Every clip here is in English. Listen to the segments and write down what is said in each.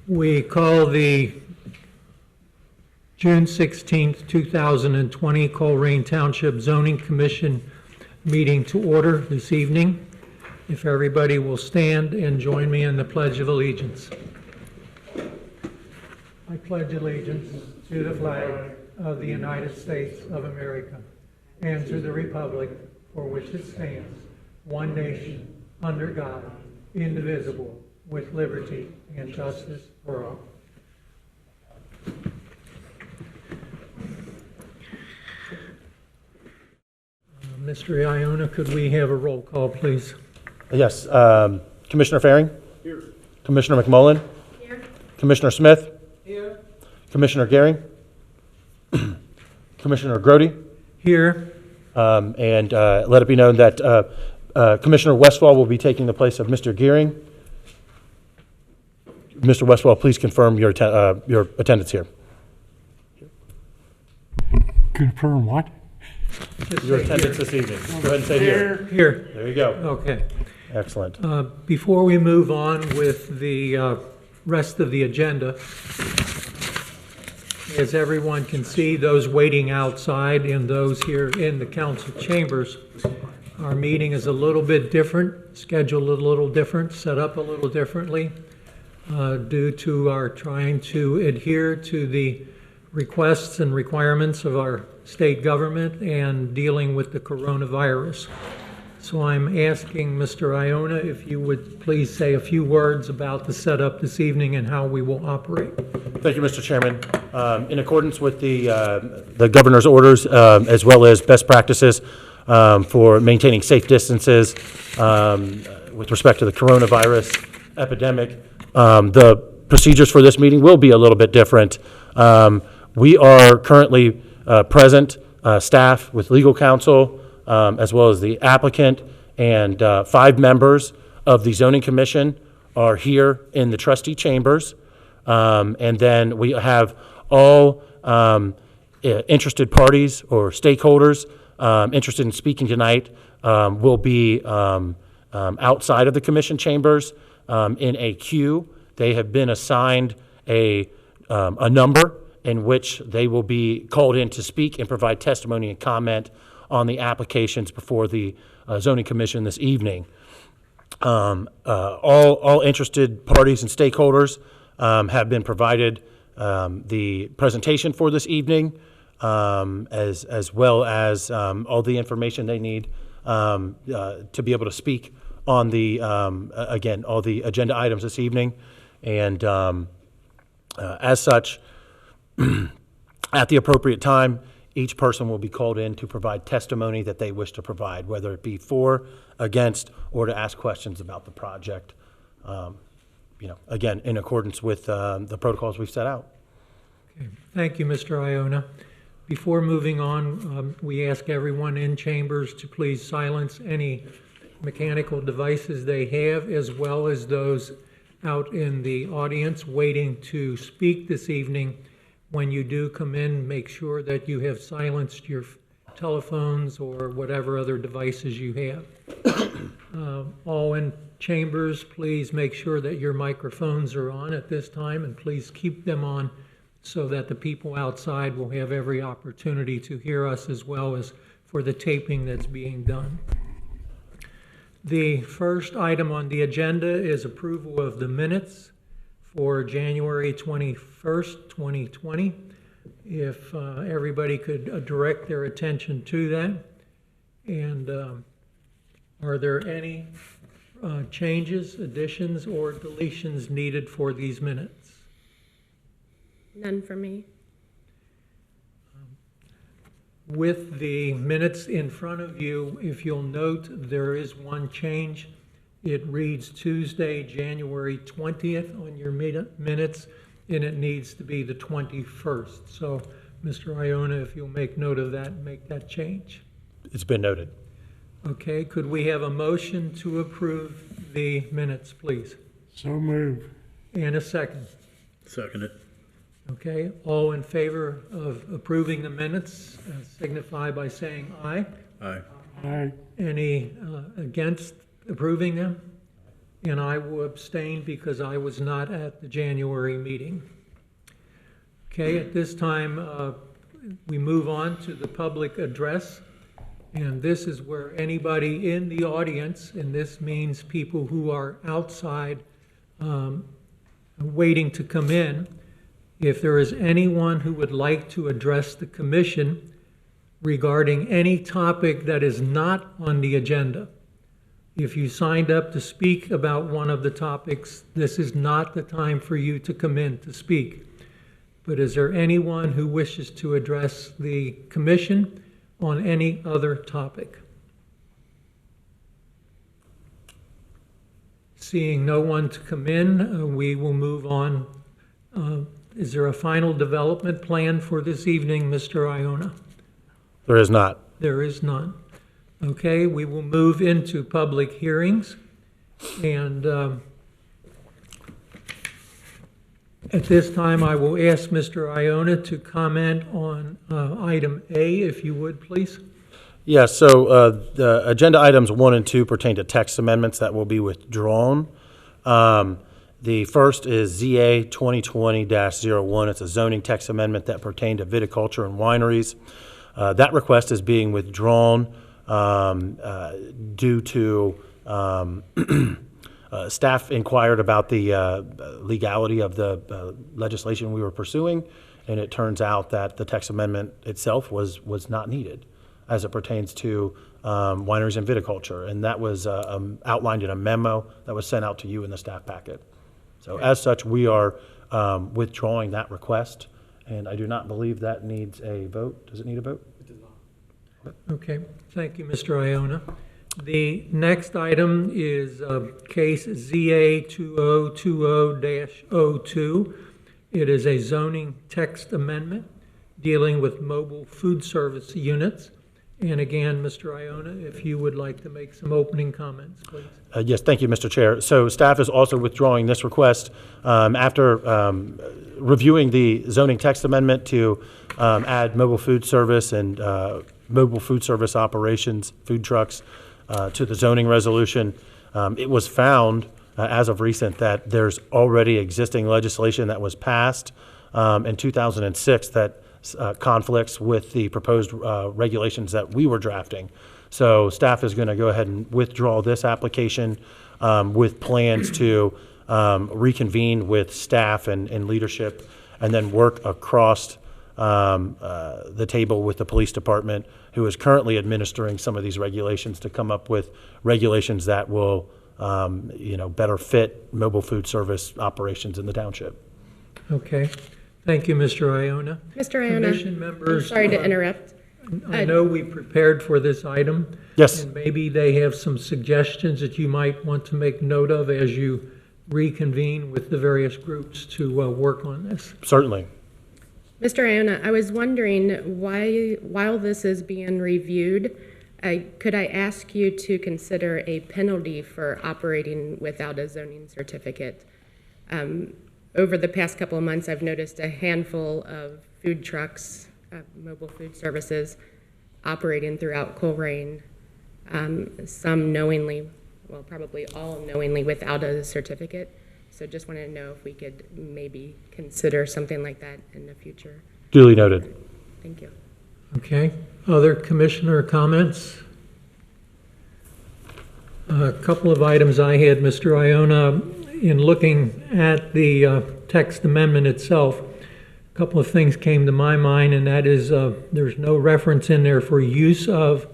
We call the June 16th, 2020 Colerain Township Zoning Commission meeting to order this evening. If everybody will stand and join me in the Pledge of Allegiance. I pledge allegiance to the flag of the United States of America and to the republic for which it stands, one nation, under God, indivisible, with liberty and justice for all. Mr. Iona, could we have a roll call, please? Yes. Commissioner Faring? Here. Commissioner McMullen? Here. Commissioner Smith? Here. Commissioner Gehring? Commissioner Grody? Here. And let it be known that Commissioner Westfall will be taking the place of Mr. Gehring. Mr. Westfall, please confirm your attendance here. Confirm what? Your attendance this evening. Go ahead and say here. Here. There you go. Okay. Excellent. Before we move on with the rest of the agenda, as everyone can see, those waiting outside and those here in the council chambers, our meeting is a little bit different, scheduled a little different, set up a little differently, due to our trying to adhere to the requests and requirements of our state government and dealing with the coronavirus. So I'm asking Mr. Iona if you would please say a few words about the setup this evening and how we will operate. Thank you, Mr. Chairman. In accordance with the governor's orders, as well as best practices for maintaining safe distances with respect to the coronavirus epidemic, the procedures for this meeting will be a little bit different. We are currently present, staff with legal counsel, as well as the applicant, and 5 members of the zoning commission are here in the trustee chambers. And then we have all interested parties or stakeholders interested in speaking tonight will be outside of the commission chambers in a queue. They have been assigned a number in which they will be called in to speak and provide testimony and comment on the applications before the zoning commission this evening. All interested parties and stakeholders have been provided the presentation for this evening, as well as all the information they need to be able to speak on the, again, all the agenda items this evening. And as such, at the appropriate time, each person will be called in to provide testimony that they wish to provide, whether it be for, against, or to ask questions about the project. Again, in accordance with the protocols we've set out. Okay. Thank you, Mr. Iona. Before moving on, we ask everyone in chambers to please silence any mechanical devices they have, as well as those out in the audience waiting to speak this evening. When you do come in, make sure that you have silenced your telephones or whatever other devices you have. All in chambers, please make sure that your microphones are on at this time, and please keep them on so that the people outside will have every opportunity to hear us, as well as for the taping that's being done. The first item on the agenda is approval of the minutes for January 21st, 2020. If everybody could direct their attention to that. And are there any changes, additions, or deletions needed for these minutes? None for me. With the minutes in front of you, if you'll note, there is one change. It reads Tuesday, January 20th on your minutes, and it needs to be the 21st. So, Mr. Iona, if you'll make note of that and make that change. It's been noted. Okay, could we have a motion to approve the minutes, please? So move. And a second. Second it. Okay, all in favor of approving the minutes, signify by saying aye. Aye. Aye. Any against approving them? and I will abstain because I was not at the January meeting. Okay, at this time, we move on to the public address, and this is where anybody in the audience, and this means people who are outside waiting to come in, if there is anyone who would like to address the commission regarding any topic that is not on the agenda. If you signed up to speak about one of the topics, this is not the time for you to come in to speak. But is there anyone who wishes to address the commission on any other topic? Seeing no one to come in, we will move on. Is there a final development plan for this evening, Mr. Iona? There is not. There is none. Okay, we will move into public hearings. And at this time, I will ask Mr. Iona to comment on item A, if you would, please. Yes, so the agenda items 1 and 2 pertain to text amendments that will be withdrawn. The first is ZA 2020-01. It's a zoning text amendment that pertained to viticulture and wineries. That request is being withdrawn due to staff inquired about the legality of the legislation we were pursuing, and it turns out that the text amendment itself was not needed as it pertains to wineries and viticulture, and that was outlined in a memo that was sent out to you in the staff packet. So as such, we are withdrawing that request, and I do not believe that needs a vote. Does it need a vote? Okay, thank you, Mr. Iona. The next item is case ZA 2020-02. It is a zoning text amendment dealing with mobile food service units. And again, Mr. Iona, if you would like to make some opening comments, please. Yes, thank you, Mr. Chair. So staff is also withdrawing this request after reviewing the zoning text amendment to add mobile food service and mobile food service operations, food trucks, to the zoning resolution. It was found as of recent that there's already existing legislation that was passed in 2006 that conflicts with the proposed regulations that we were drafting. So staff is going to go ahead and withdraw this application with plans to reconvene with staff and leadership, and then work across the table with the police department, who is currently administering some of these regulations, to come up with regulations that will better fit mobile food service operations in the township. Okay. Thank you, Mr. Iona. Mr. Iona, Commission members, I'm sorry to interrupt. I know we prepared for this item. Yes. And maybe they have some suggestions that you might want to make note of as you reconvene with the various groups to work on this. Certainly. Mr. Iona, I was wondering why, while this is being reviewed, could I ask you to consider a penalty for operating without a zoning certificate? Over the past couple of months, I've noticed a handful of food trucks, mobile food services, operating throughout Colerain, some knowingly, well, probably all knowingly without a certificate. So just wanted to know if we could maybe consider something like that in the future. Duly noted. Thank you. Okay. Other commissioner comments? A couple of items I had, Mr. Iona, in looking at the text amendment itself. A couple of things came to my mind, and that is there's no reference in there for use of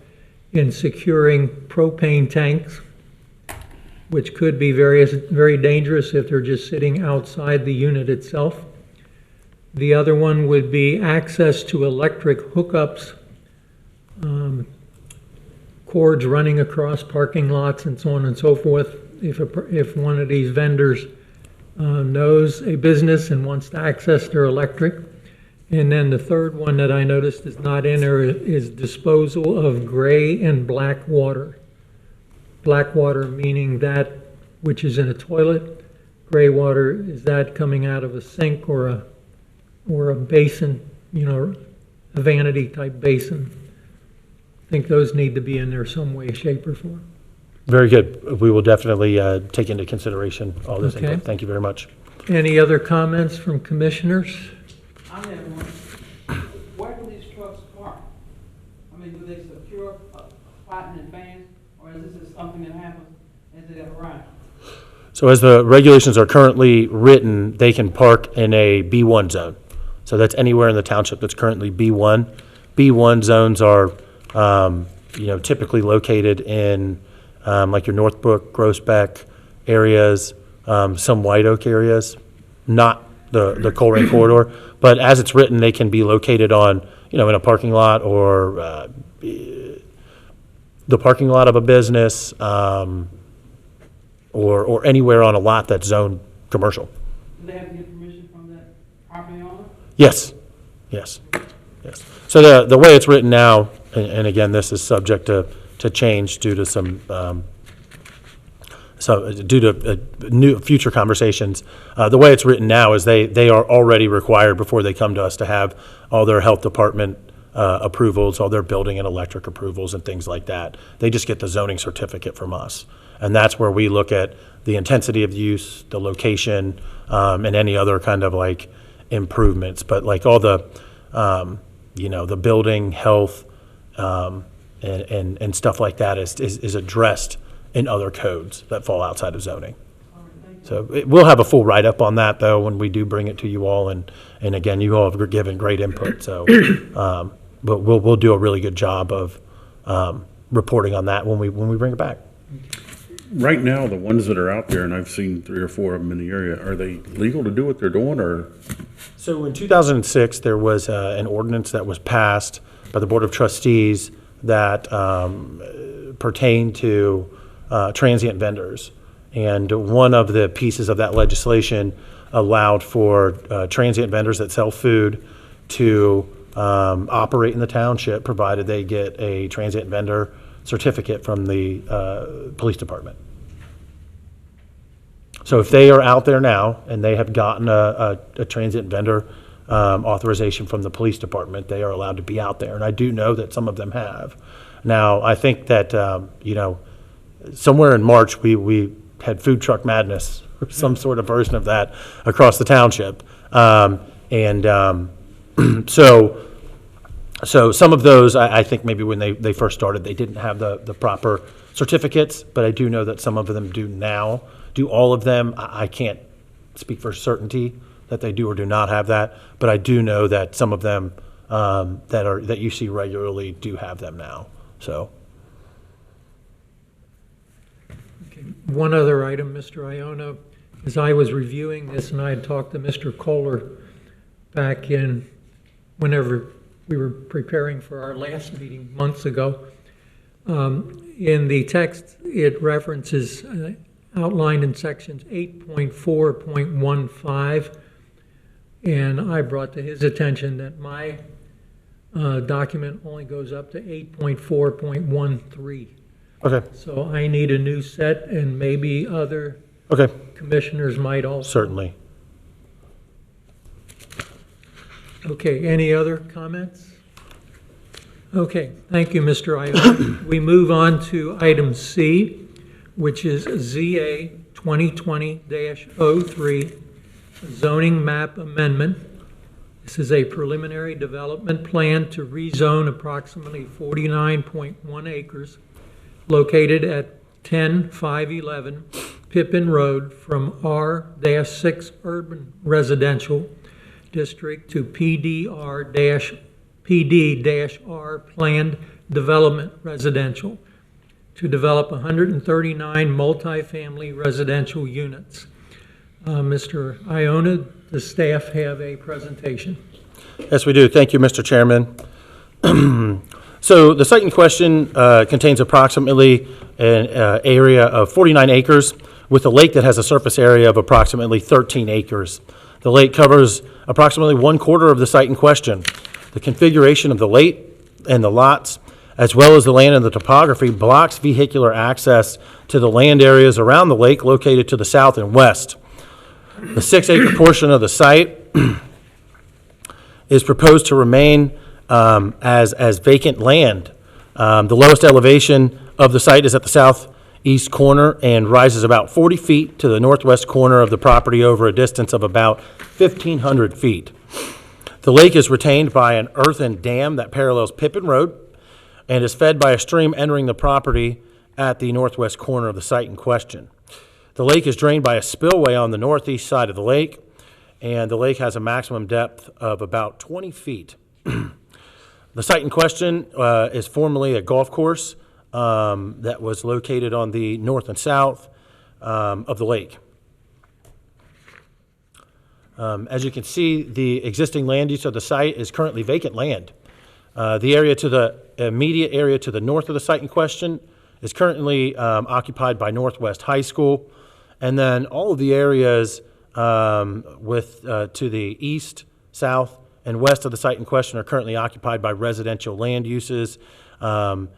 in securing propane tanks, which could be very dangerous if they're just sitting outside the unit itself. The other one would be access to electric hookups, cords running across parking lots and so on and so forth. If one of these vendors knows a business and wants to access their electric. And then the third one that I noticed is not in there is disposal of gray and black water. Black water meaning that which is in a toilet. Gray water, is that coming out of a sink or a basin, a vanity type basin. I think those need to be in there some way, shape, or form. Very good. We will definitely take into consideration all this Okay. input. Thank you very much. Any other comments from commissioners? I have one. Where do these trucks park? I mean, do they secure a spot in advance, or is this just something that happens as they arrive? So as the regulations are currently written, they can park in a B1 zone. So that's anywhere in the township that's currently B1. B1 zones are, typically located in like your Northbrook, Groesbeck areas, some White Oak areas, not the Colerain corridor. But as it's written, they can be located on, in a parking lot or the parking lot of a business, or anywhere on a lot that's zoned commercial. Do they have to get permission from that property owner? Yes, yes, yes. So the way it's written now, and again, this is subject to change due to some, new future conversations. The way it's written now is they are already required before they come to us to have all their health department approvals, all their building and electric approvals and things like that. They just get the zoning certificate from us. And that's where we look at the intensity of use, the location, and any other kind of like improvements. But like all the, the building, health, and stuff like that is addressed in other codes that fall outside of zoning. So we'll have a full write-up on that, though, when we do bring it to you all. And again, you all have given great input. So, but we'll do a really good job of reporting on that when we bring it back. Right now, the ones that are out there, and I've seen 3 or 4 of them in the area, are they legal to do what they're doing, or? So in 2006, there was an ordinance that was passed by the Board of Trustees that pertained to transient vendors. And one of the pieces of that legislation allowed for transient vendors that sell food to operate in the township, provided they get a transient vendor certificate from the police department. So if they are out there now and they have gotten a transient vendor authorization from the police department, they are allowed to be out there. And I do know that some of them have. Now, I think that, somewhere in March, we had food truck madness, or some sort of version of that across the township. So some of those, I think maybe when they first started, they didn't have the proper certificates, but I do know that some of them do now. Do all of them? I can't speak for certainty that they do or do not have that, but I do know that some of them that you see regularly do have them now. So. Okay. One other item, Mr. Iona, as I was reviewing this, and I had talked to Mr. Kohler back in whenever we were preparing for our last meeting months ago. In the text, it references outlined in sections 8.4.15, and I brought to his attention that my document only goes up to 8.4.13. Okay. So I need a new set, and maybe other Okay. commissioners might also. Certainly. Okay, any other comments? Okay, thank you, Mr. Iona. We move on to item C, which is ZA 2020-03, zoning map amendment. This is a preliminary development plan to rezone approximately 49.1 acres located at 10511 Pippin Road from R-6 Urban Residential District to PD-R Planned Development Residential to develop 139 multifamily residential units. Mr. Iona, the staff have a presentation. Yes, we do. Thank you, Mr. Chairman. So the site in question contains approximately an area of 49 acres with a lake that has a surface area of approximately 13 acres. The lake covers approximately 1/4 of the site in question. The configuration of the lake and the lots, as well as the land and the topography, blocks vehicular access to the land areas around the lake located to the south and west. The 6-acre portion of the site is proposed to remain as vacant land. The lowest elevation of the site is at the east corner and rises about 40 feet to the northwest corner of the property over a distance of about 1,500 feet. The lake is retained by an earthen dam that parallels Pippin Road and is fed by a stream entering the property at the northwest corner of the site in question. The lake is drained by a spillway on the northeast side of the lake, and the lake has a maximum depth of about 20 feet. The site in question is formerly a golf course that was located on the north and south of the lake. As you can see, the existing land use of the site is currently vacant land. The area to the immediate area to the north of the site in question is currently occupied by Northwest High School, and then all of the areas to the east, south, and west of the site in question are currently occupied by residential land uses, a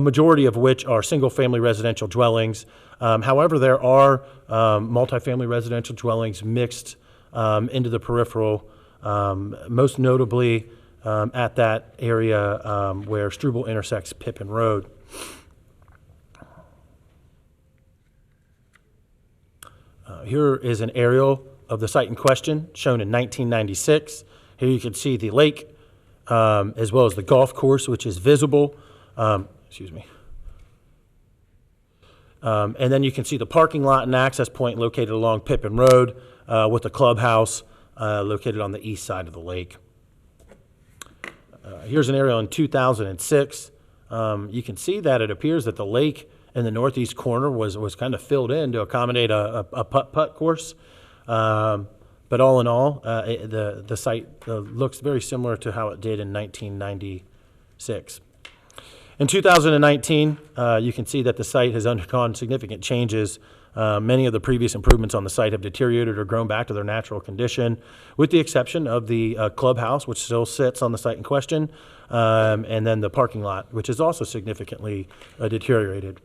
majority of which are single-family residential dwellings. However, there are multifamily residential dwellings mixed into the peripheral, most notably at that area where Struble intersects Pippin Road. Here is an aerial of the site in question, shown in 1996. Here you can see the lake, as well as the golf course, which is visible. Excuse me. And then you can see the parking lot and access point located along Pippin Road with the clubhouse located on the east side of the lake. Here's an aerial in 2006. You can see that it appears that the lake in the northeast corner was kind of filled in to accommodate a putt-putt course. But all in all, the site looks very similar to how it did in 1996. In 2019, you can see that the site has undergone significant changes. Many of the previous improvements on the site have deteriorated or grown back to their natural condition, with the exception of the clubhouse, which still sits on the site in question, and then the parking lot, which is also significantly deteriorated.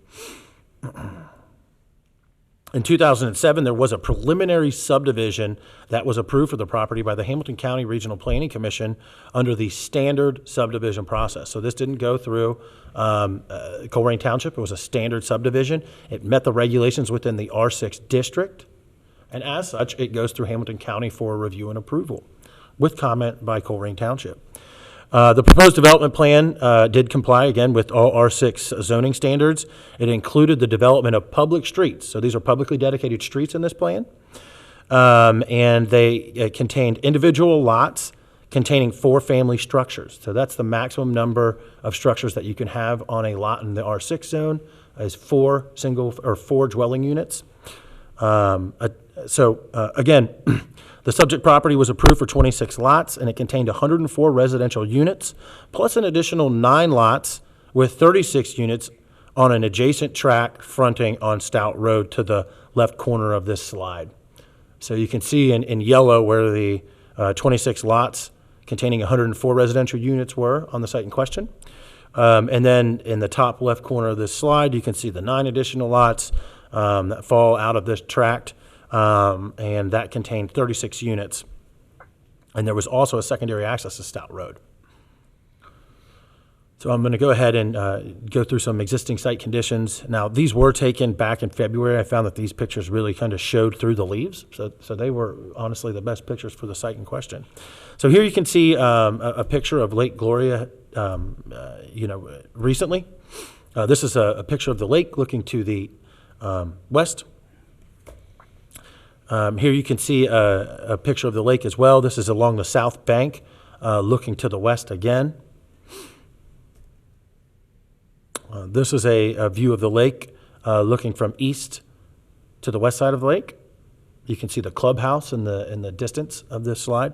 In 2007, there was a preliminary subdivision that was approved for the property by the Hamilton County Regional Planning Commission under the standard subdivision process. So this didn't go through Colerain Township. It was a standard subdivision. It met the regulations within the R6 district, and as such, it goes through Hamilton County for review and approval with comment by Colerain Township. The proposed development plan did comply, again, with all R6 zoning standards. It included the development of public streets. So these are publicly dedicated streets in this plan. And they contained individual lots containing 4 family structures. So that's the maximum number of structures that you can have on a lot in the R6 zone, is 4 dwelling units. Again, the subject property was approved for 26 lots, and it contained 104 residential units, plus an additional 9 lots with 36 units on an adjacent tract fronting on Stout Road to the left corner of this slide. So you can see in yellow where the 26 lots containing 104 residential units were on the site in question. And then in the top left corner of this slide, you can see the 9 additional lots that fall out of this tract. And that contained 36 units. And there was also a secondary access to Stout Road. So I'm going to go ahead and go through some existing site conditions. Now, these were taken back in February. I found that these pictures really kind of showed through the leaves. So they were honestly the best pictures for the site in question. So here you can see a picture of Lake Gloria, recently. This is a picture of the lake looking to the west. Here you can see a picture of the lake as well. This is along the south bank, looking to the west again. This is a view of the lake looking from east to the west side of the lake. You can see the clubhouse in the distance of this slide.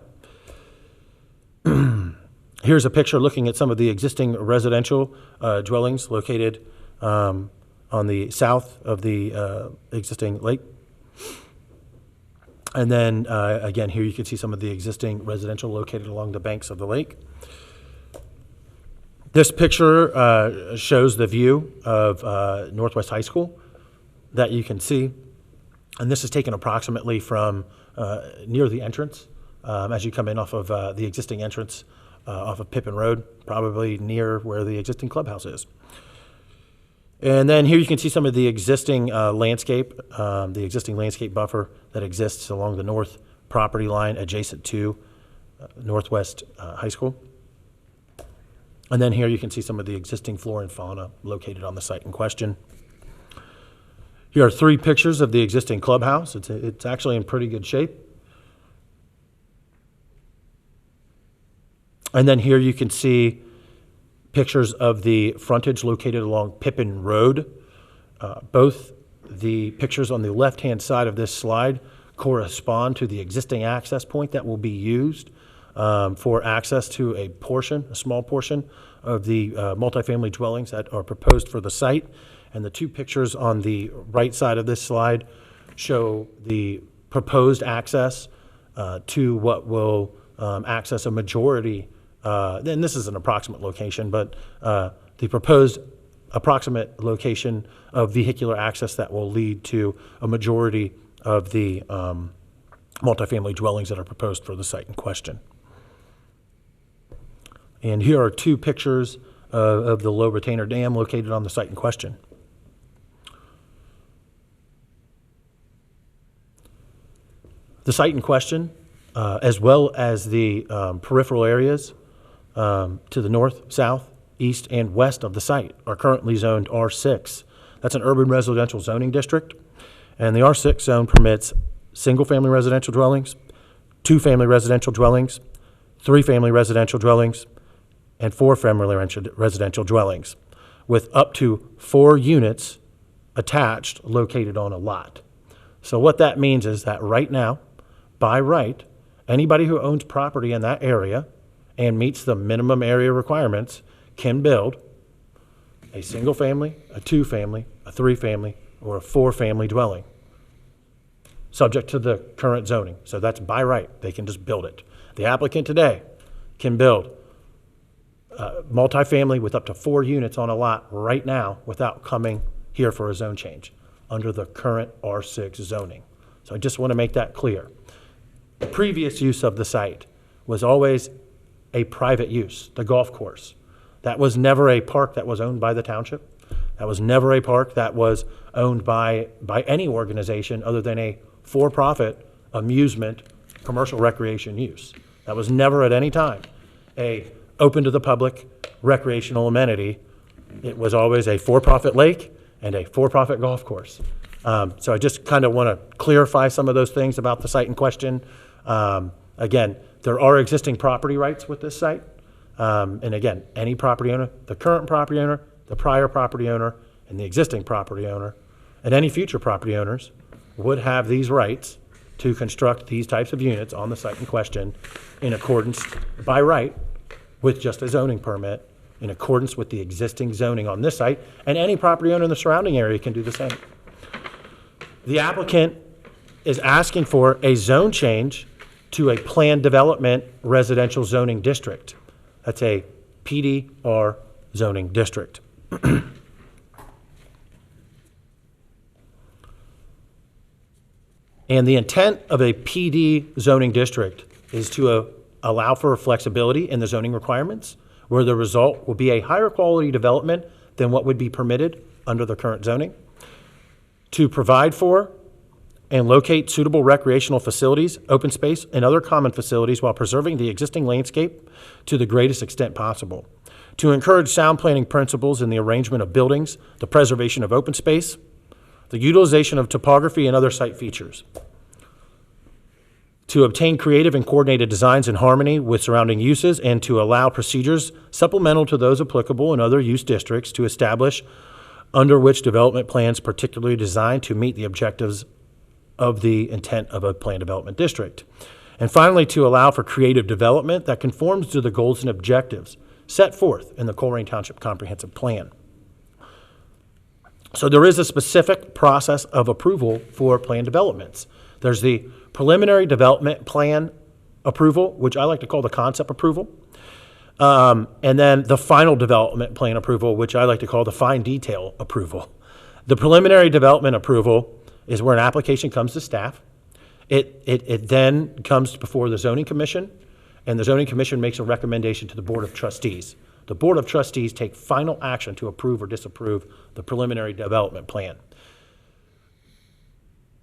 Here's a picture looking at some of the existing residential dwellings located on the south of the existing lake. And then, again, here you can see some of the existing residential located along the banks of the lake. This picture shows the view of Northwest High School that you can see. And this is taken approximately from near the entrance as you come in off of the existing entrance off of Pippin Road, probably near where the existing clubhouse is. And then here you can see some of the existing landscape buffer that exists along the north property line adjacent to Northwest High School. And then here you can see some of the existing flora and fauna located on the site in question. Here are 3 pictures of the existing clubhouse. It's actually in pretty good shape. And then here you can see pictures of the frontage located along Pippin Road. Both the pictures on the left-hand side of this slide correspond to the existing access point that will be used for access to a small portion of the multifamily dwellings that are proposed for the site. And the 2 pictures on the right side of this slide show the proposed access to what will access a majority, and this is an approximate location, but the proposed approximate location of vehicular access that will lead to a majority of the multifamily dwellings that are proposed for the site in question. And here are 2 pictures of the low retainer dam located on the site in question. The site in question, as well as the peripheral areas to the north, south, east, and west of the site, are currently zoned R6. That's an urban residential zoning district, and the R6 zone permits single-family residential dwellings, 2-family residential dwellings, 3-family residential dwellings, and 4-family residential dwellings, with up to 4 units attached located on a lot. So what that means is that right now, by right, anybody who owns property in that area and meets the minimum area requirements can build a single-family, a 2-family, a 3-family, or a 4-family dwelling, subject to the current zoning. So that's by right. They can just build it. The applicant today can build multifamily with up to 4 units on a lot right now without coming here for a zone change under the current R6 zoning. So I just want to make that clear. The previous use of the site was always a private use, the golf course. That was never a park that was owned by the township. That was never a park that was owned by any organization other than a for-profit amusement commercial recreation use. That was never at any time a open to the public recreational amenity. It was always a for-profit lake and a for-profit golf course. So I just kind of want to clarify some of those things about the site in question. Again, there are existing property rights with this site. And again, any property owner, the current property owner, the prior property owner, and the existing property owner, and any future property owners would have these rights to construct these types of units on the site in question in accordance, by right, with just a zoning permit, in accordance with the existing zoning on this site, and any property owner in the surrounding area can do the same. The applicant is asking for a zone change to a planned development residential zoning district. That's a PDR zoning district. And the intent of a PD zoning district is to allow for flexibility in the zoning requirements, where the result will be a higher quality development than what would be permitted under the current zoning, to provide for and locate suitable recreational facilities, open space, and other common facilities while preserving the existing landscape to the greatest extent possible, to encourage sound planning principles in the arrangement of buildings, the preservation of open space, the utilization of topography and other site features, to obtain creative and coordinated designs in harmony with surrounding uses, and to allow procedures supplemental to those applicable in other use districts to establish under which development plans particularly designed to meet the objectives of the intent of a planned development district. And finally, to allow for creative development that conforms to the goals and objectives set forth in the Colerain Township Comprehensive Plan. So there is a specific process of approval for planned developments. There's the preliminary development plan approval, which I like to call the concept approval. And then the final development plan approval, which I like to call the fine detail approval. The preliminary development approval is where an application comes to staff. It then comes before the zoning commission, and the zoning commission makes a recommendation to the board of trustees the Board of Trustees take final action to approve or disapprove the preliminary development plan.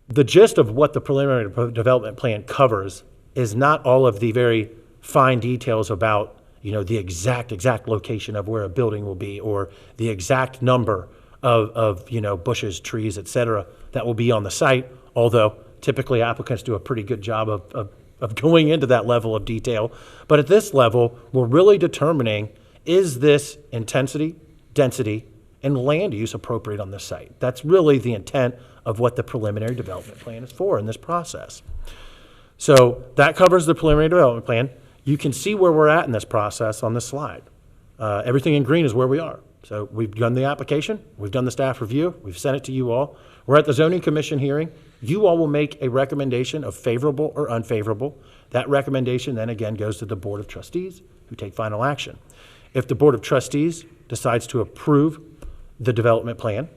The gist of what the preliminary development plan covers is not all of the very fine details about, the exact location of where a building will be, or the exact number of bushes, trees, et cetera, that will be on the site, although typically applicants do a pretty good job of going into that level of detail. But at this level, we're really determining, is this intensity, density, and land use appropriate on this site? That's really the intent of what the preliminary development plan is for in this process. So that covers the preliminary development plan. You can see where we're at in this process on this slide. Everything in green is where we are. So we've done the application, we've done the staff review, we've sent it to you all. We're at the zoning commission hearing. You all will make a recommendation of favorable or unfavorable. That recommendation then again goes to the Board of Trustees, who take final action. If the Board of Trustees decides to approve the development plan,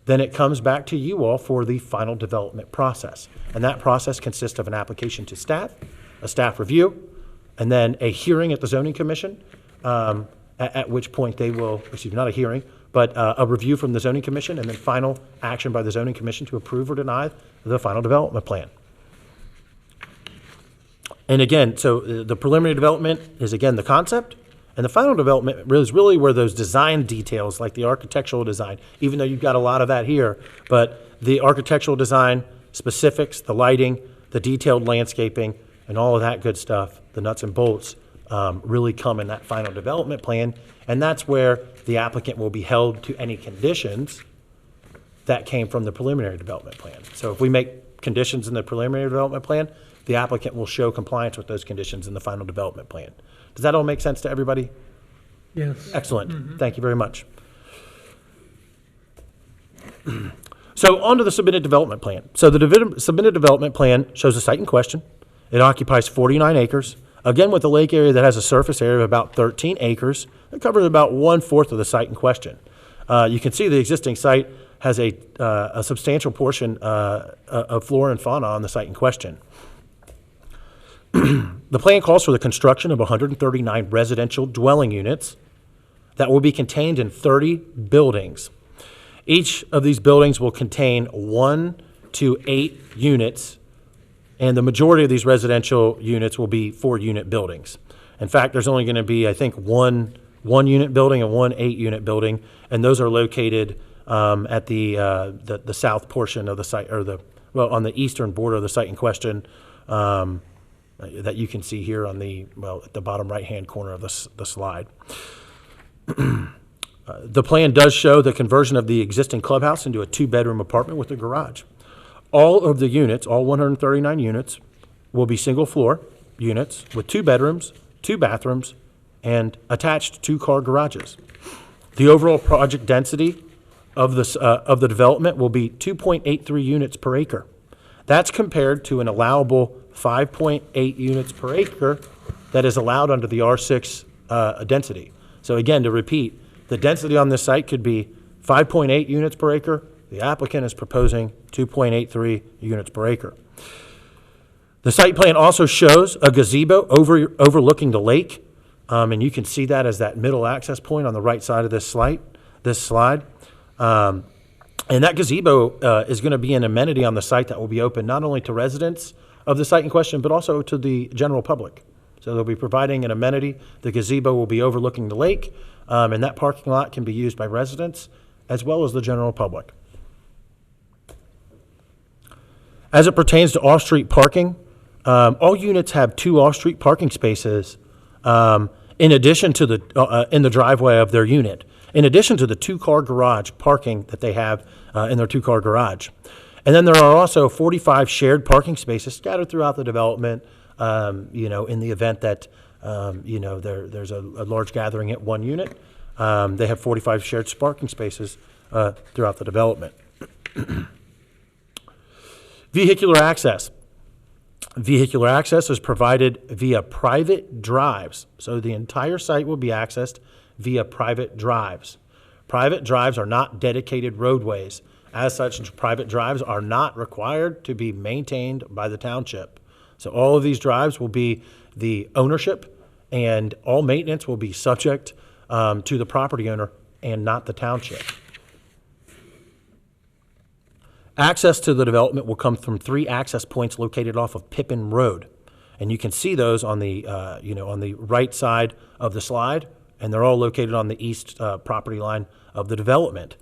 then it comes back to you all for the final development process. And that process consists of an application to staff, a staff review, and then a hearing at the zoning commission, at which point they will, not a hearing, but a review from the zoning commission, and then final action by the zoning commission to approve or deny the final development plan. And again, so the preliminary development is again the concept, and the final development is really where those design details, like the architectural design, even though you've got a lot of that here, but the architectural design specifics, the lighting, the detailed landscaping, and all of that good stuff, the nuts and bolts, really come in that final development plan. And that's where the applicant will be held to any conditions that came from the preliminary development plan. So if we make conditions in the preliminary development plan, the applicant will show compliance with those conditions in the final development plan. Does that all make sense to everybody? Yes. Excellent. Thank you very much. So on to the submitted development plan. So the submitted development plan shows the site in question. It occupies 49 acres. Again, with a lake area that has a surface area of about 13 acres, it covers about 1/4 of the site in question. You can see the existing site has a substantial portion of flora and fauna on the site in question. The plan calls for the construction of 139 residential dwelling units that will be contained in 30 buildings. Each of these buildings will contain 1 to 8 units, and the majority of these residential units will be 4-unit buildings. In fact, there's only going to be, I think, one 1-unit building and 1 8-unit building, and those are located at the south portion of the site, or on the eastern border of the site in question, that you can see here on at the bottom right-hand corner of the slide. The plan does show the conversion of the existing clubhouse into a 2-bedroom apartment with a garage. All of the units, all 139 units, will be single-floor units with 2 bedrooms, 2 bathrooms, and attached 2-car garages. The overall project density of the development will be 2.83 units per acre. That's compared to an allowable 5.8 units per acre that is allowed under the R6 density. So again, to repeat, the density on this site could be 5.8 units per acre. The applicant is proposing 2.83 units per acre. The site plan also shows a gazebo overlooking the lake, and you can see that as that middle access point on the right side of this slide. And that gazebo is going to be an amenity on the site that will be open not only to residents of the site in question, but also to the general public. So they'll be providing an amenity. The gazebo will be overlooking the lake, and that parking lot can be used by residents as well as the general public. As it pertains to off-street parking, all units have 2 off-street parking spaces in addition to in the driveway of their unit, in addition to the 2-car garage parking that they have in their 2-car garage. And then there are also 45 shared parking spaces scattered throughout the development, in the event that, there's a large gathering at one unit. They have 45 shared parking spaces throughout the development. Vehicular access. Vehicular access is provided via private drives. So the entire site will be accessed via private drives. Private drives are not dedicated roadways. As such, private drives are not required to be maintained by the township. So all of these drives will be the ownership, and all maintenance will be subject to the property owner and not the township. Access to the development will come from 3 access points located off of Pippin Road. And you can see those on the, on the right side of the slide, and they're all located on the east property line of the development.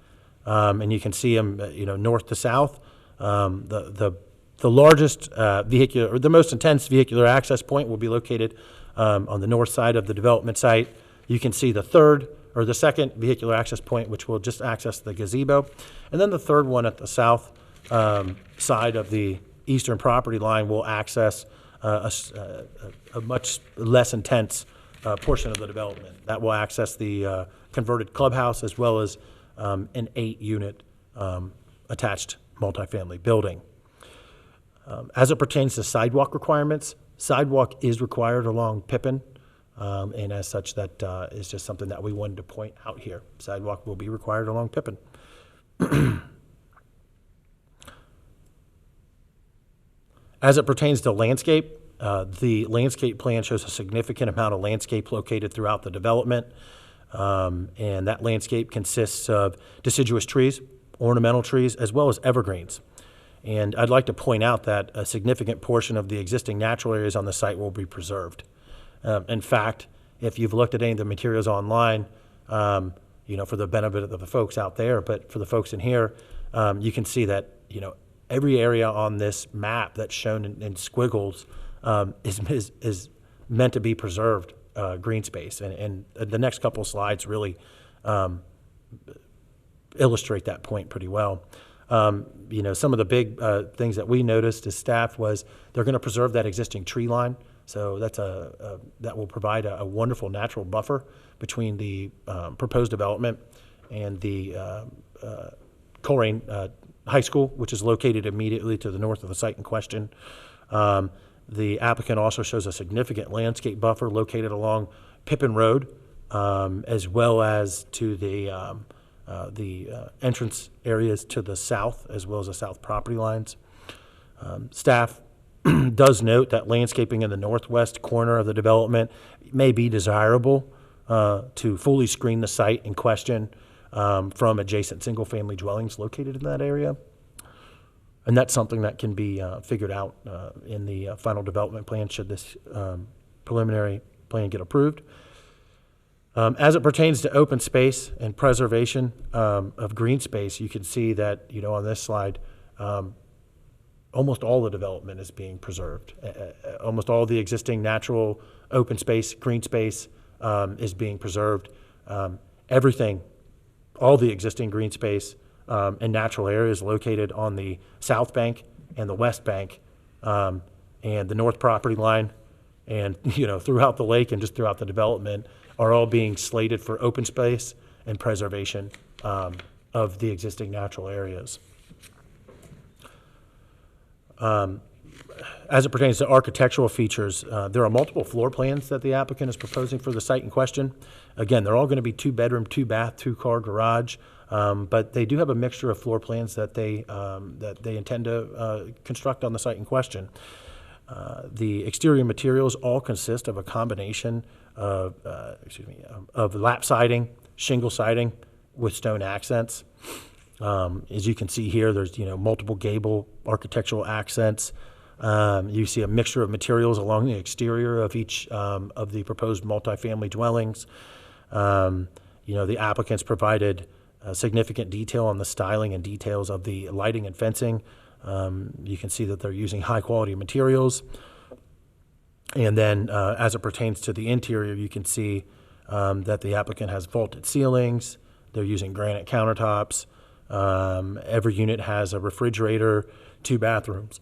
And you can see them, north to south. The largest vehicular, or the most intense vehicular access point will be located on the north side of the development site. You can see the second vehicular access point, which will just access the gazebo. And then the third one at the south side of the eastern property line will access a much less intense portion of the development. That will access the converted clubhouse as well as an 8-unit attached multifamily building. As it pertains to sidewalk requirements, sidewalk is required along Pippin, and as such, that is just something that we wanted to point out here. Sidewalk will be required along Pippin. As it pertains to landscape, the landscape plan shows a significant amount of landscape located throughout the development, and that landscape consists of deciduous trees, ornamental trees, as well as evergreens. And I'd like to point out that a significant portion of the existing natural areas on the site will be preserved. In fact, if you've looked at any of the materials online, for the benefit of the folks out there, but for the folks in here, you can see that, every area on this map that's shown in squiggles is meant to be preserved green space. And the next couple of slides really illustrate that point pretty well. Some of the big things that we noticed as staff was they're going to preserve that existing tree line. So that's that will provide a wonderful natural buffer between the proposed development and the Colerain High School, which is located immediately to the north of the site in question. The applicant also shows a significant landscape buffer located along Pippin Road, as well as to the entrance areas to the south, as well as the south property lines. Staff does note that landscaping in the northwest corner of the development may be desirable to fully screen the site in question from adjacent single-family dwellings located in that area. And that's something that can be figured out in the final development plan should this preliminary plan get approved. As it pertains to open space and preservation of green space, you can see that, on this slide, almost all the development is being preserved. Almost all the existing natural open space, green space is being preserved. Everything, all the existing green space and natural areas located on the south bank and the west bank and the north property line and, throughout the lake and just throughout the development are all being slated for open space and preservation of the existing natural areas. As it pertains to architectural features, there are multiple floor plans that the applicant is proposing for the site in question. Again, they're all going to be 2-bedroom, 2-bath, 2-car garage, but they do have a mixture of floor plans that they intend to construct on the site in question. The exterior materials all consist of a combination of lap siding, shingle siding with stone accents. As you can see here, there's multiple gable architectural accents. You see a mixture of materials along the exterior of each of the proposed multifamily dwellings. The applicants provided significant detail on the styling and details of the lighting and fencing. You can see that they're using high quality materials. And then as it pertains to the interior, you can see that the applicant has vaulted ceilings. They're using granite countertops. Every unit has a refrigerator, 2 bathrooms,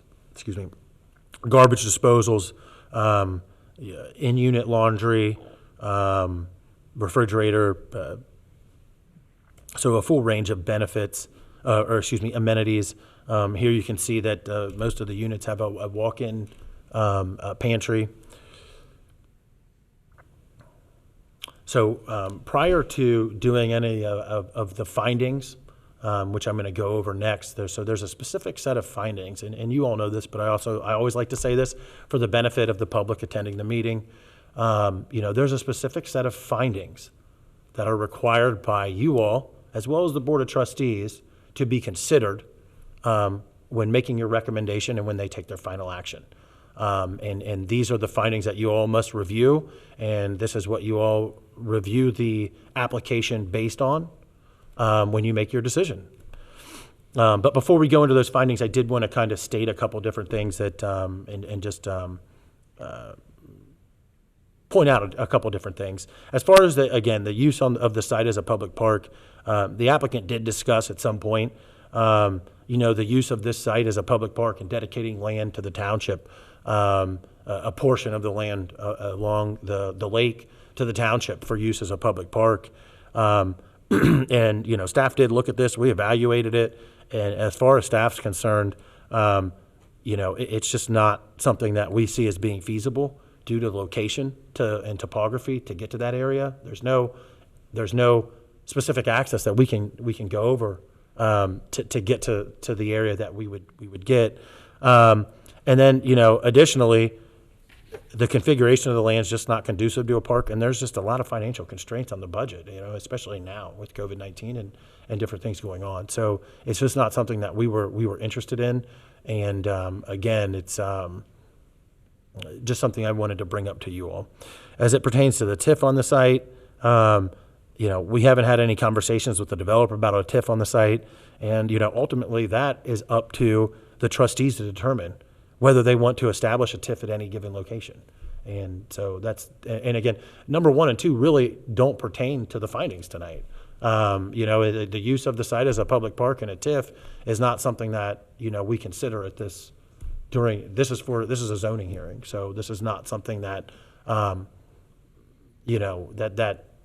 garbage disposals, in-unit laundry, refrigerator, so a full range of benefits, amenities. Here you can see that most of the units have a walk-in pantry. So prior to doing any of the findings, which I'm going to go over next, there's a specific set of findings, and you all know this, but I always like to say this for the benefit of the public attending the meeting. There's a specific set of findings that are required by you all, as well as the Board of Trustees, to be considered when making your recommendation and when they take their final action. And these are the findings that you all must review, and this is what you all review the application based on when you make your decision. But before we go into those findings, I did want to kind of state a couple different things that, and just point out a couple different things. As far as, the use of the site as a public park, the applicant did discuss at some point, the use of this site as a public park and dedicating land to the township, a portion of the land along the lake to the township for use as a public park. And, staff did look at this, we evaluated it, and as far as staff's concerned, it's just not something that we see as being feasible due to location and topography to get to that area. There's no specific access that we can go over to get to the area that we would get. And then, additionally, the configuration of the land is just not conducive to a park, and there's just a lot of financial constraints on the budget, especially now with COVID-19 and different things going on. So it's just not something that we were interested in. And again, it's just something I wanted to bring up to you all. As it pertains to the TIF on the site, we haven't had any conversations with the developer about a TIF on the site, and ultimately that is up to the trustees to determine whether they want to establish a TIF at any given location. And so and again, number 1 and 2 really don't pertain to the findings tonight. The use of the site as a public park and a TIF is not something that, we consider at this this is a zoning hearing. So this is not something that,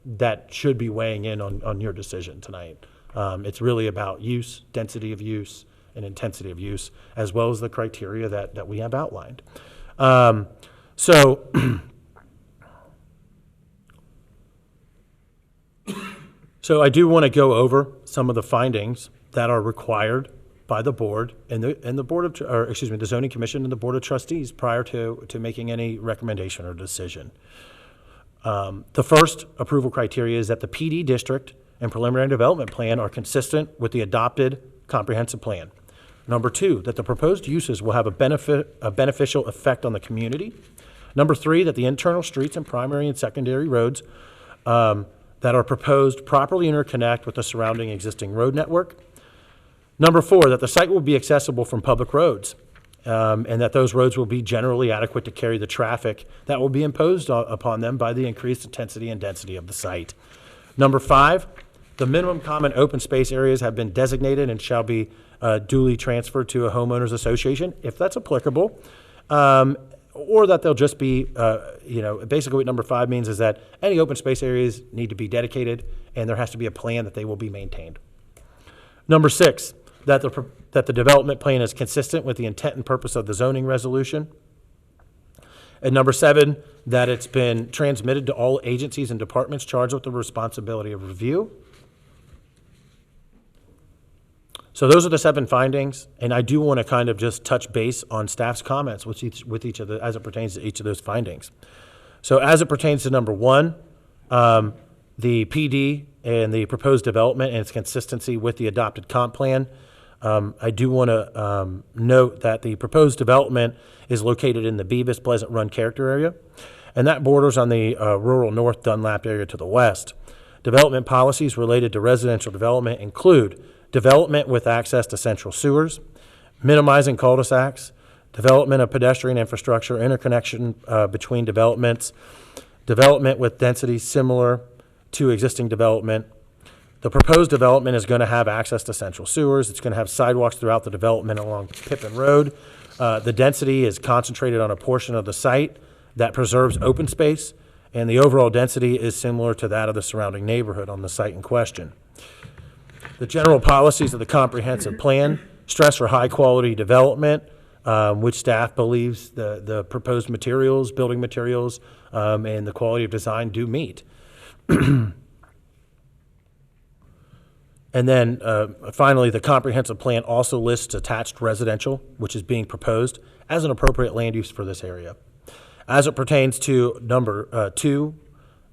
that should be weighing in on your decision tonight. It's really about use, density of use, and intensity of use, as well as the criteria that we have outlined. So I do want to go over some of the findings that are required by the board and the board of, the zoning commission and the board of trustees prior to making any recommendation or decision. The first approval criteria is that the PD district and preliminary development plan are consistent with the adopted comprehensive plan. Number 2, that the proposed uses will have a beneficial effect on the community. Number 3, that the internal streets and primary and secondary roads that are proposed properly interconnect with the surrounding existing road network. Number 4, that the site will be accessible from public roads, and that those roads will be generally adequate to carry the traffic that will be imposed upon them by the increased intensity and density of the site. Number 5, the minimum common open space areas have been designated and shall be duly transferred to a homeowners association, if that's applicable, or that they'll just be, basically what number 5 means is that any open space areas need to be dedicated, and there has to be a plan that they will be maintained. Number 6, that the development plan is consistent with the intent and purpose of the zoning resolution. And number 7, that it's been transmitted to all agencies and departments charged with the responsibility of review. So those are the 7 findings, and I do want to kind of just touch base on staff's comments with each of the, as it pertains to each of those findings. So as it pertains to number 1, the PD and the proposed development and its consistency with the adopted comp plan, I do want to note that the proposed development is located in the Beavis Pleasant Run character area, and that borders on the rural North Dunlap area to the west. Development policies related to residential development include development with access to central sewers, minimizing cul-de-sacs, development of pedestrian infrastructure, interconnection between developments, development with density similar to existing development. The proposed development is going to have access to central sewers. It's going to have sidewalks throughout the development along Pippin Road. The density is concentrated on a portion of the site that preserves open space, and the overall density is similar to that of the surrounding neighborhood on the site in question. The general policies of the comprehensive plan stress for high-quality development, which staff believes the proposed materials, building materials, and the quality of design do meet. And then finally, the comprehensive plan also lists attached residential, which is being proposed as an appropriate land use for this area. As it pertains to number 2,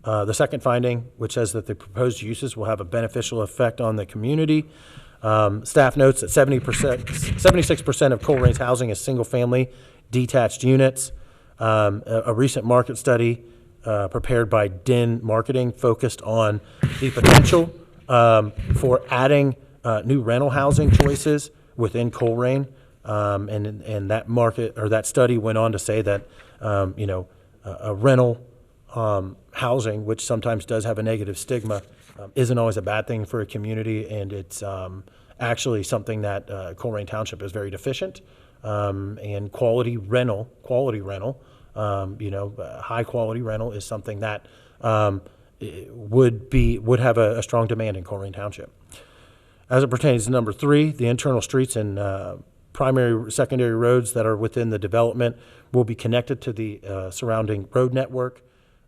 The second finding, which says that the proposed uses will have a beneficial effect on the community. Staff notes that 76% of Colerain's housing is single-family detached units. A recent market study prepared by DIN Marketing focused on the potential for adding new rental housing choices within Colerain. And that market, or that study went on to say that, a rental housing, which sometimes does have a negative stigma, isn't always a bad thing for a community, and it's actually something that Colerain Township is very deficient. And quality rental, high quality rental is something that would have a strong demand in Colerain Township. As it pertains to number 3, the internal streets and primary, secondary roads that are within the development will be connected to the surrounding road network.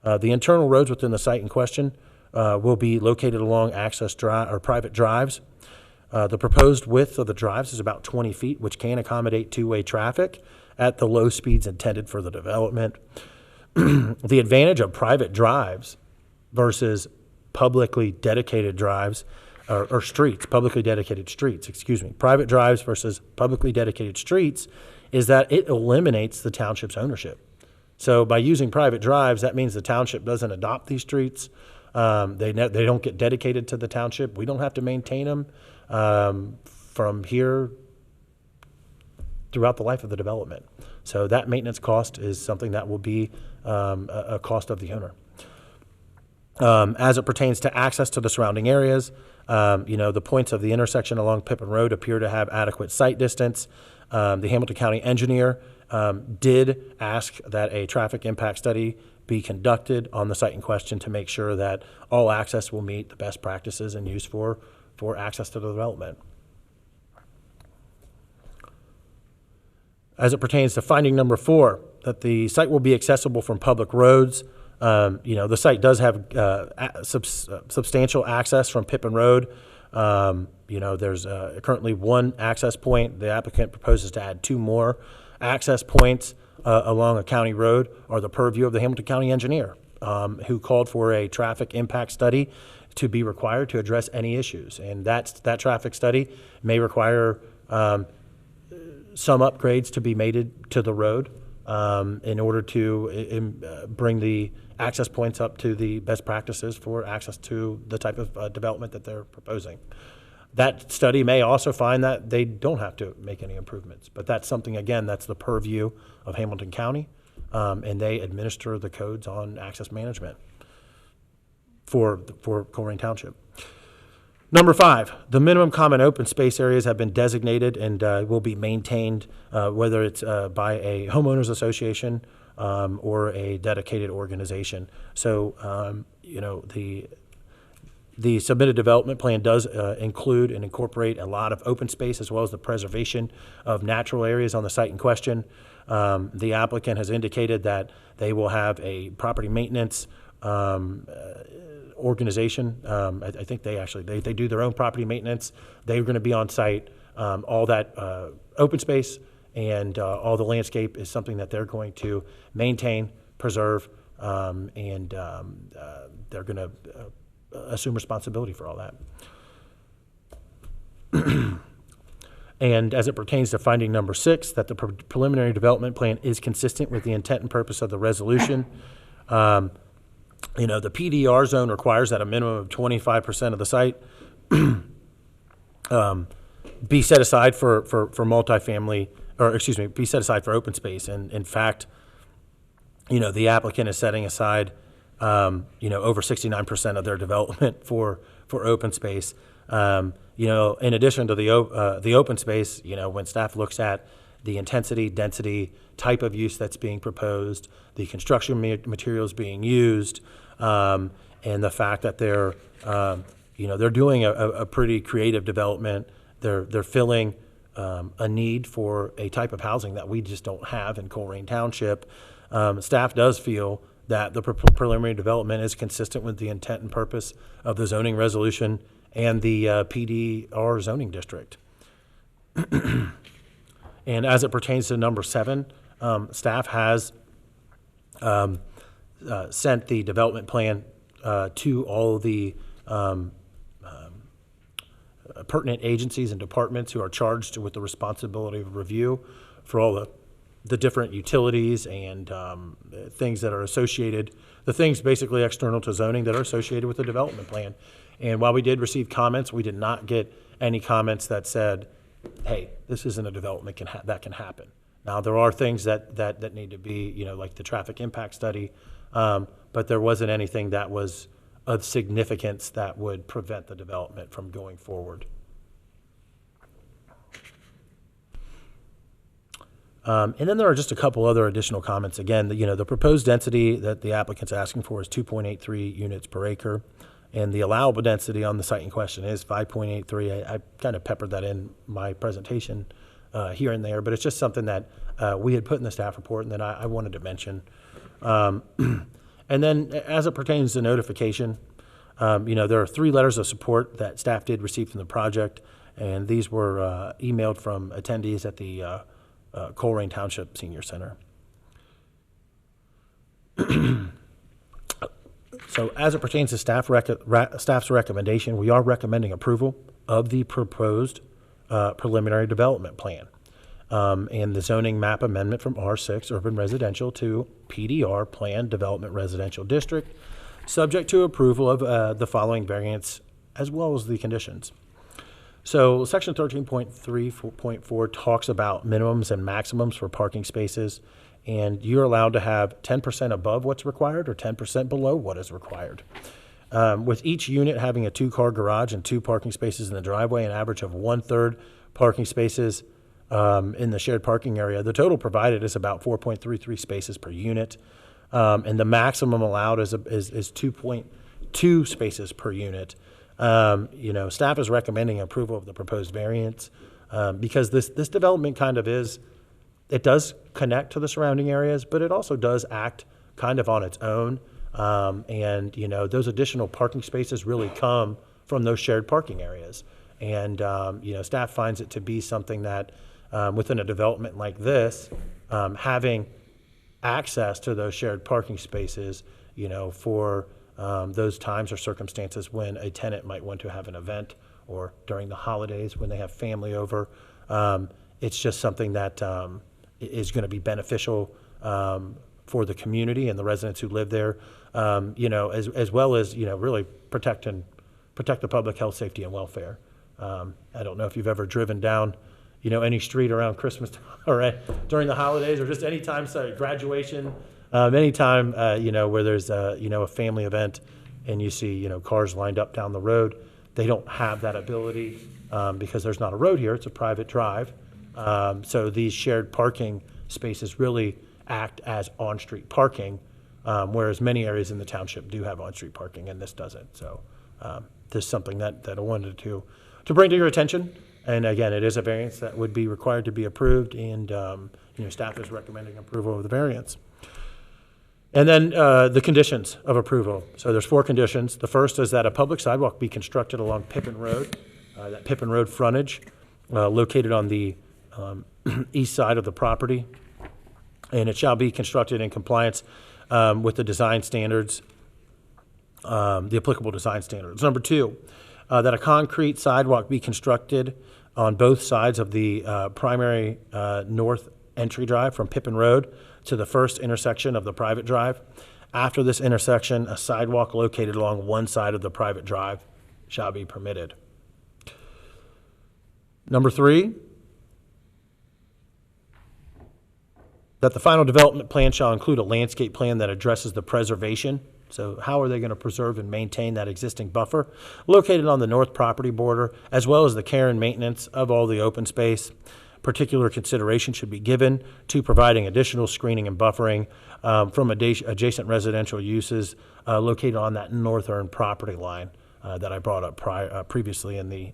The internal roads within the site in question will be located along access drive or private drives. The proposed width of the drives is about 20 feet, which can accommodate two-way traffic at the low speeds intended for the development. The advantage of private drives versus publicly dedicated drives or streets, publicly dedicated streets, private drives versus publicly dedicated streets is that it eliminates the township's ownership. So by using private drives, that means the township doesn't adopt these streets. They don't get dedicated to the township. We don't have to maintain them from here throughout the life of the development. So that maintenance cost is something that will be a cost of the owner. As it pertains to access to the surrounding areas, the points of the intersection along Pippin Road appear to have adequate sight distance. The Hamilton County engineer did ask that a traffic impact study be conducted on the site in question to make sure that all access will meet the best practices and use for access to the development. As it pertains to finding number 4, that the site will be accessible from public roads. The site does have substantial access from Pippin Road. There's currently one access point. The applicant proposes to add 2 more access points along a county road, or the purview of the Hamilton County engineer, who called for a traffic impact study to be required to address any issues. And that traffic study may require some upgrades to be made to the road in order to bring the access points up to the best practices for access to the type of development that they're proposing. That study may also find that they don't have to make any improvements, but that's something, again, that's the purview of Hamilton County, and they administer the codes on access management for Colerain Township. Number 5, the minimum common open space areas have been designated and will be maintained, whether it's by a homeowners association or a dedicated organization. So, the submitted development plan does include and incorporate a lot of open space as well as the preservation of natural areas on the site in question. The applicant has indicated that they will have a property maintenance organization. I think they do their own property maintenance. They're going to be on site. All that open space and all the landscape is something that they're going to maintain, preserve, and they're going to assume responsibility for all that. And as it pertains to finding number 6, that the preliminary development plan is consistent with the intent and purpose of the resolution. The PDR zone requires that a minimum of 25% of the site be set aside for multifamily, be set aside for open space. And in fact, the applicant is setting aside, over 69% of their development for open space. In addition to the open space, when staff looks at the intensity, density, type of use that's being proposed, the construction materials being used, and the fact that they're doing a pretty creative development. They're filling a need for a type of housing that we just don't have in Colerain Township. Staff does feel that the preliminary development is consistent with the intent and purpose of the zoning resolution and the PDR zoning district. And as it pertains to number 7, staff has sent the development plan to all the pertinent agencies and departments who are charged with the responsibility of review for all the different utilities and things that are associated, the things basically external to zoning that are associated with the development plan. And while we did receive comments, we did not get any comments that said, hey, this isn't a development that can happen. Now, there are things that need to be, like the traffic impact study, but there wasn't anything that was of significance that would prevent the development from going forward. And then there are just a couple other additional comments. Again, the proposed density that the applicant's asking for is 2.83 units per acre, and the allowable density on the site in question is 5.83. I kind of peppered that in my presentation here and there, but it's just something that we had put in the staff report and that I wanted to mention. And then as it pertains to notification, there are 3 letters of support that staff did receive from the project, and these were emailed from attendees at the Colerain Township Senior Center. So as it pertains to staff's recommendation, we are recommending approval of the proposed preliminary development plan and the zoning map amendment from R6 Urban Residential to PDR Planned Development Residential District, subject to approval of the following variants as well as the conditions. So section 13.3.4 talks about minimums and maximums for parking spaces, and you're allowed to have 10% above what's required or 10% below what is required. With each unit having a 2-car garage and 2 parking spaces in the driveway, an average of 1/3 parking spaces in the shared parking area, the total provided is about 4.33 spaces per unit, and the maximum allowed is 2.2 spaces per unit. Staff is recommending approval of the proposed variance because this development kind of it does connect to the surrounding areas, but it also does act kind of on its own. And those additional parking spaces really come from those shared parking areas. And, staff finds it to be something that within a development like this, having access to those shared parking spaces, for those times or circumstances when a tenant might want to have an event or during the holidays when they have family over. It's just something that is going to be beneficial for the community and the residents who live there, as well as, really protect the public health, safety, and welfare. I don't know if you've ever driven down, any street around Christmas or during the holidays or just any time, graduation, anytime, where there's a family event and you see, cars lined up down the road. They don't have that ability because there's not a road here. It's a private drive. So these shared parking spaces really act as on-street parking, whereas many areas in the township do have on-street parking and this doesn't. So this is something that I wanted to bring to your attention. And again, it is a variance that would be required to be approved, and staff is recommending approval of the variance. And then the conditions of approval. So there's 4 conditions. The first is that a public sidewalk be constructed along Pippin Road, that Pippin Road frontage, located on the east side of the property, and it shall be constructed in compliance with the design standards, the applicable design standards. Number 2, that a concrete sidewalk be constructed on both sides of the primary north entry drive from Pippin Road to the first intersection of the private drive. After this intersection, a sidewalk located along one side of the private drive shall be permitted. Number 3, that the final development plan shall include a landscape plan that addresses the preservation. So how are they going to preserve and maintain that existing buffer located on the north property border, as well as the care and maintenance of all the open space? Particular consideration should be given to providing additional screening and buffering from adjacent residential uses located on that northern property line that I brought up previously in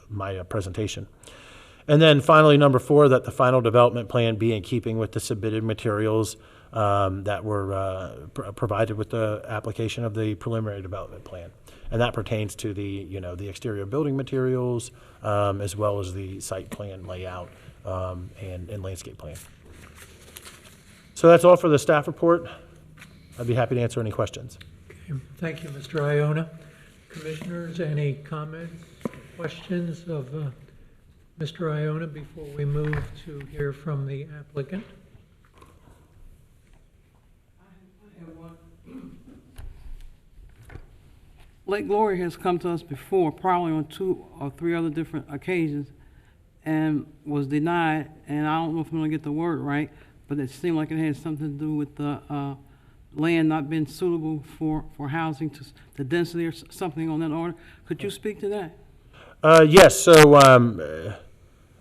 my presentation. And then finally, number 4, that the final development plan be in keeping with the submitted materials that were provided with the application of the preliminary development plan. And that pertains to the exterior building materials as well as the site plan layout and landscape plan. So that's all for the staff report. I'd be happy to answer any questions. Thank you, Mr. Iona. Commissioners, any comments, questions of Mr. Iona before we move to hear from the applicant? I have one. Lake Gloria has come to us before, probably on 2 or 3 other different occasions, and was denied, and I don't know if I'm gonna get the word right, but it seemed like it had something to do with the land not being suitable for housing, to the density or something on that order. Could you speak to that? Yes, so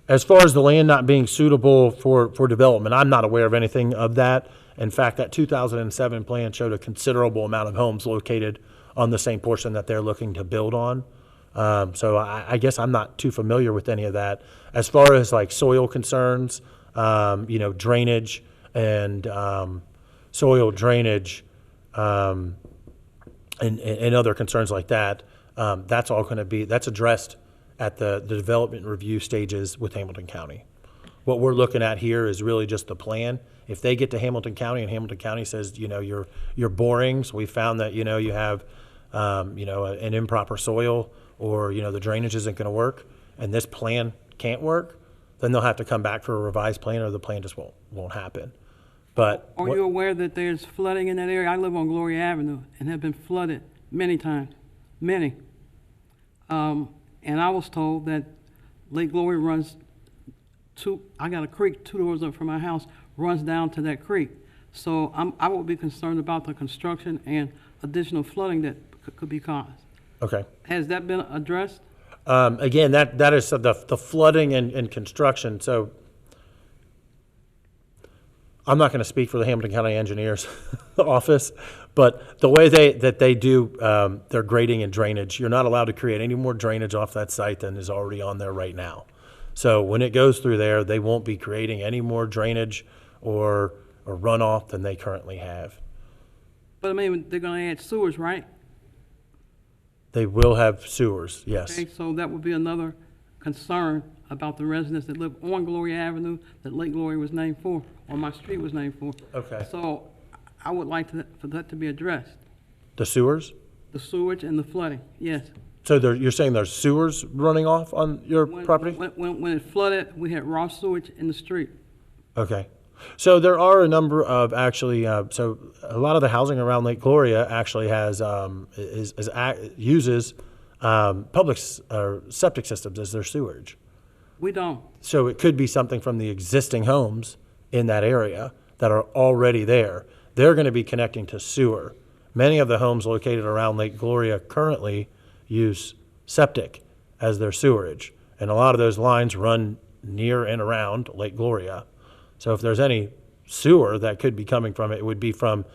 as far as the land not being suitable for development, I'm not aware of anything of that. In fact, that 2007 plan showed a considerable amount of homes located on the same portion that they're looking to build on. So I guess I'm not too familiar with any of that. As far as like soil concerns, drainage and soil drainage and other concerns like that, that's all going to be, that's addressed at the development review stages with Hamilton County. What we're looking at here is really just the plan. If they get to Hamilton County and Hamilton County says, you're boring, so we found that, you have, an improper soil, or, the drainage isn't going to work, and this plan can't work, then they'll have to come back for a revised plan, or the plan just won't happen. But Are you aware that there's flooding in that area? I live on Gloria Avenue and have been flooded many times, many. And I was told that Lake Gloria runs I got a creek 2 doors up from my house, runs down to that creek. So I would be concerned about the construction and additional flooding that could be caused. okay. Has that been addressed? Again, that is the flooding and construction. So I'm not going to speak for the Hamilton County Engineers Office, but the way they do their grading and drainage, you're not allowed to create any more drainage off that site than is already on there right now. So when it goes through there, they won't be creating any more drainage or runoff than they currently have. But I mean, they're gonna add sewers, right? They will have sewers, yes. Okay, so that would be another concern about the residents that live on Gloria Avenue that Lake Gloria was named for, or my street was named for. Okay. So I would like for that to be addressed, The sewers? the sewage and the flooding, yes. So you're saying there's sewers running off on your property? When it flooded, we had raw sewage in the street. Okay. So there are a number of actually, so a lot of the housing around Lake Gloria actually has, uses public or septic systems as their sewage. We don't. So it could be something from the existing homes in that area that are already there. They're going to be connecting to sewer. Many of the homes located around Lake Gloria currently use septic as their sewerage. And a lot of those lines run near and around Lake Gloria. So if there's any sewer that could be coming from it, it would be from,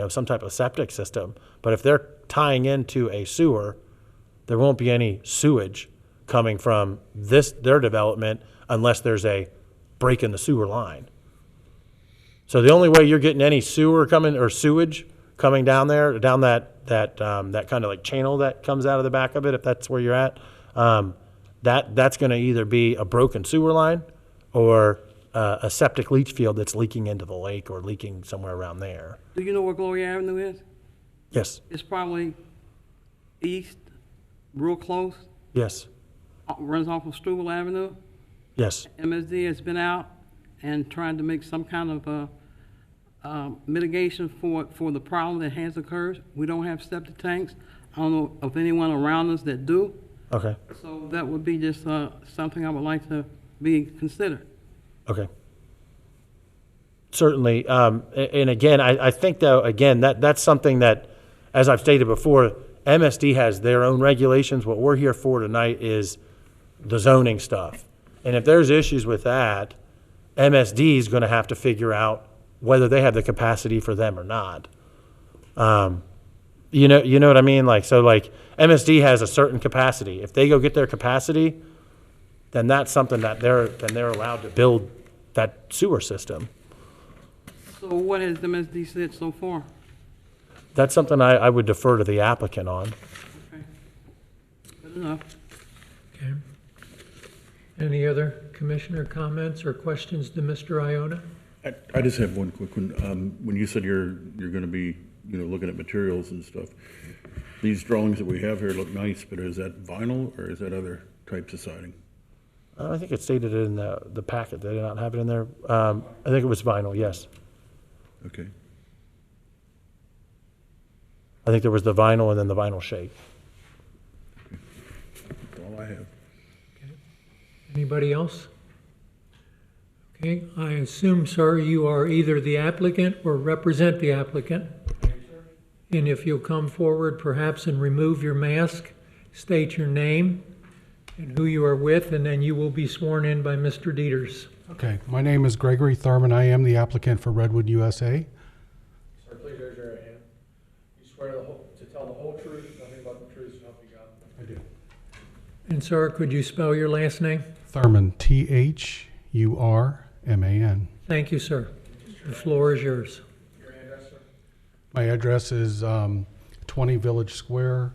some type of septic system. But if they're tying into a sewer, there won't be any sewage coming from their development unless there's a break in the sewer line. So the only way you're getting any sewer coming or sewage coming down there, down that kind of like channel that comes out of the back of it, if that's where you're at, that's going to either be a broken sewer line or a septic leach field that's leaking into the lake or leaking somewhere around there. Do you know where Gloria Avenue is? Yes. It's probably east, real close, Yes. runs off of Struble Avenue. Yes. MSD has been out and trying to make some kind of mitigation for the problem that has occurred. We don't have septic tanks. I don't know of anyone around us that do. Okay. So that would be just something I would like to be considered. Okay. Certainly. And again, I think, though, again, that's something that, as I've stated before, MSD has their own regulations. What we're here for tonight is the zoning stuff. And if there's issues with that, MSD is going to have to figure out whether they have the capacity for them or not. You know what I mean? So MSD has a certain capacity. If they go get their capacity, then that's something that they're allowed to build that sewer system. So what has MSD said so far? That's something I would defer to the applicant on. Okay. Good enough. Okay. Any other commissioner comments or questions to Mr. Iona? I just have one quick one. When you said you're going to be you know, looking at materials and stuff. These drawings that we have here look nice, but is that vinyl or is that other types of siding? I think it's stated in the packet. They did not have it in there. I think it was vinyl, yes. Okay. I think there was the vinyl and then the vinyl shake. That's all I have. Anybody else? Okay, I assume, sir, you are either the applicant or represent the applicant. And if you'll come forward perhaps and remove your mask, state your name and who you are with, and then you will be sworn in by Mr. Dieters. Okay, my name is Gregory Thurman. I am the applicant for Redwood USA. Sir, please raise your right hand. You swear to tell the whole truth, nothing but the truth, so help you God? I do. And sir, could you spell your last name? Thurman, Thurman. Thank you, sir. The floor is yours. Your address, sir? My address is 20 Village Square,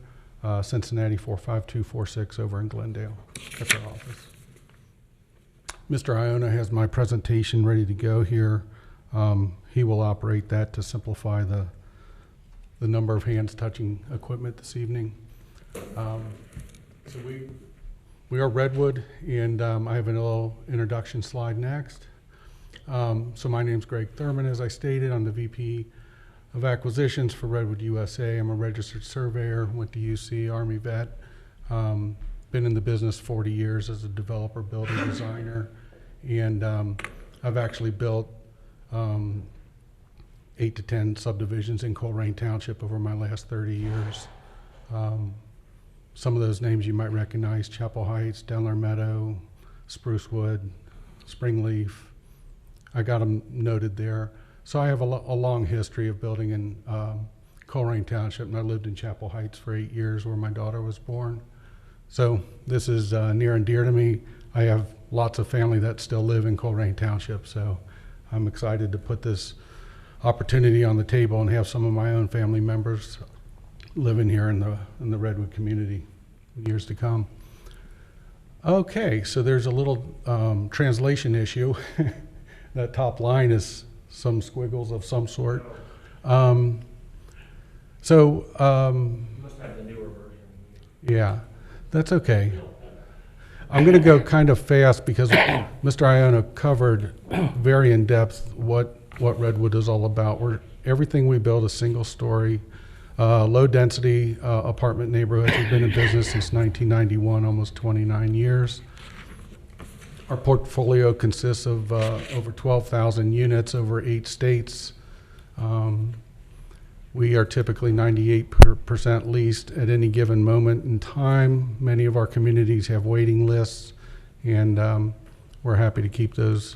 Cincinnati 45246 over in Glendale. That's our office. Mr. Iona has my presentation ready to go here. He will operate that to simplify the number of hands touching equipment this evening. So we are Redwood, and I have a little introduction slide next. So my name's Greg Thurman, as I stated. I'm the VP of Acquisitions for Redwood USA. I'm a registered surveyor, went to UC, Army vet. Been in the business 40 years as a developer, builder, designer, and I've actually built 8 to 10 subdivisions in Colerain Township over my last 30 years. Some of those names you might recognize: Chapel Heights, Denler Meadow, Sprucewood, Springleaf. I got them noted there. So I have a long history of building in Colerain Township, and I lived in Chapel Heights for 8 years where my daughter was born. So this is near and dear to me. I have lots of family that still live in Colerain Township, so I'm excited to put this opportunity on the table and have some of my own family members living here in the Redwood community in years to come. Okay, so there's a little translation issue. That top line is some squiggles of some sort. You must have the newer version. Yeah, that's okay. I'm going to go kind of fast because Mr. Iona covered very in depth what Redwood is all about. Everything we build is single story, low density apartment neighborhoods. We've been in business since 1991, almost 29 years. Our portfolio consists of over 12,000 units over 8 states. We are typically 98% leased at any given moment in time. Many of our communities have waiting lists, and we're happy to keep those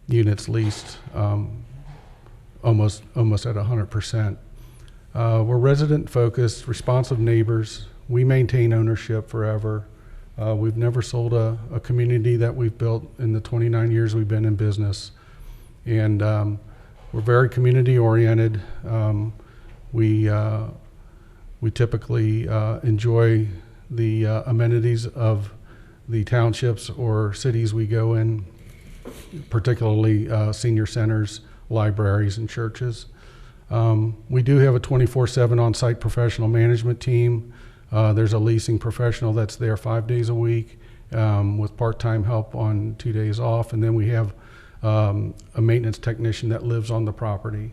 units leased almost at 100%. We're resident focused, responsive neighbors. We maintain ownership forever. We've never sold a community that we've built in the 29 years we've been in business. And we're very community oriented. We typically enjoy the amenities of the townships or cities we go in, particularly senior centers, libraries, and churches. We do have a 24/7 on-site professional management team. There's a leasing professional that's there 5 days a week with part-time help on 2 days off. And then we have a maintenance technician that lives on the property.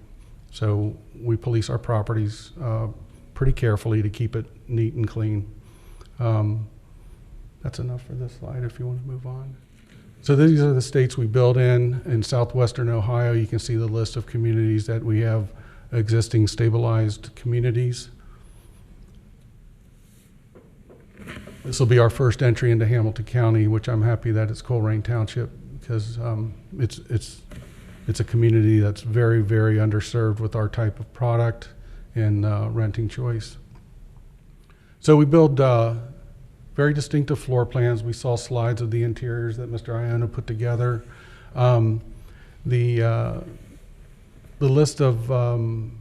So we police our properties pretty carefully to keep it neat and clean. That's enough for this slide if you want to move on. So these are the states we build in. In southwestern Ohio, you can see the list of communities that we have existing stabilized communities. This will be our first entry into Hamilton County, which I'm happy that it's Colerain Township, because it's a community that's very, very underserved with our type of product and renting choice. So we build very distinctive floor plans. We saw slides of the interiors that Mr. Iona put together. The list of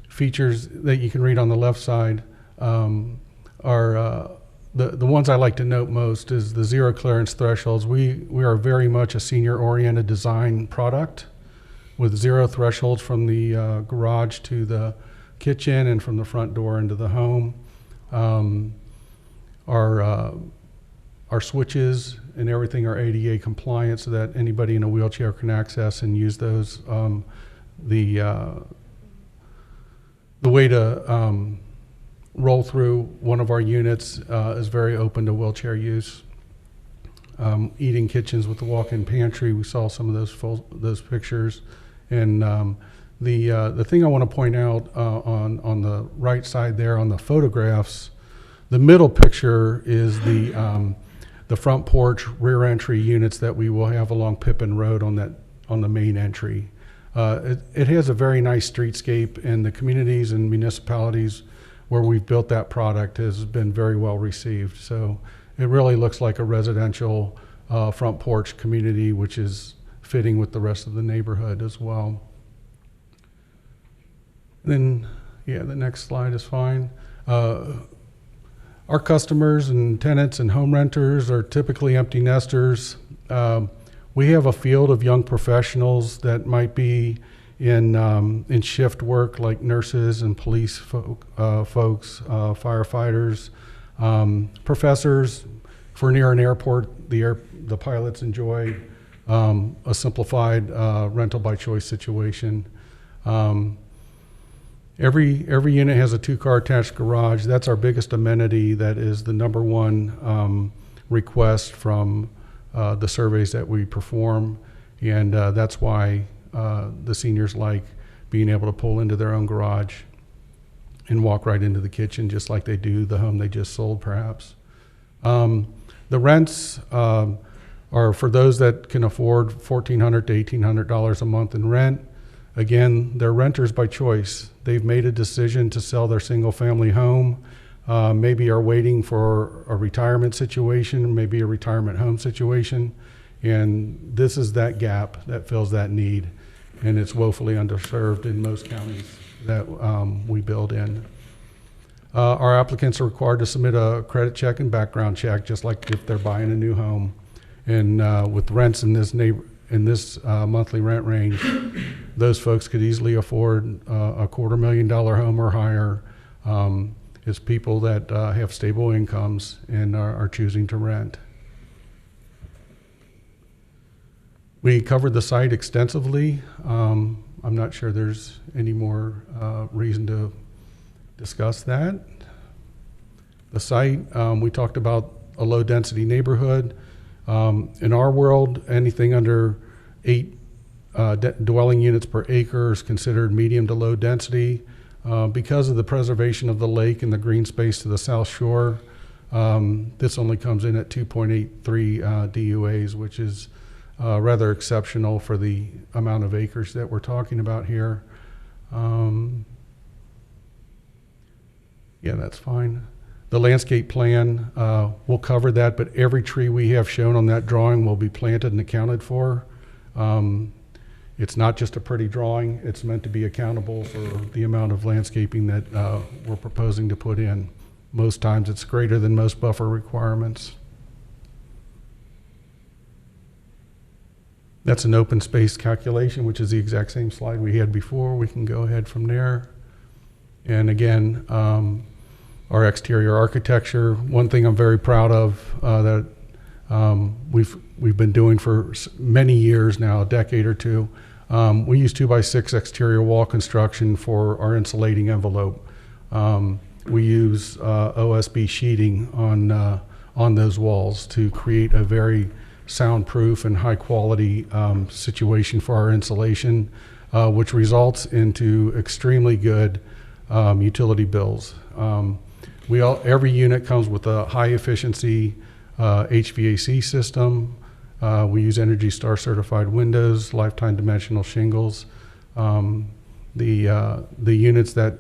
features that you can read on the left side are the ones I like to note most is the zero clearance thresholds. We are very much a senior oriented design product. with 0 thresholds from the garage to the kitchen and from the front door into the home. Our switches and everything are ADA compliant so that anybody in a wheelchair can access and use those. The way to roll through one of our units is very open to wheelchair use. Eating kitchens with the walk-in pantry, we saw some of those pictures. And the thing I want to point out on the right side there on the photographs, the middle picture is the front porch rear entry units that we will have along Pippin Road on the main entry. It has a very nice streetscape, and the communities and municipalities where we've built that product has been very well received. So it really looks like a residential front porch community, which is fitting with the rest of the neighborhood as well. Then, yeah, the next slide is fine. Our customers and tenants and home renters are typically empty nesters. We have a field of young professionals that might be in shift work, like nurses and police folks, firefighters, professors. If we're near an airport, the pilots enjoy a simplified rental by choice situation. Every unit has a 2-car attached garage. That's our biggest amenity. That is the #1 request from the surveys that we perform, and that's why the seniors like being able to pull into their own garage and walk right into the kitchen, just like they do the home they just sold, perhaps. The rents are for those that can afford $1,400 to $1,800 a month in rent. Again, they're renters by choice. They've made a decision to sell their single-family home, maybe are waiting for a retirement situation, maybe a retirement home situation, and this is that gap that fills that need, and it's woefully underserved in most counties that we build in. Our applicants are required to submit a credit check and background check, just like if they're buying a new home. And with rents in this monthly rent range, those folks could easily afford a $250,000 home or higher. It's people that have stable incomes and are choosing to rent. We covered the site extensively. I'm not sure there's any more reason to discuss that. The site, we talked about a low density neighborhood. In our world, anything under 8 dwelling units per acre is considered medium to low density. Because of the preservation of the lake and the green space to the south shore, this only comes in at 2.83 DUAs, which is rather exceptional for the amount of acres that we're talking about here. Yeah, that's fine. The landscape plan will cover that, but every tree we have shown on that drawing will be planted and accounted for. It's not just a pretty drawing. It's meant to be accountable for the amount of landscaping that we're proposing to put in. Most times it's greater than most buffer requirements. That's an open space calculation, which is the exact same slide we had before. We can go ahead from there. And again, our exterior architecture. One thing I'm very proud of that we've been doing for many years now, a decade or two. We use 2x6 exterior wall construction for our insulating envelope. We use OSB sheeting on those walls to create a very soundproof and high quality situation for our insulation, which results into extremely good utility bills. Every unit comes with a high efficiency HVAC system. We use Energy Star certified windows, lifetime dimensional shingles. The units that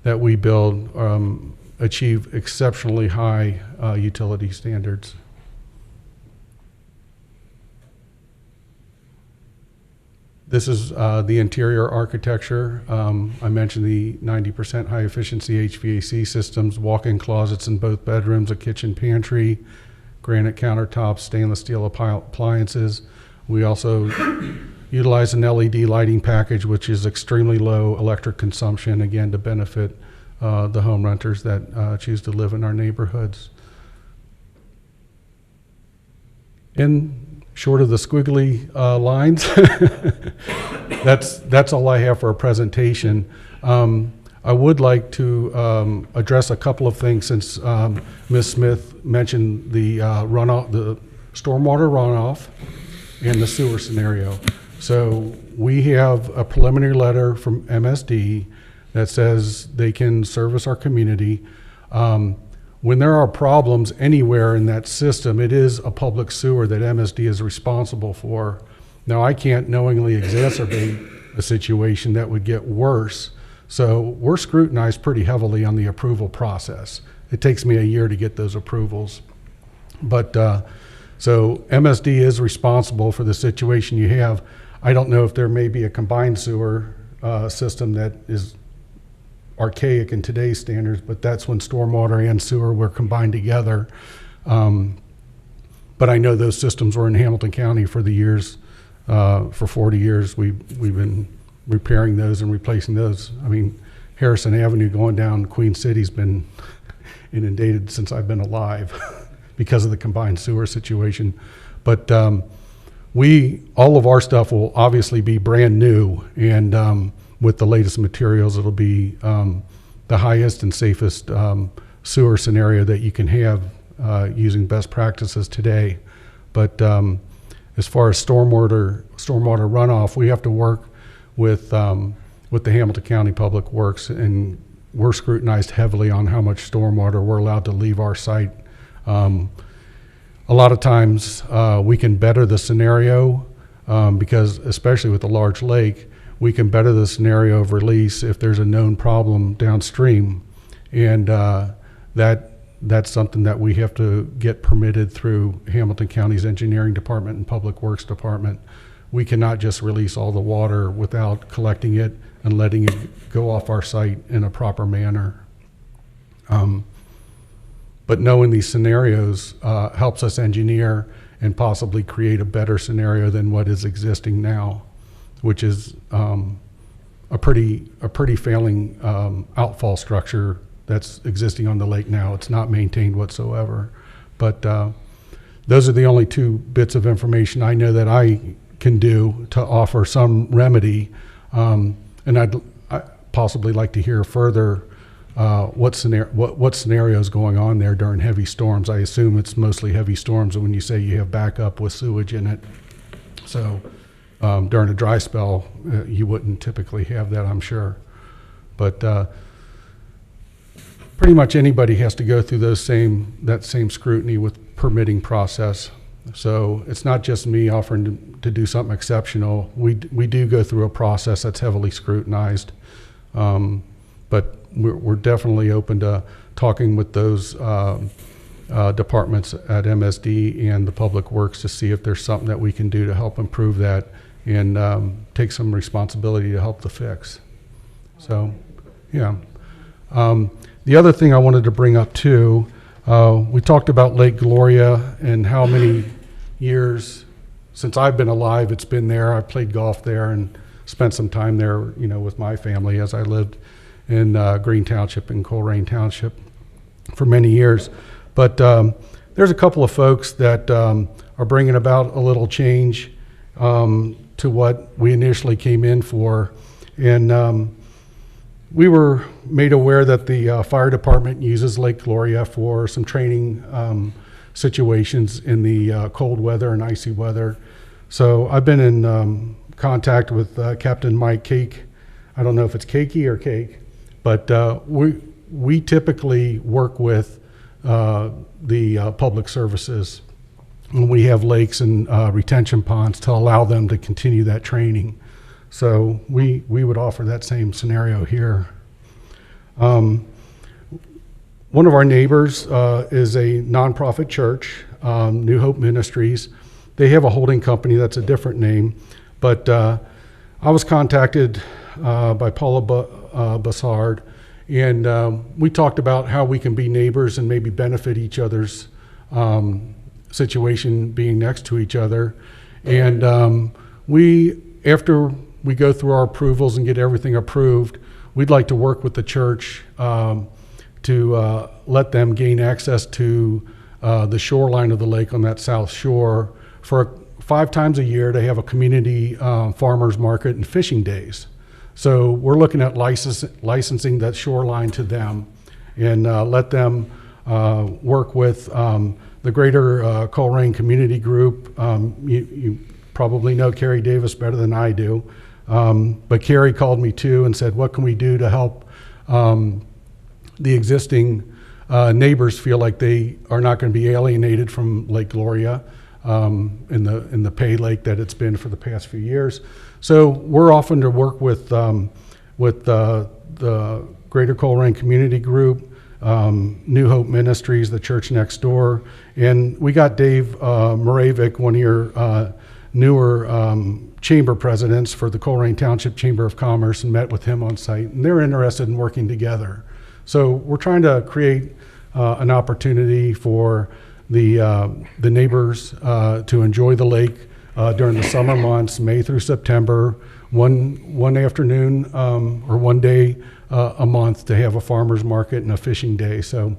we build achieve exceptionally high utility standards. This is the interior architecture. I mentioned the 90% high efficiency HVAC systems, walk-in closets in both bedrooms, a kitchen pantry, granite countertops, stainless steel appliances. We also utilize an LED lighting package, which is extremely low electric consumption, again, to benefit the home renters that choose to live in our neighborhoods. And short of the squiggly lines, that's all I have for a presentation. I would like to address a couple of things since Ms. Smith mentioned the runoff, the stormwater runoff, and the sewer scenario. So we have a preliminary letter from MSD that says they can service our community. When there are problems anywhere in that system, it is a public sewer that MSD is responsible for. Now, I can't knowingly exacerbate a situation that would get worse. So we're scrutinized pretty heavily on the approval process. It takes me a year to get those approvals. But so MSD is responsible for the situation you have. I don't know if there may be a combined sewer system that is archaic in today's standards, but that's when stormwater and sewer were combined together. But I know those systems were in Hamilton County for the years, for 40 years. We've been repairing those and replacing those. I mean, Harrison Avenue going down Queen City's been inundated since I've been alive because of the combined sewer situation. But all of our stuff will obviously be brand new, and with the latest materials, it'll be the highest and safest sewer scenario that you can have using best practices today. But as far as stormwater runoff, we have to work with the Hamilton County Public Works, and we're scrutinized heavily on how much stormwater we're allowed to leave our site. A lot of times we can better the scenario because, especially with a large lake, we can better the scenario of release if there's a known problem downstream. And that's something that we have to get permitted through Hamilton County's Engineering Department and Public Works Department. We cannot just release all the water without collecting it and letting it go off our site in a proper manner. But knowing these scenarios helps us engineer and possibly create a better scenario than what is existing now, which is a pretty failing outfall structure that's existing on the lake now. It's not maintained whatsoever. But those are the only two bits of information I know that I can do to offer some remedy. And I'd possibly like to hear further what scenario is going on there during heavy storms. I assume it's mostly heavy storms when you say you have backup with sewage in it. So during a dry spell, you wouldn't typically have that, I'm sure. But pretty much anybody has to go through that same scrutiny with permitting process. So it's not just me offering to do something exceptional. We do go through a process that's heavily scrutinized, but we're definitely open to talking with those departments at MSD and the Public Works to see if there's something that we can do to help improve that and take some responsibility to help the fix. So, yeah. The other thing I wanted to bring up too, we talked about Lake Gloria and how many years since I've been alive it's been there. I played golf there and spent some time there, with my family as I lived in Green Township and Colerain Township for many years. But there's a couple of folks that are bringing about a little change to what we initially came in for. And we were made aware that the fire department uses Lake Gloria for some training situations in the cold weather and icy weather. So I've been in contact with Captain Mike Cake. I don't know if it's Cakey or Cake, but we typically work with the public services when we have lakes and retention ponds to allow them to continue that training. So we would offer that same scenario here. One of our neighbors is a nonprofit church, New Hope Ministries. They have a holding company that's a different name, but I was contacted by Paula Bassard, and we talked about how we can be neighbors and maybe benefit each other's situation being next to each other. And we after we go through our approvals and get everything approved, we'd like to work with the church to let them gain access to the shoreline of the lake on that south shore. For 5 times a year, they have a community farmers market and fishing days. So we're looking at licensing that shoreline to them and let them work with the greater Colerain community group. You probably know Carrie Davis better than I do. But Carrie called me too and said, what can we do to help the existing neighbors feel like they are not going to be alienated from Lake Gloria in the pay lake that it's been for the past few years. So we're offering to work with the Greater Colerain Community Group, New Hope Ministries, the church next door, and we got Dave Moravik, one of your newer chamber presidents for the Colerain Township Chamber of Commerce, and met with him on site, and they're interested in working together. So we're trying to create an opportunity for the neighbors to enjoy the lake during the summer months, May through September, one afternoon or one day a month to have a farmer's market and a fishing day. So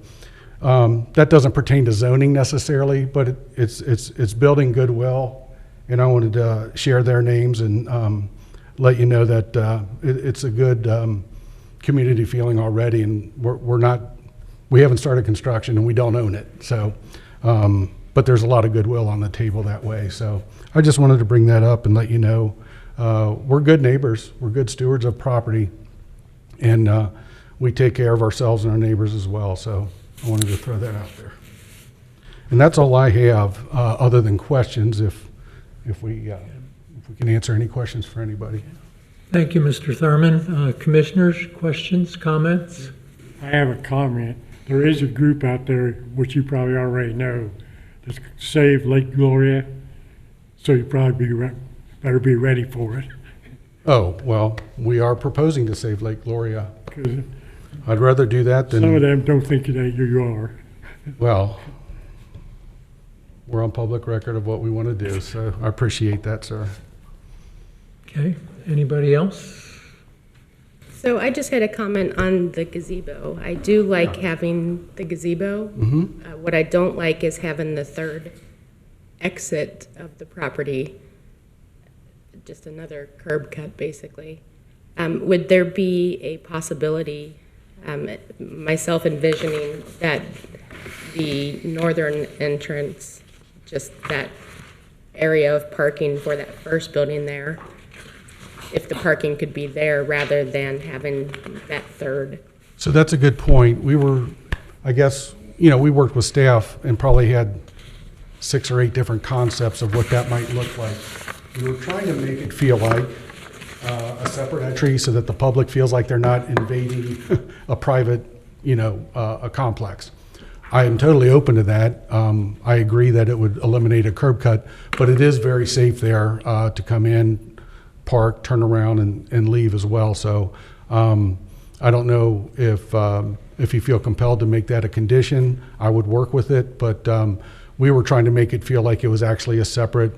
that doesn't pertain to zoning necessarily, but it's building goodwill. And I wanted to share their names and let you know that it's a good community feeling already, and we haven't started construction and we don't own it. So, but there's a lot of goodwill on the table that way. So I just wanted to bring that up and let you know we're good neighbors, we're good stewards of property, and we take care of ourselves and our neighbors as well. So I wanted to throw that out there. And that's all I have, other than questions. If we can answer any questions for anybody. Thank you, Mr. Thurman. Commissioners, questions, comments? I have a comment. There is a group out there, which you probably already know, that's Save Lake Gloria. So you probably better be ready for it. Oh, well, we are proposing to save Lake Gloria. 'Cause I'd rather do that than. some of them don't think that you are. Well, we're on public record of what we want to do, so I appreciate that, sir. Okay, anybody else? So I just had a comment on the gazebo. I do like having the gazebo. What I don't like is having the third exit of the property, just another curb cut, basically. Would there be a possibility, myself envisioning that the northern entrance, just that area of parking for that first building there, if the parking could be there rather than having that third? So that's a good point. We were, I guess, we worked with staff and probably had 6 or 8 different concepts of what that might look like. We were trying to make it feel like a separate entry so that the public feels like they're not invading a private, a complex. I am totally open to that. I agree that it would eliminate a curb cut, but it is very safe there to come in, park, turn around, and leave as well. So I don't know if you feel compelled to make that a condition. I would work with it, but we were trying to make it feel like it was actually a separate,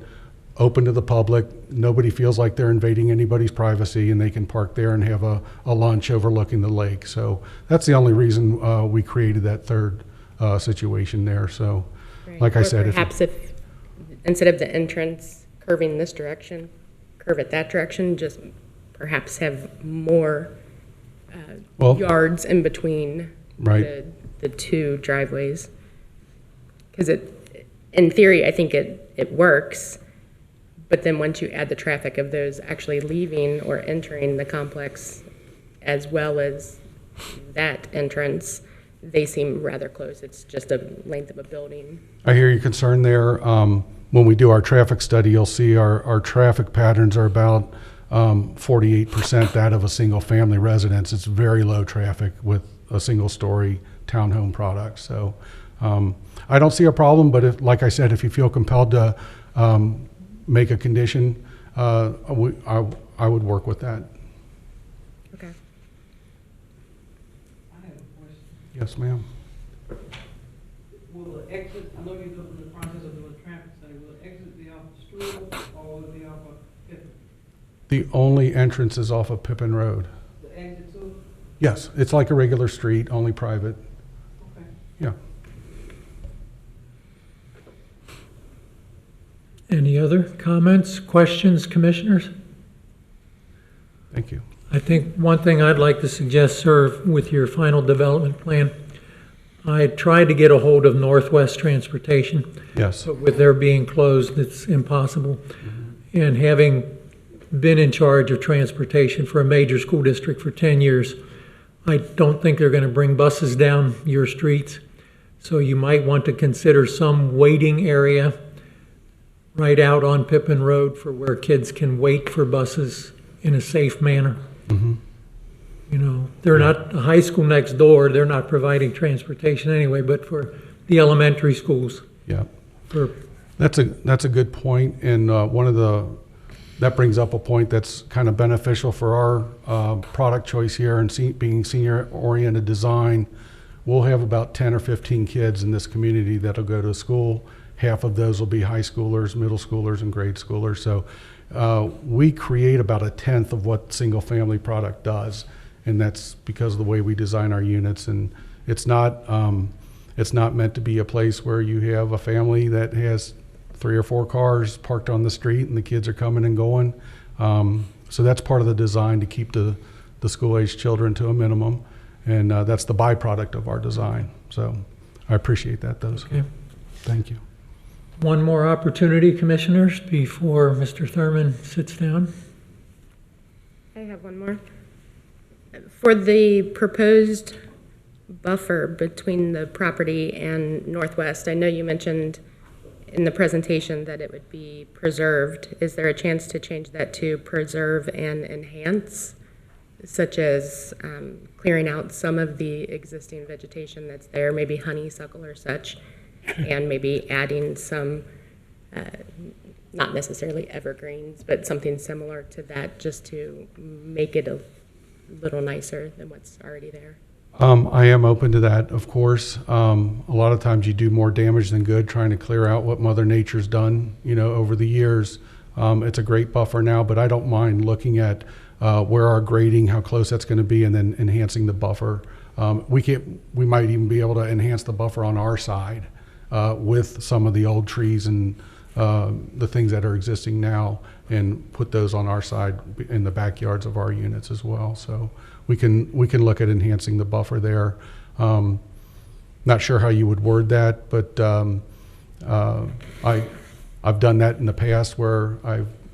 open to the public. Nobody feels like they're invading anybody's privacy, and they can park there and have a lunch overlooking the lake. So that's the only reason we created that third situation there. So, Right. like I Or said, perhaps if instead of the entrance curving this direction, curve it that direction, just perhaps have more Well, yards in between right. the 2 driveways. Because in theory, I think it works, but then once you add the traffic of those actually leaving or entering the complex, as well as that entrance, they seem rather close. It's just a length of a building. I hear your concern there. When we do our traffic study, you'll see our traffic patterns are about 48% that of a single-family residence. It's very low traffic with a single-story townhome product. So I don't see a problem, but if, like I said, if you feel compelled to make a condition, I would work with that. Okay. I have a question. Yes, ma'am. Will the exit, I know you're in the process of doing a traffic study, will the exit be off the Stewart or will it be off of Fifth? The only entrance is off of Pippin Road. The exit to? Yes, it's like a regular street, only private. Okay. Yeah. Any other comments, questions, commissioners? Thank you. I think one thing I'd like to suggest, sir, with your final development plan, I tried to get a hold of Northwest Transportation, Yes. but with their being closed, it's impossible. And having been in charge of transportation for a major school district for 10 years, I don't think they're going to bring buses down your streets. So you might want to consider some waiting area right out on Pippin Road for where kids can wait for buses in a safe manner. You know, they're not, a high school next door, they're not providing transportation anyway, but for the elementary schools, Yeah. for, That's a good point, and that brings up a point that's kind of beneficial for our product choice here and being senior-oriented design. We'll have about 10 or 15 kids in this community that'll go to school. Half of those will be high schoolers, middle schoolers, and grade schoolers. So we create about 1/10 of what single-family product does, and that's because of the way we design our units. And it's not meant to be a place where you have a family that has 3 or 4 cars parked on the street and the kids are coming and going. So that's part of the design, to keep the school-age children to a minimum, and that's the byproduct of our design. So I appreciate that, though. okay. Thank you. One more opportunity, commissioners, before Mr. Thurman sits down. I have one more. For the proposed buffer between the property and Northwest, I know you mentioned in the presentation that it would be preserved. Is there a chance to change that to preserve and enhance, such as clearing out some of the existing vegetation that's there, maybe honeysuckle or such, and maybe adding some, not necessarily evergreens, but something similar to that, just to make it a little nicer than what's already there? I am open to that, of course. A lot of times you do more damage than good trying to clear out what Mother Nature's done, over the years. It's a great buffer now, but I don't mind looking at where our grading, how close that's going to be, and then enhancing the buffer. We might even be able to enhance the buffer on our side with some of the old trees and the things that are existing now, and put those on our side in the backyards of our units as well. So we can look at enhancing the buffer there. Not sure how you would word that, but I've done that in the past where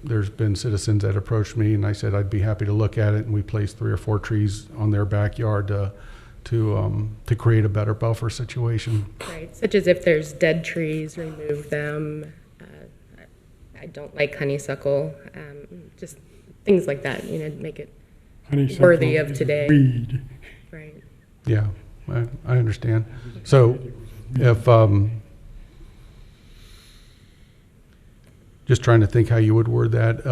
there's been citizens that approached me and I said I'd be happy to look at it, and we placed 3 or 4 trees on their backyard to create a better buffer situation. Right, such as if there's dead trees, remove them. I don't like honeysuckle, just things like that, make it Honeysuckle worthy of is a today. weed. Right. Yeah, I understand. So if, just trying to think how you would word that,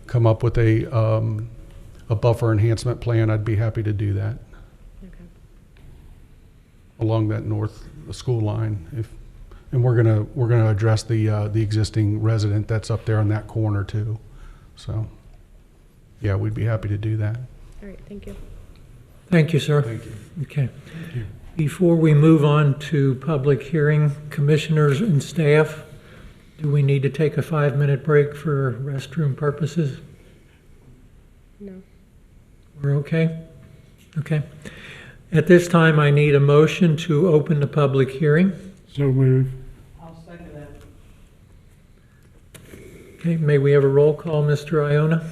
come up with a buffer enhancement plan, I'd be happy to do that Okay. along that north school line. And we're gonna address the existing resident that's up there in that corner too. So, yeah, we'd be happy to do that. All right, thank you. Thank you, sir. Thank you. Okay. Before we move on to public hearing, commissioners and staff, do we need to take a 5-minute break for restroom purposes? No. We're okay? Okay. At this time, I need a motion to open the public hearing. So move. I'll second that. Okay, may we have a roll call, Mr. Iona?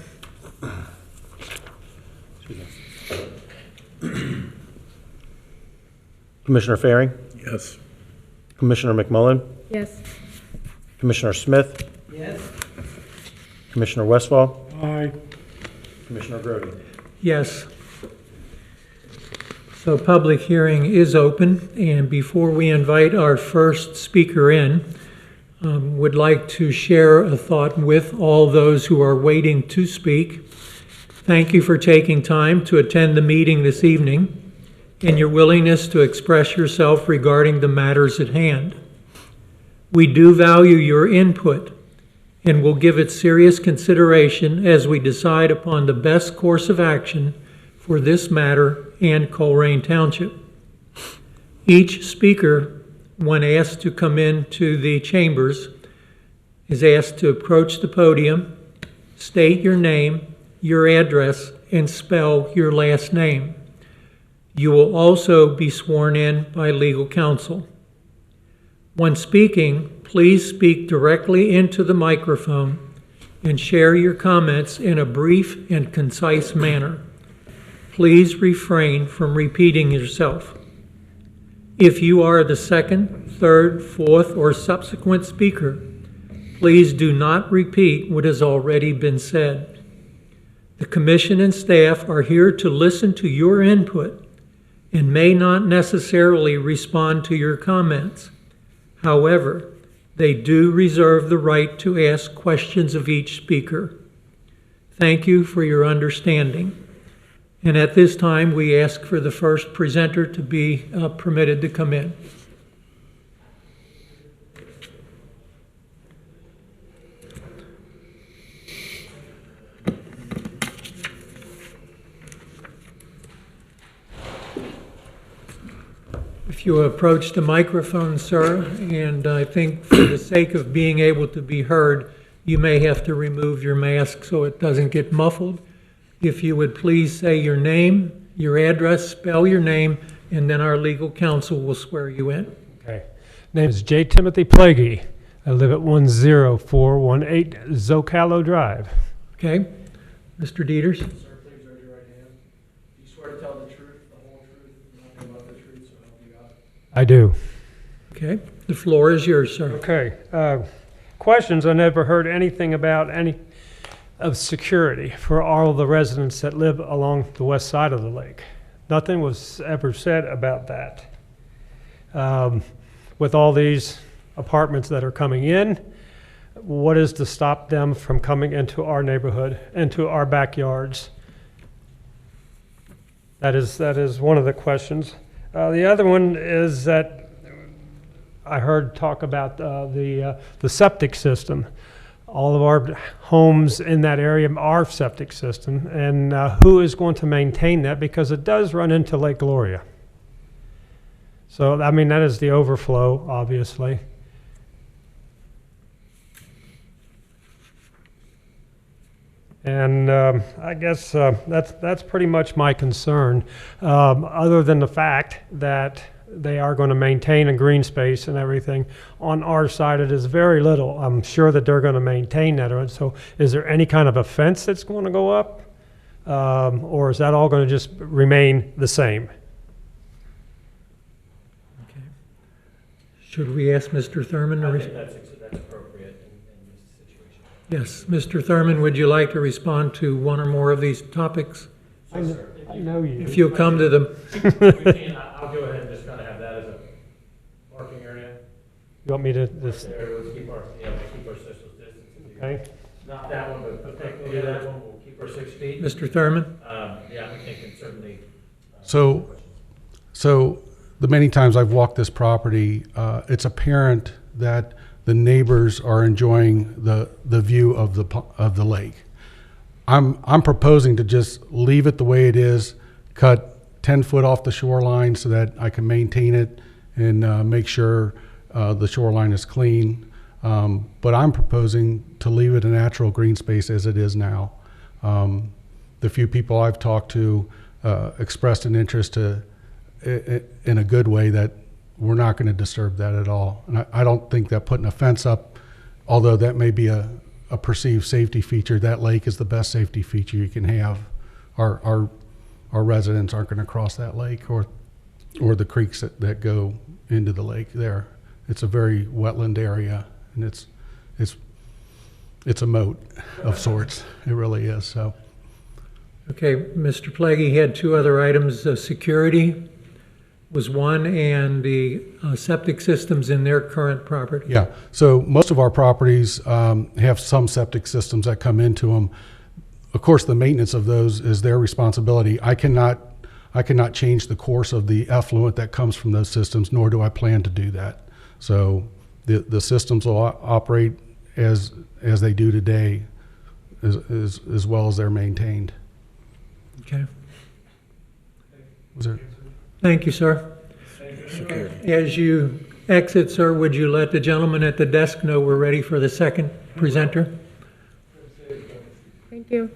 Commissioner Faring, Yes. Commissioner McMullen, Yes. Commissioner Smith, Yes? Commissioner Westfall, Aye. Commissioner Grody. Yes. So public hearing is open, and before we invite our first speaker in, would like to share a thought with all those who are waiting to speak. Thank you for taking time to attend the meeting this evening and your willingness to express yourself regarding the matters at hand. We do value your input and will give it serious consideration as we decide upon the best course of action for this matter and Colerain Township. Each speaker, when asked to come into the chambers, is asked to approach the podium, state your name, your address, and spell your last name. You will also be sworn in by legal counsel. When speaking, please speak directly into the microphone and share your comments in a brief and concise manner. Please refrain from repeating yourself. If you are the second, third, fourth, or subsequent speaker, please do not repeat what has already been said. The commission and staff are here to listen to your input and may not necessarily respond to your comments. However, they do reserve the right to ask questions of each speaker. Thank you for your understanding. And at this time, we ask for the first presenter to be permitted to come in. If you approach the microphone, sir, and I think for the sake of being able to be heard, you may have to remove your mask so it doesn't get muffled. If you would please say your name, your address, spell your name, and then our legal counsel will swear you in. Okay. Name is J. Timothy Plaguey. I live at 10418 Zocalo Drive. Okay? Mr. Dieters? Sir, please raise your right hand. Do you swear to tell the truth, the whole truth, and nothing but the truth, so help you God? I do. Okay. The floor is yours, sir. Okay. Questions. I never heard anything about any of security for all the residents that live along the west side of the lake. Nothing was ever said about that. With all these apartments that are coming in, what is to stop them from coming into our neighborhood, into our backyards? That is one of the questions. The other one is that I heard talk about the septic system. All of our homes in that area are septic system, and who is going to maintain that, because it does run into Lake Gloria. So, I mean, that is the overflow, obviously. And I guess that's pretty much my concern, other than the fact that they are going to maintain a green space and everything. On our side, it is very little. I'm sure that they're going to maintain that. So is there any kind of a fence that's going to go up? Or is that all going to just remain the same? Okay. Should we ask Mr. Thurman to respond? that's appropriate in this situation. Yes. Mr. Thurman, would you like to respond to one or more of these topics? I know you. If you'll come to the... I'll go ahead and just kind of have that as a parking area. You want me to just, There, let's keep our social distance. okay? Not that one, but particularly that one, we'll keep our 6 feet. Mr. Thurman? Yeah, we can certainly. So the many times I've walked this property, it's apparent that the neighbors are enjoying the view of the lake. I'm proposing to just leave it the way it is, cut 10 foot off the shoreline so that I can maintain it and make sure the shoreline is clean. But I'm proposing to leave it a natural green space as it is now. The few people I've talked to expressed an interest in a good way that we're not going to disturb that at all. And I don't think that putting a fence up, although that may be a perceived safety feature, that lake is the best safety feature you can have. Our residents aren't going to cross that lake or the creeks that go into the lake there. It's a very wetland area, and it's a moat of sorts. It really is. So. Okay, Mr. Plaguey had two other items. Security was one, and the septic systems in their current property. Yeah, so most of our properties have some septic systems that come into them. Of course, the maintenance of those is their responsibility. I cannot change the course of the effluent that comes from those systems, nor do I plan to do that. So the systems will operate as they do today, as well as they're maintained. Okay. Was there? Thank you, sir. As you exit, sir, would you let the gentleman at the desk know we're ready for the second presenter? Thank you.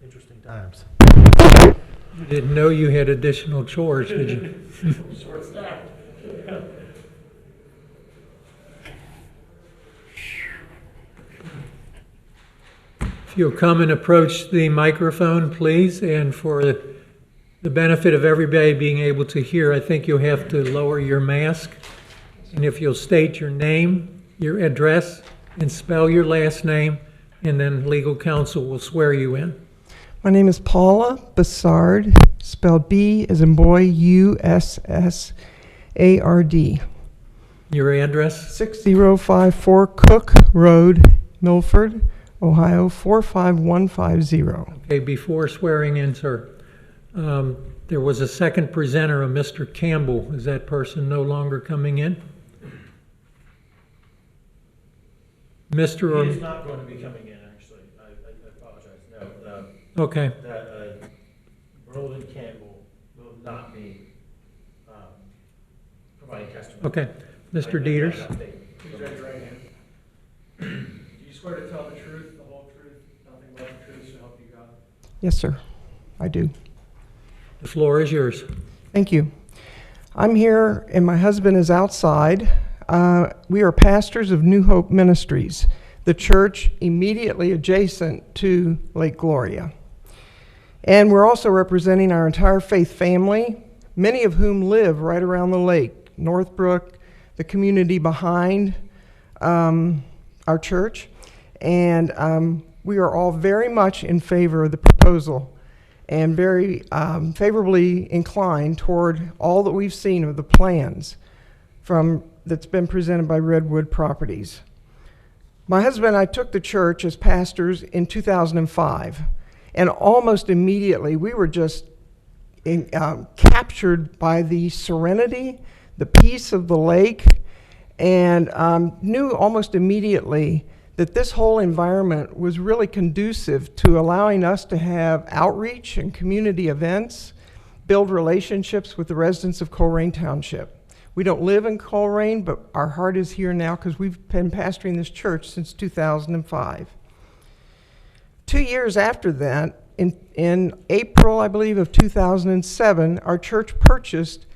Interesting times. You didn't know you had additional chores, did you? If you'll come and approach the microphone, please, and for the benefit of everybody being able to hear, I think you'll have to lower your mask. And if you'll state your name, your address, and spell your last name, and then legal counsel will swear you in. My name is Paula Bassard, spelled B as in boy, U-S-S-A-R-D. Your address? 6054 Cook Road, Milford, Ohio, 45150. Okay, before swearing in, sir, there was a second presenter, a Mr. Campbell. Is that person no longer coming in? Mr. or... He's not going to be coming in, actually. I apologize. No, Okay, Roland Campbell will not be providing testimony. okay. Mr. Dieters? Please raise your right hand. Do you swear to tell the truth, the whole truth, nothing but the truth, so help you God? Yes, sir, I do. The floor is yours. Thank you. I'm here and my husband is outside. We are pastors of New Hope Ministries, the church immediately adjacent to Lake Gloria. And we're also representing our entire faith family, many of whom live right around the lake, Northbrook, the community behind our church. And we are all very much in favor of the proposal and very favorably inclined toward all that we've seen of the plans that's been presented by Redwood Properties. My husband and I took the church as pastors in 2005, and almost immediately we were just captured by the serenity, the peace of the lake, and knew almost immediately that this whole environment was really conducive to allowing us to have outreach and community events, build relationships with the residents of Colerain Township. We don't live in Colerain, but our heart is here now because we've been pastoring this church since 2005. 2 years after that, in April, I believe, of 2007, our church purchased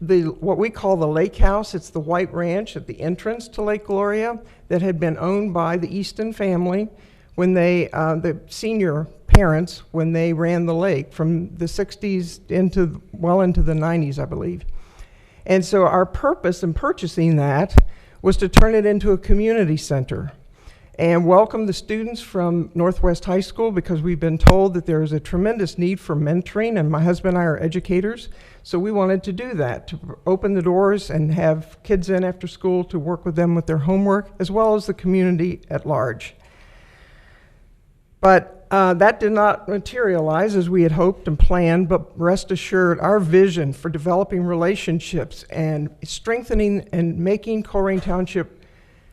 what we call the Lake House. It's the White Ranch at the entrance to Lake Gloria that had been owned by the Easton family when they, the senior parents, when they ran the lake from the 60s well into the 90s, I believe. And so our purpose in purchasing that was to turn it into a community center and welcome the students from Northwest High School, because we've been told that there is a tremendous need for mentoring, and my husband and I are educators, so we wanted to do that, to open the doors and have kids in after school to work with them with their homework, as well as the community at large. But that did not materialize as we had hoped and planned, but rest assured, our vision for developing relationships and strengthening and making Colerain Township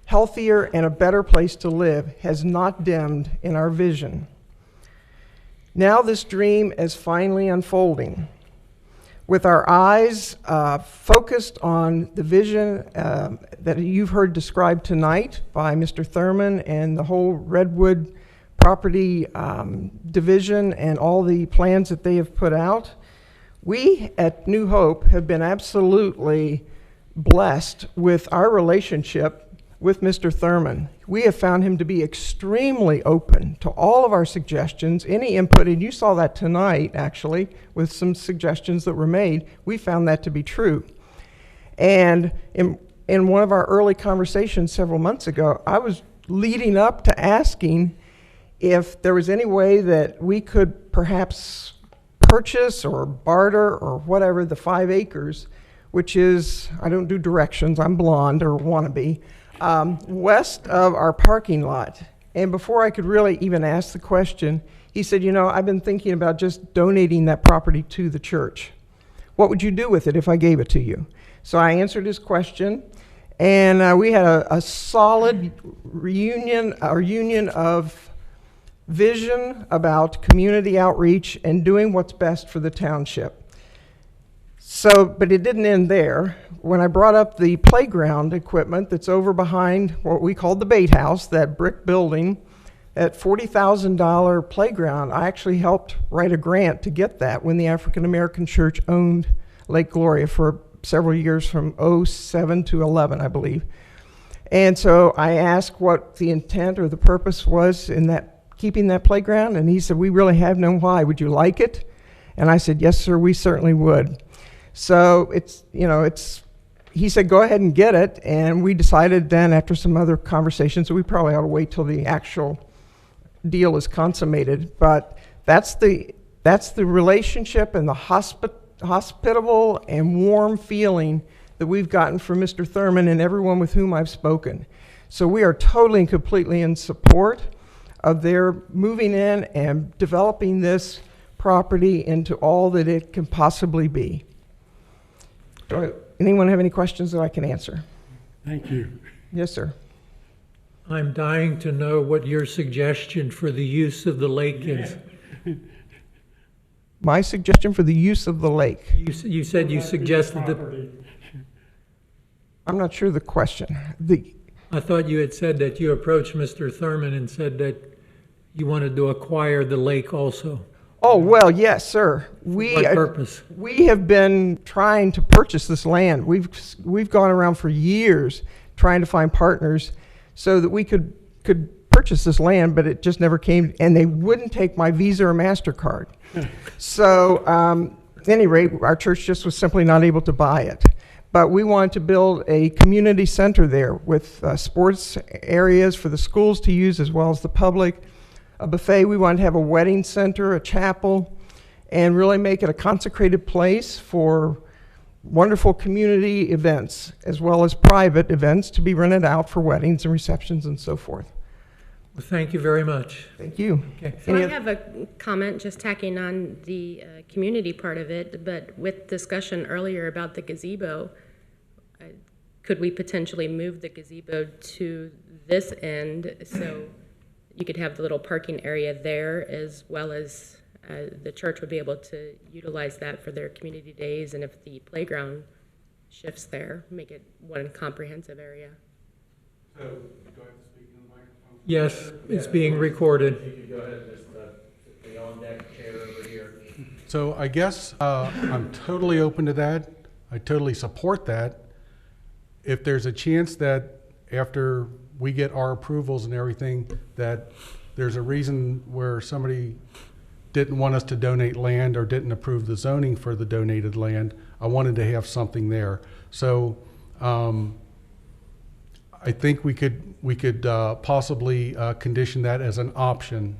healthier and a better place to live has not dimmed in our vision. Now this dream is finally unfolding. With our eyes focused on the vision that you've heard described tonight by Mr. Thurman and the whole Redwood property division and all the plans that they have put out, we at New Hope have been absolutely blessed with our relationship with Mr. Thurman. We have found him to be extremely open to all of our suggestions, any input, and you saw that tonight, actually, with some suggestions that were made. We found that to be true. And in one of our early conversations several months ago, I was leading up to asking if there was any way that we could perhaps purchase or barter or whatever the 5 acres, which is, I don't do directions, I'm blonde or wannabe, west of our parking lot. And before I could really even ask the question, he said, you know, I've been thinking about just donating that property to the church. What would you do with it if I gave it to you? So I answered his question, and we had a solid union of vision about community outreach and doing what's best for the township. So, but it didn't end there. When I brought up the playground equipment that's over behind what we called the bait house, that brick building, that $40,000 playground, I actually helped write a grant to get that when the African American Church owned Lake Gloria for several years from 07 to 11, I believe. And so I asked what the intent or the purpose was in that, keeping that playground, and he said, we really have no why. Would you like it? And I said, yes, sir, we certainly would. So it's, you know, he said, go ahead and get it. And we decided then, after some other conversations, that we probably ought to wait till the actual deal is consummated. But that's the relationship and the hospitable and warm feeling that we've gotten from Mr. Thurman and everyone with whom I've spoken. So we are totally and completely in support of their moving in and developing this property into all that it can possibly be. Anyone have any questions that I can answer? Thank you. Yes, sir. I'm dying to know what your suggestion for the use of the lake is. My suggestion for the use of the lake. You said you suggested that. I'm not sure the question. I thought you had said that you approached Mr. Thurman and said that you wanted to acquire the lake also. Oh, well, yes, sir. What purpose? We have been trying to purchase this land. We've gone around for years trying to find partners so that we could purchase this land, but it just never came, and they wouldn't take my Visa or MasterCard. So, at any rate, our church just was simply not able to buy it. But we wanted to build a community center there with sports areas for the schools to use as well as the public. A buffet, we wanted to have a wedding center, a chapel, and really make it a consecrated place for wonderful community events as well as private events to be rented out for weddings and receptions and so forth. Well, thank you very much. Thank you. Okay. So I have a comment just tacking on the community part of it, but with discussion earlier about the gazebo, could we potentially move the gazebo to this end so you could have the little parking area there, as well as the church would be able to utilize that for their community days, and if the playground shifts there, make it one comprehensive area. So, do I have to speak in the microphone? Yes, it's being recorded. You could go ahead and just sit the on-deck chair over here. So I guess I'm totally open to that. I totally support that. If there's a chance that after we get our approvals and everything, that there's a reason where somebody didn't want us to donate land or didn't approve the zoning for the donated land, I wanted to have something there. So I think we could possibly condition that as an option,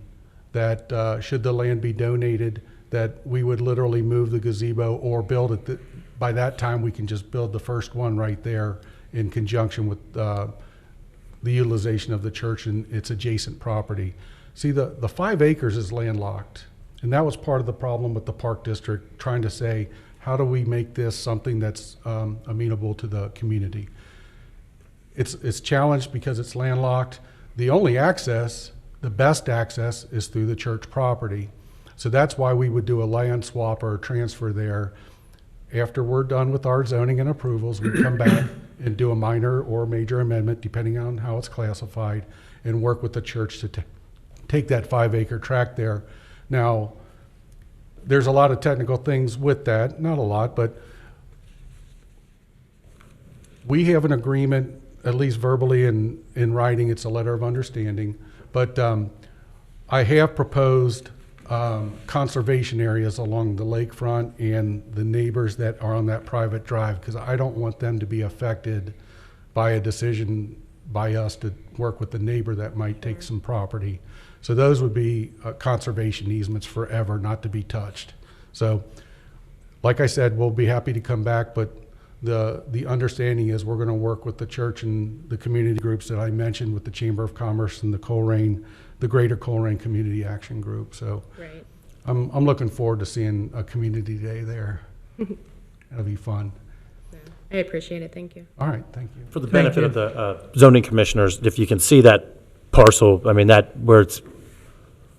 that should the land be donated, that we would literally move the gazebo or build it. By that time, we can just build the first one right there in conjunction with the utilization of the church and its adjacent property. See, the 5 acres is landlocked, and that was part of the problem with the Park District, trying to say, how do we make this something that's amenable to the community? It's challenged because it's landlocked. The only access, the best access, is through the church property. So that's why we would do a land swap or a transfer there. After we're done with our zoning and approvals, we come back and do a minor or major amendment, depending on how it's classified, and work with the church to take that 5 acre tract there. Now, there's a lot of technical things with that, not a lot, but we have an agreement, at least verbally and in writing, it's a letter of understanding, but I have proposed conservation areas along the lakefront and the neighbors that are on that private drive, because I don't want them to be affected by a decision by us to work with the neighbor that might take some property. So those would be conservation easements forever, not to be touched. So like I said, we'll be happy to come back, but the understanding is we're going to work with the church and the community groups that I mentioned with the Chamber of Commerce and the Colerain, the Greater Colerain Community Action Group. So Right. I'm looking forward to seeing a community day there. That'll be fun. I appreciate it. Thank you. All right, thank you. For the Thank benefit you. of the zoning commissioners, if you can see that parcel, I mean, that, where it's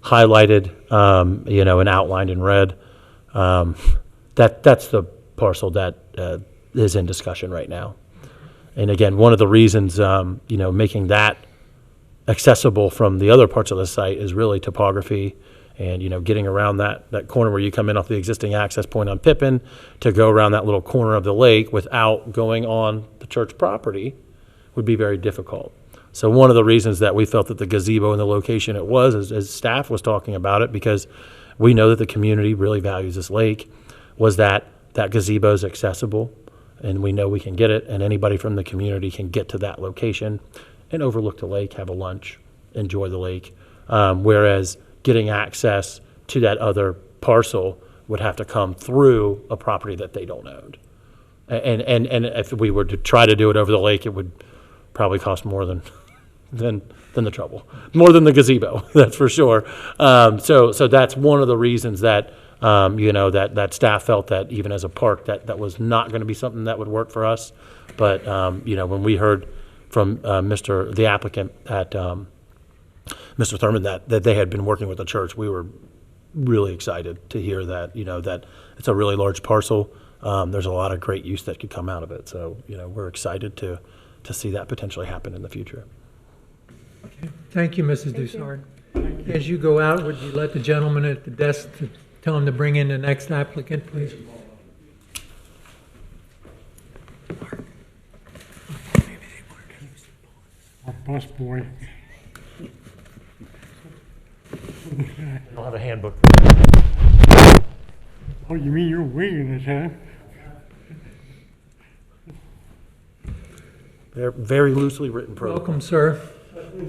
highlighted, and outlined in red, that's the parcel that is in discussion right now. And again, one of the reasons, making that accessible from the other parts of the site is really topography and, getting around that corner where you come in off the existing access point on Pippin to go around that little corner of the lake without going on the church property would be very difficult. So one of the reasons that we felt that the gazebo and the location it was, as staff was talking about it, because we know that the community really values this lake, was that gazebo is accessible, and we know we can get it, and anybody from the community can get to that location and overlook the lake, have a lunch, enjoy the lake. Whereas getting access to that other parcel would have to come through a property that they don't own. And if we were to try to do it over the lake, it would probably cost more than the trouble, more than the gazebo, that's for sure. So that's one of the reasons that, that staff felt that even as a park, that was not going to be something that would work for us. But, when we heard from the applicant at Mr. Thurman that they had been working with the church, we were really excited to hear that, that it's a really large parcel. There's a lot of great use that could come out of it. So, we're excited to see that potentially happen in the future. Thank you, Mrs. Dussard. As you go out, would you let the gentleman at the desk tell him to bring in the next applicant, please? Our bus boy. I'll have a handbook. Oh, you mean you're winging it, huh? They're very loosely written protocol. Welcome, sir.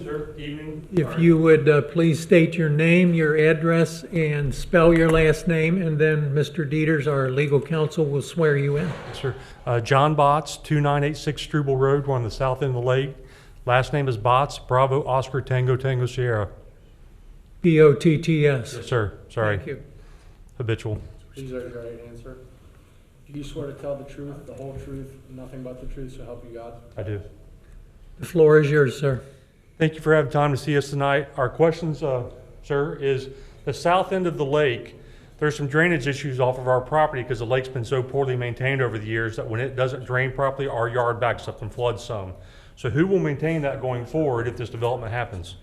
Sir, evening. If you would please state your name, your address, and spell your last name, and then Mr. Dieters, our legal counsel, will swear you in. Yes, sir. John Botts, 2986 Struble Road. We're on the south end of the lake. Last name is Botts, Bravo, Oscar, Tango, Tango, Sierra. B-O-T-T-S. Yes, sir. Sorry. Thank you. Habitual. Please raise your right hand, sir. Do you swear to tell the truth, the whole truth, and nothing but the truth, so help you God? I do. The floor is yours, sir. Thank you for having time to see us tonight. Our questions, sir, is the south end of the lake. There's some drainage issues off of our property because the lake's been so poorly maintained over the years that when it doesn't drain properly, our yard backs up and floods some. So who will maintain that going forward if this development happens?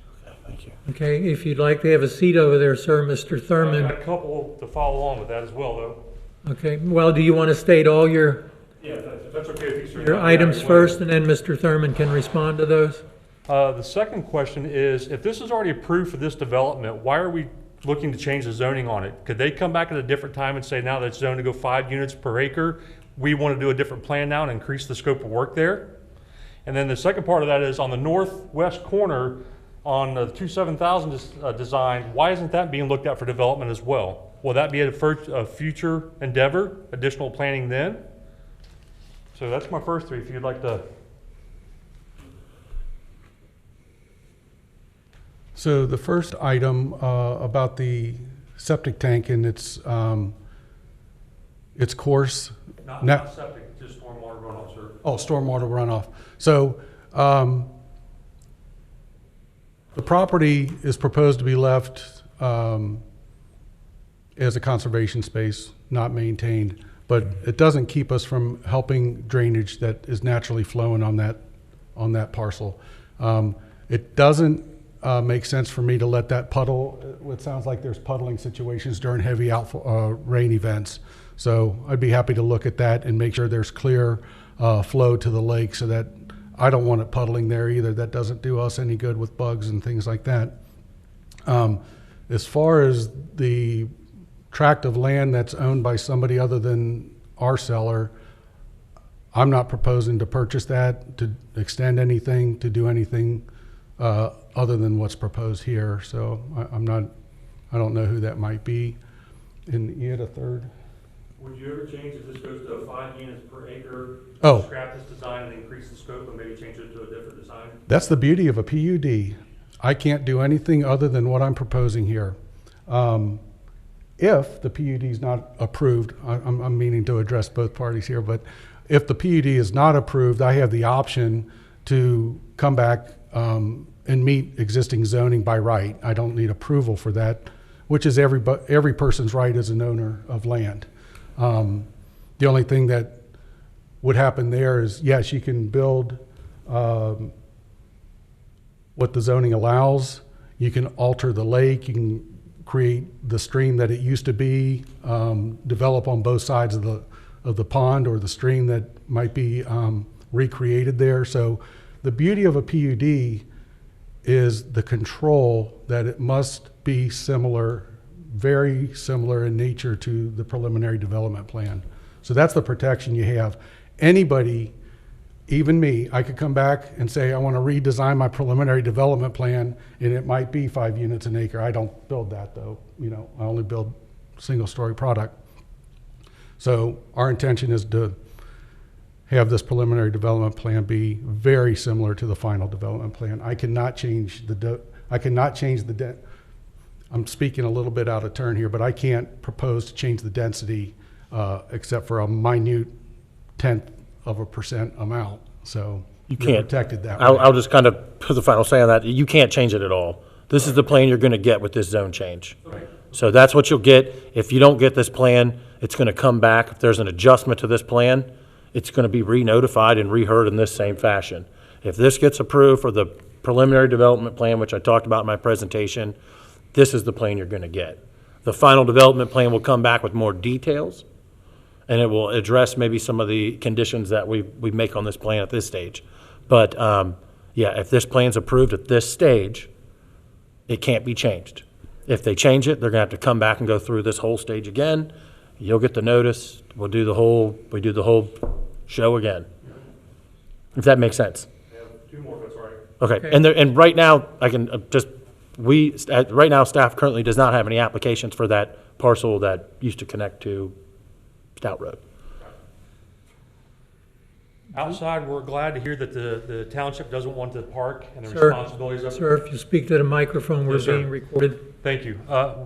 Thank you. Okay, if you'd like to have a seat over there, sir, Mr. I've Thurman. got a couple to follow along with that as well, though. Okay, well, do you want to state all your Yeah, if that's okay with you, sir. items first, and then Mr. Thurman can respond to those? The second question is, if this is already approved for this development, why are we looking to change the zoning on it? Could they come back at a different time and say, now that it's zoned to go 5 units per acre, we want to do a different plan now and increase the scope of work there? And then the second part of that is on the northwest corner on the 27000 design, why isn't that being looked at for development as well? Will that be a future endeavor, additional planning then? So that's my first three, if you'd like to. So the first item about the septic tank and its course. Not septic, just stormwater runoff, sir. Oh, stormwater runoff. So the property is proposed to be left as a conservation space, not maintained, but it doesn't keep us from helping drainage that is naturally flowing on that parcel. It doesn't make sense for me to let that puddle. It sounds like there's puddling situations during heavy rain events. So I'd be happy to look at that and make sure there's clear flow to the lake, so that I don't want it puddling there either. That doesn't do us any good with bugs and things like that. As far as the tract of land that's owned by somebody other than our seller, I'm not proposing to purchase that, to extend anything, to do anything other than what's proposed here. So I don't know who that might be. And you had a third? Would you ever change if this goes to 5 units per acre? Oh. Scrap this design and increase the scope and maybe change it to a different design? That's the beauty of a PUD. I can't do anything other than what I'm proposing here. If the PUD is not approved, I'm meaning to address both parties here, but if the PUD is not approved, I have the option to come back and meet existing zoning by right. I don't need approval for that, which is every person's right as an owner of land. The only thing that would happen there is, yes, you can build what the zoning allows. You can alter the lake. You can create the stream that it used to be, develop on both sides of the pond or the stream that might be recreated there. So the beauty of a PUD is the control that it must be similar, very similar in nature to the preliminary development plan. So that's the protection you have. Anybody, even me, I could come back and say, I want to redesign my preliminary development plan, and it might be 5 units an acre. I don't build that though. You know, I only build single-story product. So our intention is to have this preliminary development plan be very similar to the final development plan. I cannot change I'm speaking a little bit out of turn here, but I can't propose to change the density except for a minute 0.1% amount. So You you're can't. protected that way. I'll just kind of put the final say on that. You can't change it at all. This is the plan you're going to get with this zone change. So that's what you'll get. If you don't get this plan, it's going to come back. If there's an adjustment to this plan, it's going to be re-notified and reheard in this same fashion. If this gets approved for the preliminary development plan, which I talked about in my presentation, this is the plan you're going to get. The final development plan will come back with more details, and it will address maybe some of the conditions that we make on this plan at this stage. But yeah, if this plan's approved at this stage, it can't be changed. If they change it, they're gonna have to come back and go through this whole stage again. You'll get the notice. We do the whole show again. If that makes sense. I have 2 more, if that's all right. Okay. And right now, I can right now, staff currently does not have any applications for that parcel that used to connect to Stout Road. Outside, we're glad to hear that the township doesn't want the park and the Sir, responsibilities of it. Sir, if you speak to the microphone, we're Yes, sir. being recorded. Thank you.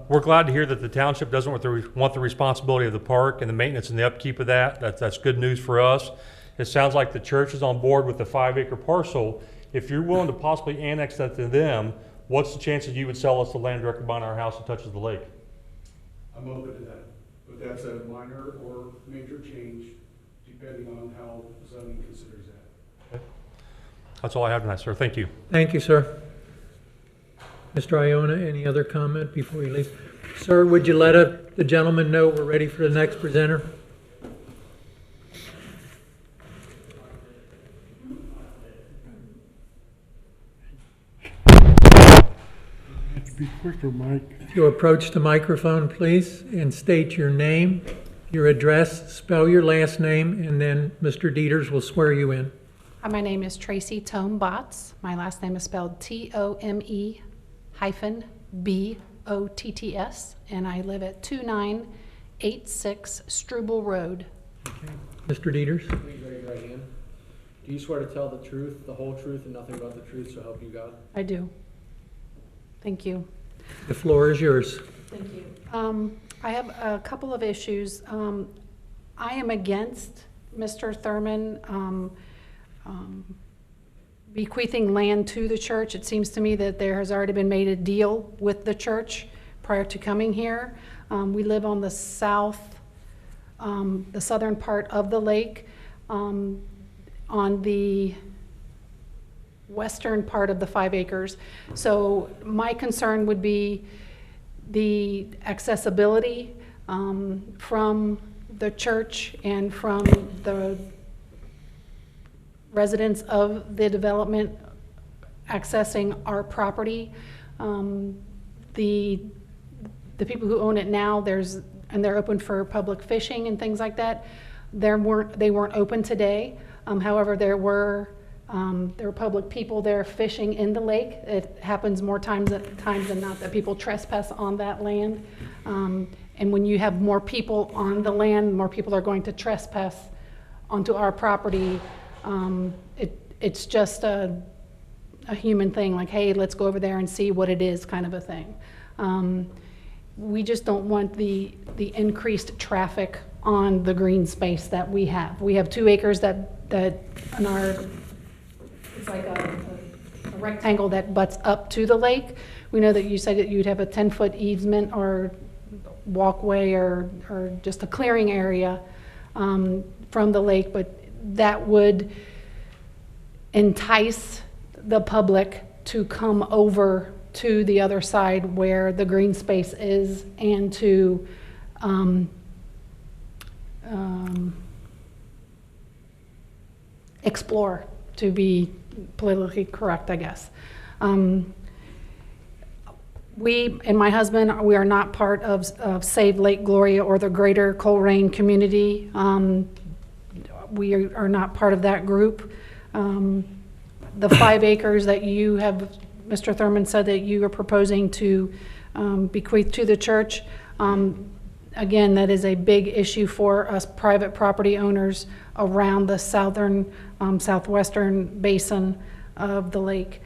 We're glad to hear that the township doesn't want the responsibility of the park and the maintenance and the upkeep of that. That's good news for us. It sounds like the church is on board with the 5-acre parcel. If you're willing to possibly annex that to them, what's the chance that you would sell us the land directly behind our house that touches the lake? I'm open to that, but that's a minor or major change depending on how zoning considers that. That's all I have tonight, sir. Thank you. Thank you, sir. Mr. Iona, any other comment before you leave? Sir, would you let the gentleman know we're ready for the next presenter? Have to be quicker, Mike. If you approach the microphone, please, and state your name, your address, spell your last name, and then Mr. Dieters will swear you in. Hi, my name is Tracy Tome Botts. My last name is spelled Tome-Botts, and I live at 2986 Struble Road. Mr. Dieters? Please raise your right hand. Do you swear to tell the truth, the whole truth, and nothing but the truth, so help you God? I do. Thank you. The floor is yours. Thank you. I have a couple of issues. I am against Mr. Thurman bequeathing land to the church. It seems to me that there has already been made a deal with the church prior to coming here. We live on the southern part of the lake. On the western part of the 5 acres. So my concern would be the accessibility from the church and from the residents of the development accessing our property. The people who own it now, and they're open for public fishing and things like that. They weren't open today. However, there were public people there fishing in the lake. It happens more times than not that people trespass on that land. And when you have more people on the land, more people are going to trespass onto our property. It's just a human thing, like, hey, let's go over there and see what it is, kind of a thing. We just don't want the increased traffic on the green space that we have. We have 2 acres that in our, it's like a rectangle that butts up to the lake. We know that you said that you'd have a 10-foot easement or walkway or just a clearing area from the lake, but that would entice the public to come over to the other side where the green space is and to explore, to be politically correct, I guess. We and my husband, we are not part of Save Lake Gloria or the greater Colerain community. We are not part of that group. The 5 acres that you have, Mr. Thurman said that you are proposing to bequeath to the church, again, that is a big issue for us private property owners around the southern, southwestern basin of the lake.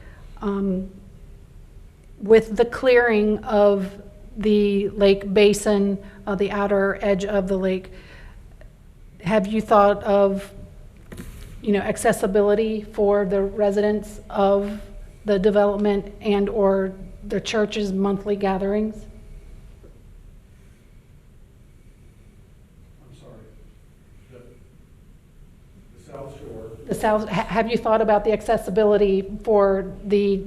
With the clearing of the lake basin, the outer edge of the lake, have you thought of, accessibility for the residents of the development and or the church's monthly gatherings? I'm sorry. The South Shore. The south, have you thought about the accessibility for the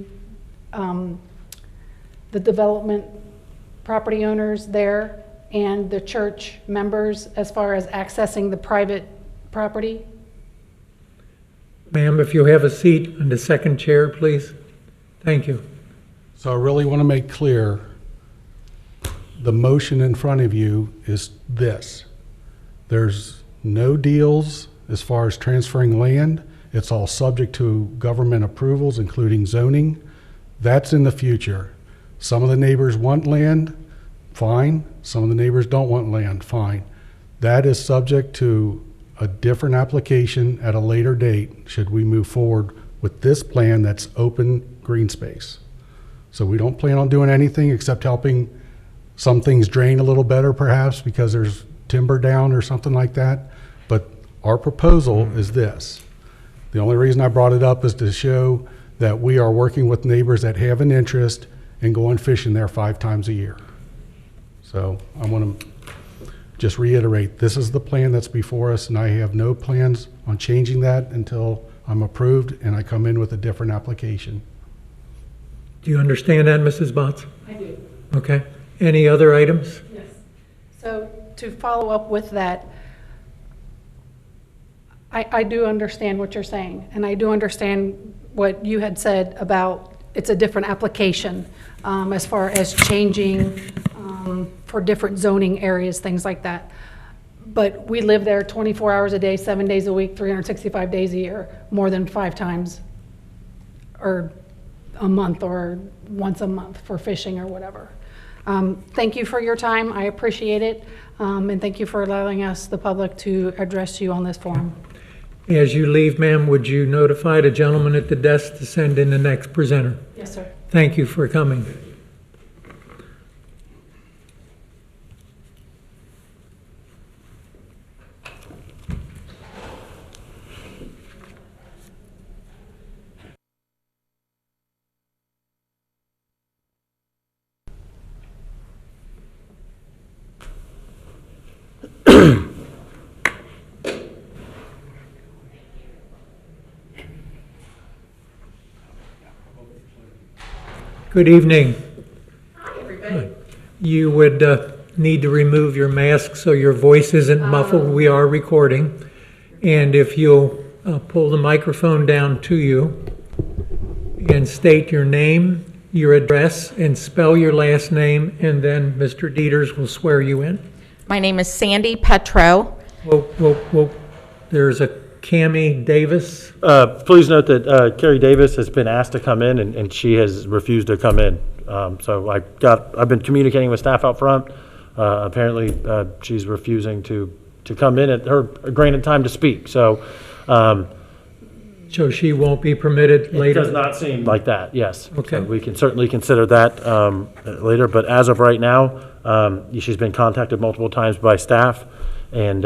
development property owners there and the church members as far as accessing the private property? Ma'am, if you have a seat in the second chair, please. Thank you. So I really want to make clear, the motion in front of you is this. There's no deals as far as transferring land. It's all subject to government approvals, including zoning. That's in the future. Some of the neighbors want land, fine. Some of the neighbors don't want land, fine. That is subject to a different application at a later date, should we move forward with this plan that's open green space. So we don't plan on doing anything except helping some things drain a little better perhaps because there's timber down or something like that. But our proposal is this. The only reason I brought it up is to show that we are working with neighbors that have an interest in going fishing there 5 times a year. So I want to just reiterate, this is the plan that's before us, and I have no plans on changing that until I'm approved and I come in with a different application. Do you understand that, Mrs. Botts? I do. Okay. Any other items? Yes. So to follow up with that, I do understand what you're saying, and I do understand what you had said about it's a different application as far as changing for different zoning areas, things like that. But we live there 24 hours a day, 7 days a week, 365 days a year, more than 5 times or a month or once a month for fishing or whatever. Thank you for your time. I appreciate it. And thank you for allowing us, the public, to address you on this forum. As you leave, ma'am, would you notify the gentleman at the desk to send in the next presenter? Yes, sir. Thank you for coming. Good evening. Hi, everybody. You would need to remove your mask so your voice isn't muffled. We are recording. And if you'll pull the microphone down to you and state your name, your address, and spell your last name, and then Mr. Dieters will swear you in. My name is Sandy Petro. Whoa. There's a Cammie Davis. Please note that Carrie Davis has been asked to come in and she has refused to come in. So I've been communicating with staff out front. Apparently, she's refusing to come in at her granted time to speak. So she won't be permitted it later? does not seem like that, yes. Okay. So we can certainly consider that later, but as of right now, she's been contacted multiple times by staff, and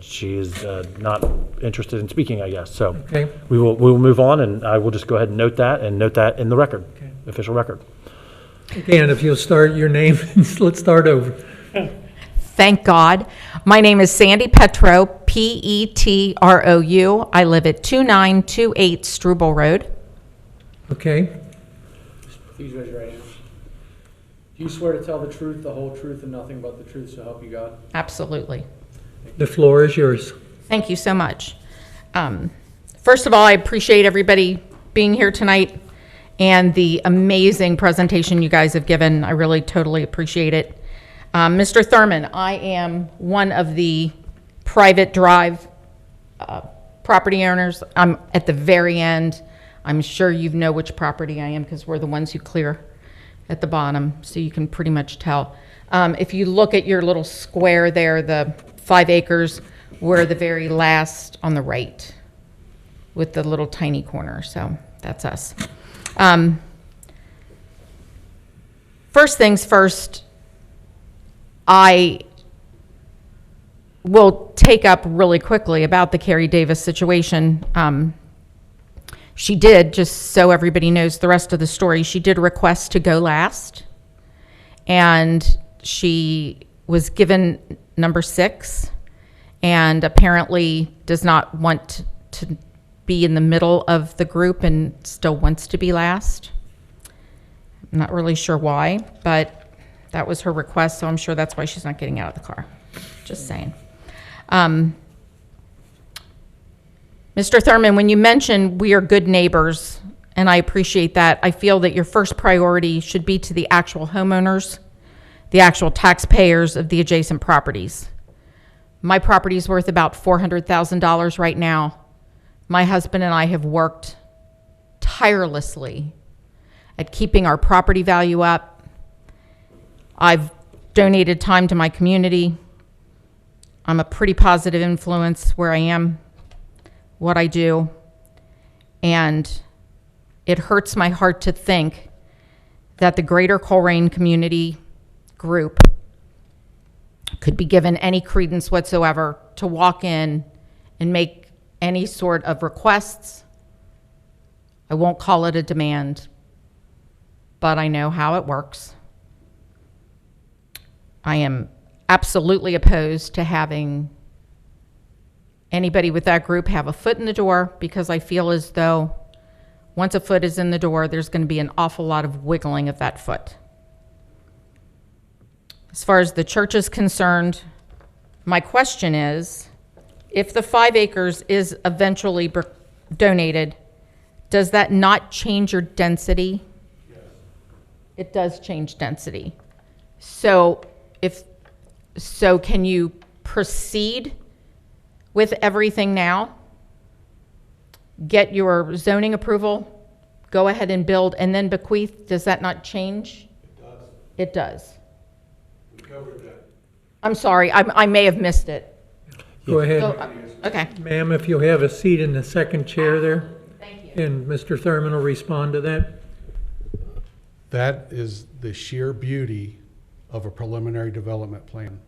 she is not interested in speaking, I guess. So Okay. we will move on, and I will just go ahead and note that in the record, Okay. official record. Again, if you'll start your name, let's start over. Thank God. My name is Sandy Petrou, Petrou. I live at 2928 Struble Road. Okay. Please raise your right hand. Do you swear to tell the truth, the whole truth, and nothing but the truth, so help you God? Absolutely. The floor is yours. Thank you so much. First of all, I appreciate everybody being here tonight and the amazing presentation you guys have given. I really totally appreciate it. Mr. Thurman, I am one of the private drive property owners. I'm at the very end. I'm sure you know which property I am because we're the ones who clear at the bottom, so you can pretty much tell. If you look at your little square there, the 5 acres, we're the very last on the right with the little tiny corner, so that's us. First things first, I will take up really quickly about the Carrie Davis situation. She did, just so everybody knows the rest of the story, she did request to go last, and she was given number 6, and apparently does not want to be in the middle of the group and still wants to be last. I'm not really sure why, but that was her request, so I'm sure that's why she's not getting out of the car. Just saying. Mr. Thurman, when you mentioned we are good neighbors, and I appreciate that, I feel that your first priority should be to the actual homeowners, the actual taxpayers of the adjacent properties. My property is worth about $400,000 right now. My husband and I have worked tirelessly at keeping our property value up. I've donated time to my community. I'm a pretty positive influence where I am, what I do, and it hurts my heart to think that the greater Colerain community group could be given any credence whatsoever to walk in and make any sort of requests. I won't call it a demand, but I know how it works. I am absolutely opposed to having anybody with that group have a foot in the door, because I feel as though once a foot is in the door, there's going to be an awful lot of wiggling of that foot. As far as the church is concerned, my question is, if the 5 acres is eventually donated, does that not change your density? Yes. It does change density. So can you proceed with everything now? Get your zoning approval, go ahead and build, and then bequeath? Does that not change? It does. It does. We covered that. I'm sorry, I may have missed it. Go ahead. Okay. Ma'am, if you'll have a seat in the second chair there. Thank you. And Mr. Thurman will respond to that. That is the sheer beauty of a preliminary development plan.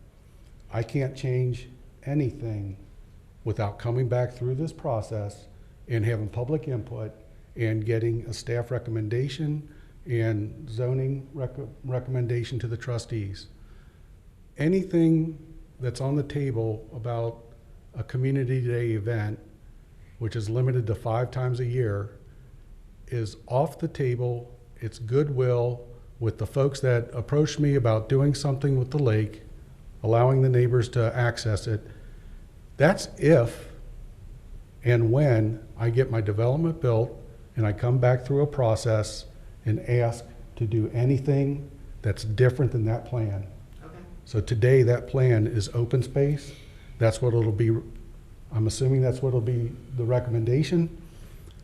I can't change anything without coming back through this process and having public input and getting a staff recommendation and zoning recommendation to the trustees. Anything that's on the table about a community day event, which is limited to 5 times a year, is off the table. It's goodwill with the folks that approached me about doing something with the lake, allowing the neighbors to access it. That's if and when I get my development built and I come back through a process and ask to do anything that's different than that plan. Okay. So today that plan is open space. That's what it'll be. I'm assuming that's what it'll be, the recommendation.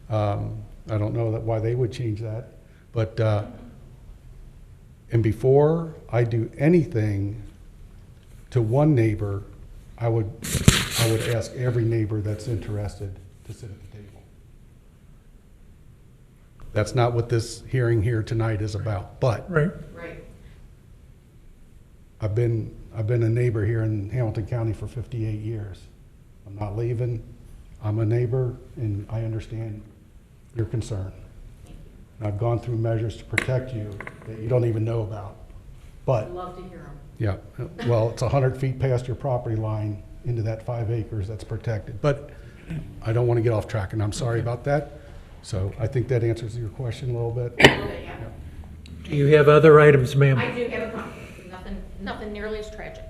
I don't know why they would change that, but and before I do anything to one neighbor, I would ask every neighbor that's interested to sit at the table. That's not what this hearing here tonight is about, but Right. I've been a neighbor here in Hamilton County for 58 years. I'm not leaving. I'm a neighbor, and I understand your concern. And I've gone through measures to protect you that you don't even know about. But Love to hear them. yeah, well, it's 100 feet past your property line into that 5 acres that's protected. But I don't want to get off track, and I'm sorry about that. So I think that answers your question a little bit. Do you have other items, ma'am? I do have a comment. Nothing nearly as tragic.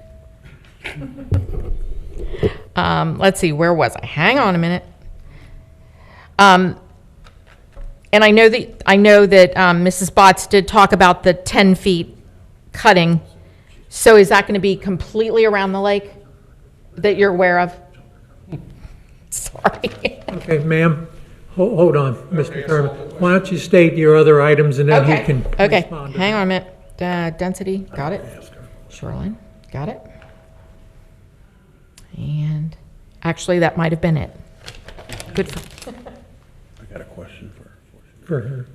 Let's see, where was I? Hang on a minute. And I know that Mrs. Botts did talk about the 10 feet cutting. So is that going to be completely around the lake that you're aware of? Sorry. Okay, ma'am, hold on, Mr. Thurman. Why don't you state your other items and then he can Okay, respond to hang on a minute. Density, got it. Shoreline, got it. And actually, that might have been it. Good for, I got a question for her.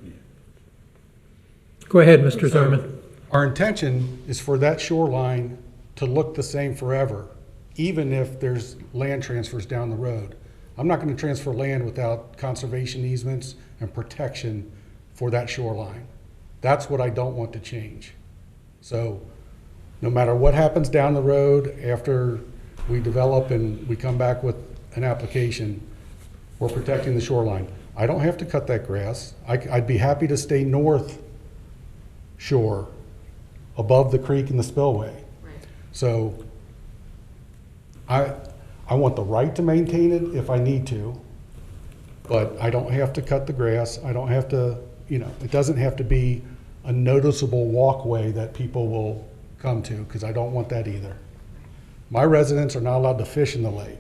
Go ahead, Mr. Thurman. Our intention is for that shoreline to look the same forever, even if there's land transfers down the road. I'm not going to transfer land without conservation easements and protection for that shoreline. That's what I don't want to change. So no matter what happens down the road after we develop and we come back with an application, we're protecting the shoreline. I don't have to cut that grass. I'd be happy to stay north shore above the creek and the spillway. right. So I want the right to maintain it if I need to, but I don't have to cut the grass. I don't have to, it doesn't have to be a noticeable walkway that people will come to, because I don't want that either. My residents are not allowed to fish in the lake.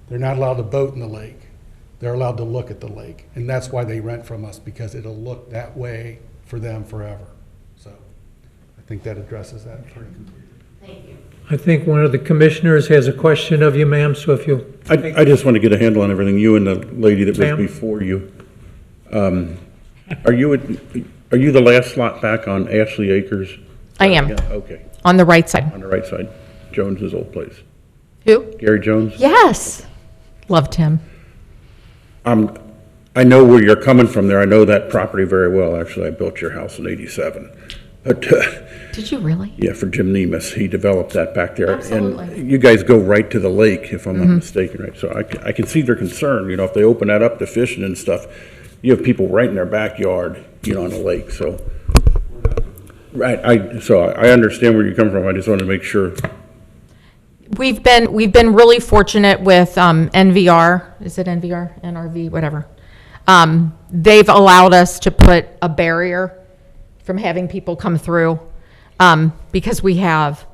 They're not allowed to boat in the lake. They're allowed to look at the lake. And that's why they rent from us, because it'll look that way for them forever. So I think that addresses that pretty completely. Thank you. I think one of the commissioners has a question of you, ma'am, so if you'll. I just want to get a handle on everything. You and the lady that was Ma'am? before you. Are you the last lot back on Ashley Acres? I am, Yeah, okay, on the right side. on the right side, Jones's old place. Who? Gary Jones? Yes. Loved him. I know where you're coming from there. I know that property very well. Actually, I built your house in '87. But, Did you really? yeah, for Jim Nemus, he developed that back there. Absolutely. And you guys go right to the lake, if I'm not mistaken, right? So I can see their concern, if they open that up to fishing and stuff, you have people right in their backyard, on the lake, so. Right, I understand where you're coming from. I just wanted to make sure. We've been really fortunate with NVR. Is it NVR? NRV, whatever. They've allowed us to put a barrier from having people come through, because we have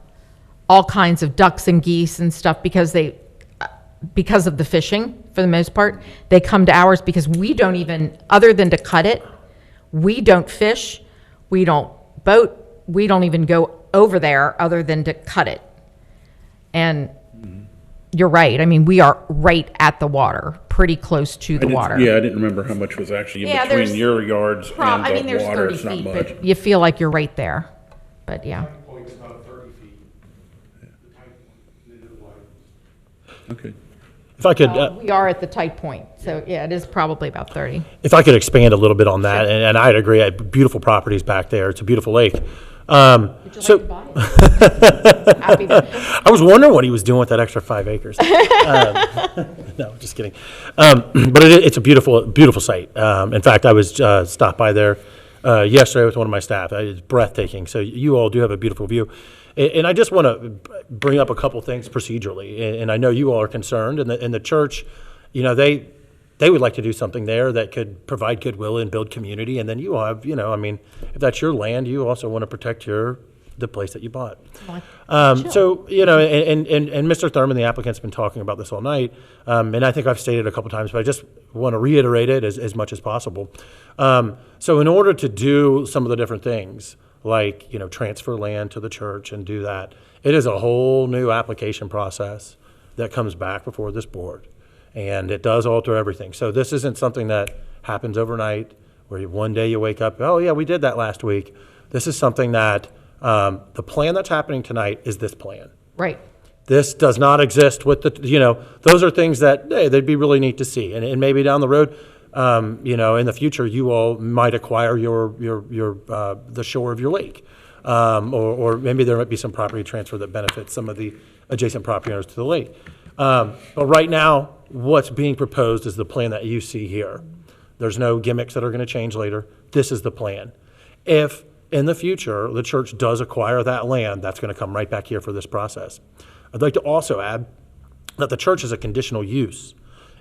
all kinds of ducks and geese and stuff, because of the fishing, for the most part. They come to ours because we don't even, other than to cut it, we don't fish, we don't boat, we don't even go over there other than to cut it. And you're right. I mean, we are right at the water, pretty close to the water. Yeah, I didn't remember how much was actually in Yeah, there's between your yards and I mean, the there's water. 30 It's not feet, much. but you feel like you're right there. But yeah. Point's about 30 feet. The tight point, and then it widens. Okay. If I could, We are at the tight point, so yeah, it is probably about 30. if I could expand a little bit on that, and I'd agree, beautiful properties back there. It's a beautiful lake. Would you like to buy it? Happy to. I was wondering what he was doing with that extra 5 acres. No, just kidding. But it's a beautiful site. In fact, I was stopped by there yesterday with one of my staff. It's breathtaking. So you all do have a beautiful view. And I just want to bring up a couple things procedurally. And I know you all are concerned, and the church, they would like to do something there that could provide goodwill and build community. And then you all have, if that's your land, you also want to protect the place that you bought. So, and Mr. Thurman, the applicant's been talking about this all night. And I think I've stated a couple times, but I just want to reiterate it as much as possible. So in order to do some of the different things, like, transfer land to the church and do that. It is a whole new application process that comes back before this board, and it does alter everything. So this isn't something that happens overnight, where one day you wake up, oh yeah, we did that last week. This is something that, the plan that's happening tonight is this plan. Right. This does not exist with those are things that, hey, they'd be really neat to see. And maybe down the road, in the future, you all might acquire the shore of your lake. Or maybe there might be some property transfer that benefits some of the adjacent property owners to the lake. But right now, what's being proposed is the plan that you see here. There's no gimmicks that are going to change later. This is the plan. If in the future the church does acquire that land, that's going to come right back here for this process. I'd like to also add that the church is a conditional use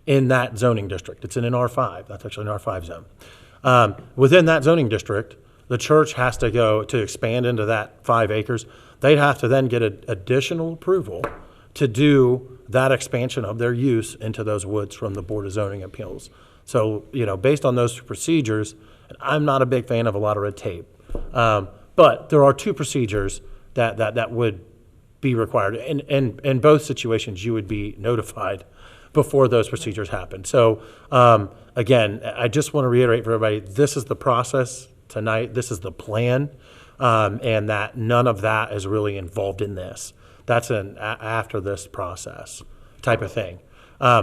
in that zoning district. It's in an R5. That's actually an R5 zone. Within that zoning district, the church has to go to expand into that 5 acres. They'd have to then get additional approval to do that expansion of their use into those woods from the Board of Zoning Appeals. So, based on those procedures, and I'm not a big fan of a lot of red tape, but there are 2 procedures that would be required. In both situations, you would be notified before those procedures happen. So, again, I just want to reiterate for everybody, this is the process tonight. This is the plan, and that none of that is really involved in this. That's an after this process type of thing.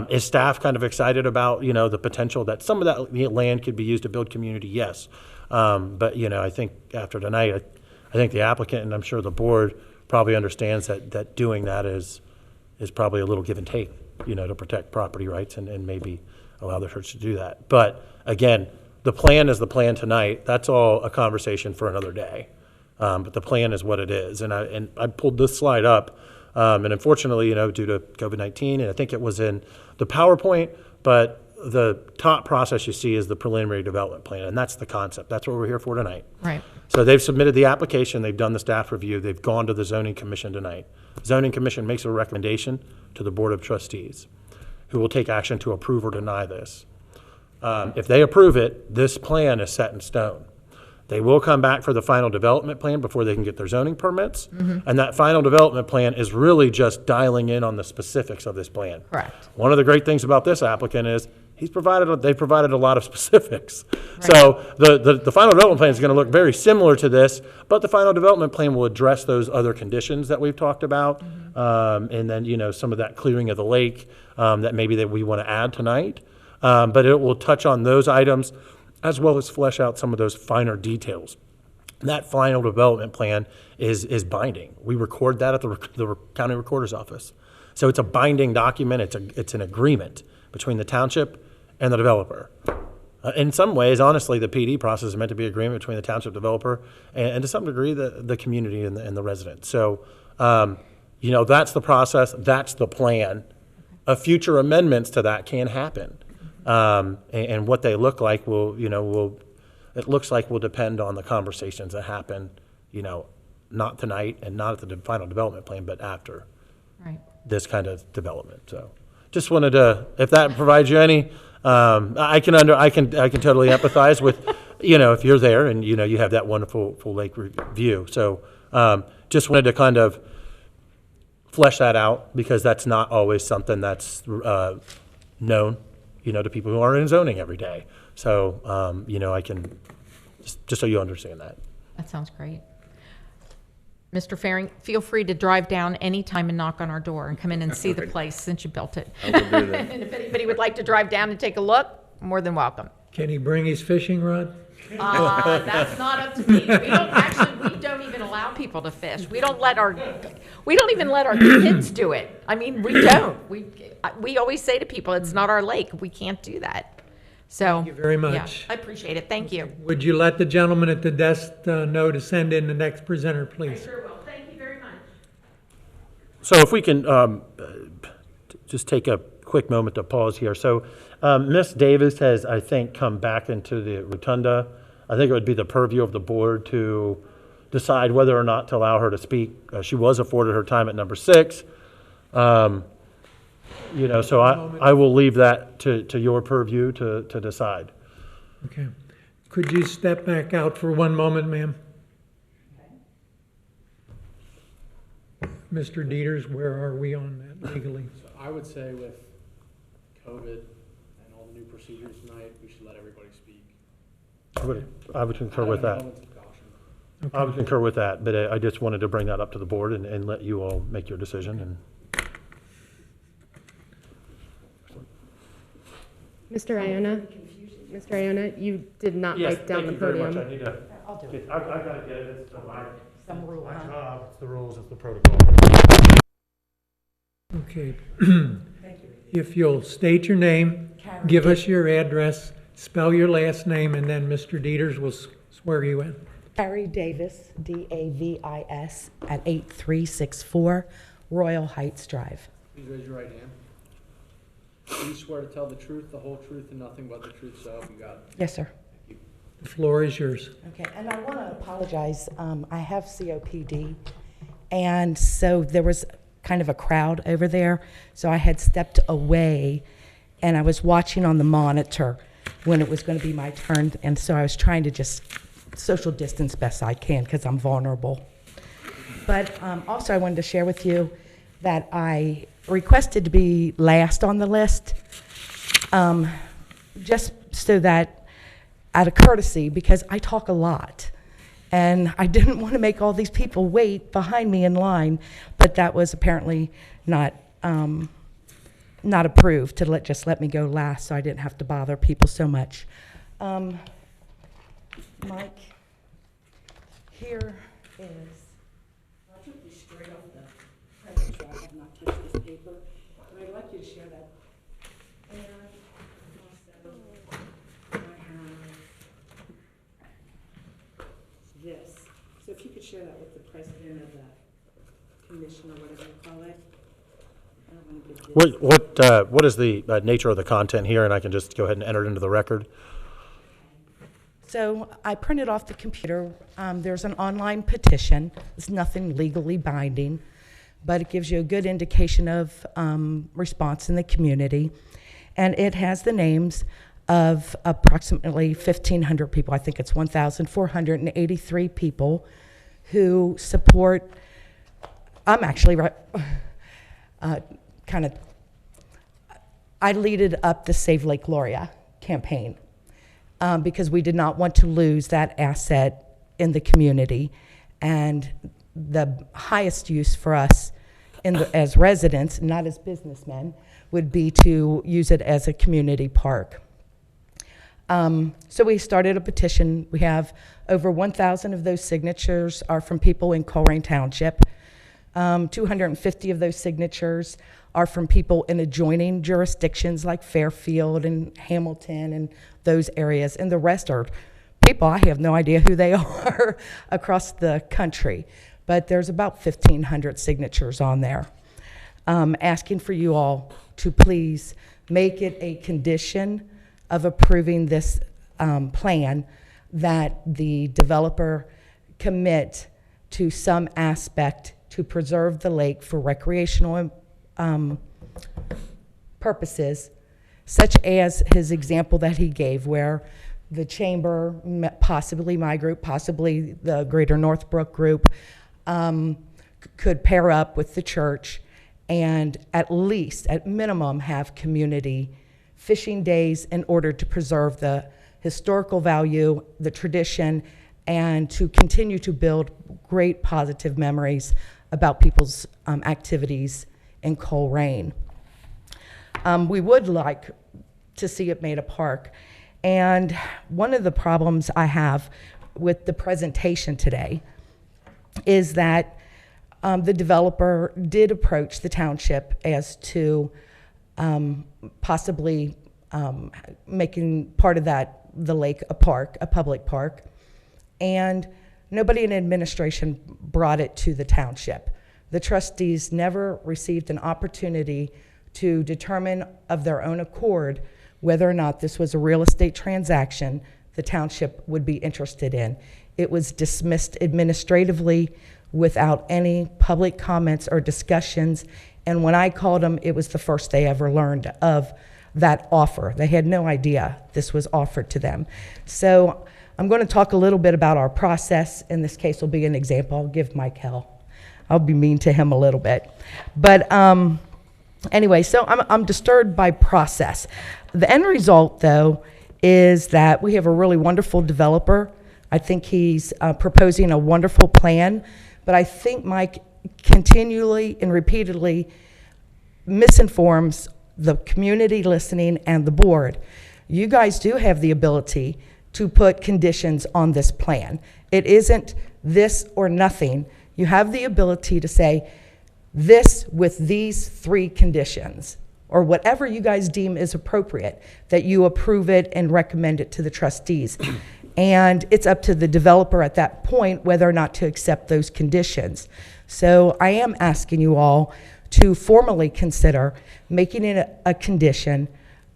Is staff kind of excited about, the potential that some of that land could be used to build community? Yes. But, I think after tonight, I think the applicant, and I'm sure the board, probably understands that doing that is probably a little give and take, to protect property rights and maybe allow the church to do that. But again, the plan is the plan tonight. That's all a conversation for another day. But the plan is what it is. And I pulled this slide up, and unfortunately, due to COVID-19, and I think it was in the PowerPoint, but the top process you see is the preliminary development plan, and that's the concept. That's what we're here for tonight. Right. So they've submitted the application, they've done the staff review, they've gone to the zoning commission tonight. Zoning commission makes a recommendation to the board of trustees, who will take action to approve or deny this. If they approve it, this plan is set in stone. They will come back for the final development plan before they can get their zoning permits. And that final development plan is really just dialing in on the specifics of this plan. Correct. One of the great things about this applicant is they've provided a lot of specifics. Right. So the final development plan is going to look very similar to this, but the final development plan will address those other conditions that we've talked about. And then, some of that clearing of the lake that maybe that we want to add tonight. But it will touch on those items as well as flesh out some of those finer details. That final development plan is binding. We record that at the county recorder's office. So it's a binding document. It's an agreement between the township and the developer. In some ways, honestly, the PD process is meant to be an agreement between the township developer and to some degree the community and the residents. So, that's the process. That's the plan. Future amendments to that can happen. And what they look like will depend on the conversations that happen, not tonight and not at the final development plan, but after this kind of development. So just wanted to, if that provides you any, I can totally empathize with, if you're there and, you have that wonderful full lake view. So, just wanted to kind of flesh that out because that's not always something that's, known, to people who aren't in zoning every day. So, I can, just so you understand that. That sounds great. Mr. Faring, feel free to drive down anytime and knock on our door and come in and see the place since you built it. I will do that. And if anybody would like to drive down and take a look, more than welcome. Can he bring his fishing rod? That's not up to me. We don't even allow people to fish. We don't even let our kids do it. I mean, we don't. We always say to people, it's not our lake. We can't do that. So. Thank you very much. Yeah, I appreciate it. Thank you. Would you let the gentleman at the desk know to send in the next presenter, please? I sure will. Thank you very much. So if we can just take a quick moment to pause here. So Ms. Davis has, I think, come back into the rotunda. I think it would be the purview of the board to decide whether or not to allow her to speak. She was afforded her time at number 6. So I will leave that to your purview to decide. Okay. Could you step back out for one moment, ma'am? Mr. Dieters, where are we on that legally? So I would say with COVID and all the new procedures tonight, we should let everybody speak. I would concur with that. Elements of caution. I would concur with that, but I just wanted to bring that up to the board and let you all make your decision. And Mr. Iona? Mr. Iona, you did not write down the podium. I need to. I'll do it. I gotta get it. It's Some rule, my huh? job. It's the rules. It's the protocol. Okay. Thank you. If you'll state your name, Karen give us your address, spell your last name, and then Mr. Dieters will swear you in. Carrie Davis, Davis, at 8364 Royal Heights Drive. Please raise your right hand. Do you swear to tell the truth, the whole truth, and nothing but the truth, so help you God? Yes, sir. The floor is yours. Okay, and I want to apologize. I have COPD, and so there was kind of a crowd over there, so I had stepped away, and I was watching on the monitor when it was going to be my turn, and so I was trying to just social distance best I can because I'm vulnerable. But also I wanted to share with you that I requested to be last on the list, just so that out of courtesy, because I talk a lot. And I didn't want to make all these people wait behind me in line, but that was apparently not approved to just let me go last, so I didn't have to bother people so much. Mike, here is, I took this straight off the printer, so I have not touched this paper, but I'd like you to share that. And also, I have this. So if you could share that with the president of the commission or whatever you call it. I don't want to give this. What is the nature of the content here? And I can just go ahead and enter it into the record. So I printed off the computer. There's an online petition. It's nothing legally binding, but it gives you a good indication of response in the community. And it has the names of approximately 1,500 people. I think it's 1,483 people who support. I'm actually I leaded up the Save Lake Gloria campaign. Because we did not want to lose that asset in the community. And the highest use for us as residents, not as businessmen, would be to use it as a community park. So we started a petition. We have over 1,000 of those signatures are from people in Colerain Township. 250 of those signatures are from people in adjoining jurisdictions like Fairfield and Hamilton and those areas, and the rest are people, I have no idea who they are, across the country. But there's about 1,500 signatures on there, asking for you all to please make it a condition of approving this plan that the developer commit to some aspect to preserve the lake for recreational purposes, such as his example that he gave, where the chamber, possibly my group, possibly the Greater Northbrook group, could pair up with the church and at least, at minimum, have community fishing days in order to preserve the historical value, the tradition, and to continue to build great positive memories about people's activities in Colerain. We would like to see it made a park. And one of the problems I have with the presentation today is that the developer did approach the township as to possibly making part of the lake a park, a public park. And nobody in administration brought it to the township. The trustees never received an opportunity to determine of their own accord whether or not this was a real estate transaction the township would be interested in. It was dismissed administratively without any public comments or discussions, and when I called them, it was the first they ever learned of that offer. They had no idea this was offered to them. So I'm going to talk a little bit about our process. In this case will be an example. I'll give Mike hell. I'll be mean to him a little bit. But anyway, so I'm disturbed by process. The end result, though, is that we have a really wonderful developer. I think he's proposing a wonderful plan, but I think Mike continually and repeatedly misinforms the community listening and the board. You guys do have the ability to put conditions on this plan. It isn't this or nothing. You have the ability to say this with these 3 conditions, or whatever you guys deem is appropriate, that you approve it and recommend it to the trustees. And it's up to the developer at that point whether or not to accept those conditions. So I am asking you all to formally consider making it a condition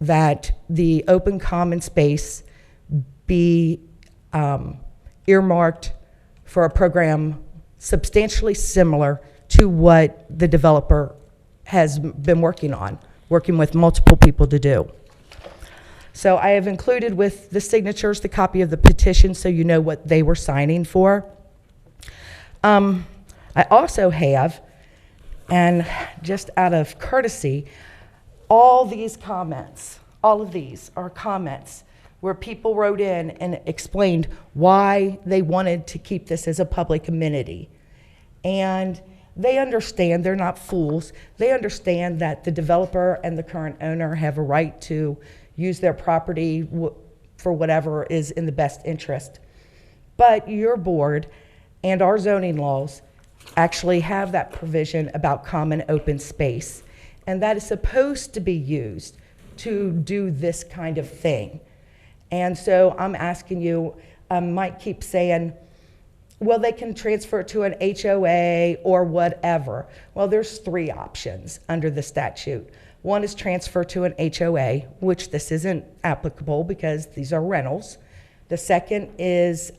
that the open common space be earmarked for a program substantially similar to what the developer has been working on, working with multiple people to do. So I have included with the signatures the copy of the petition so you know what they were signing for. I also have, and just out of courtesy, all these comments, all of these are comments where people wrote in and explained why they wanted to keep this as a public amenity. And they understand, they're not fools, they understand that the developer and the current owner have a right to use their property for whatever is in the best interest. But your board and our zoning laws actually have that provision about common open space. And that is supposed to be used to do this kind of thing. And so I'm asking you, Mike keeps saying, well, they can transfer it to an HOA or whatever. Well, there's 3 options under the statute. One is transfer to an HOA, which this isn't applicable because these are rentals. The second is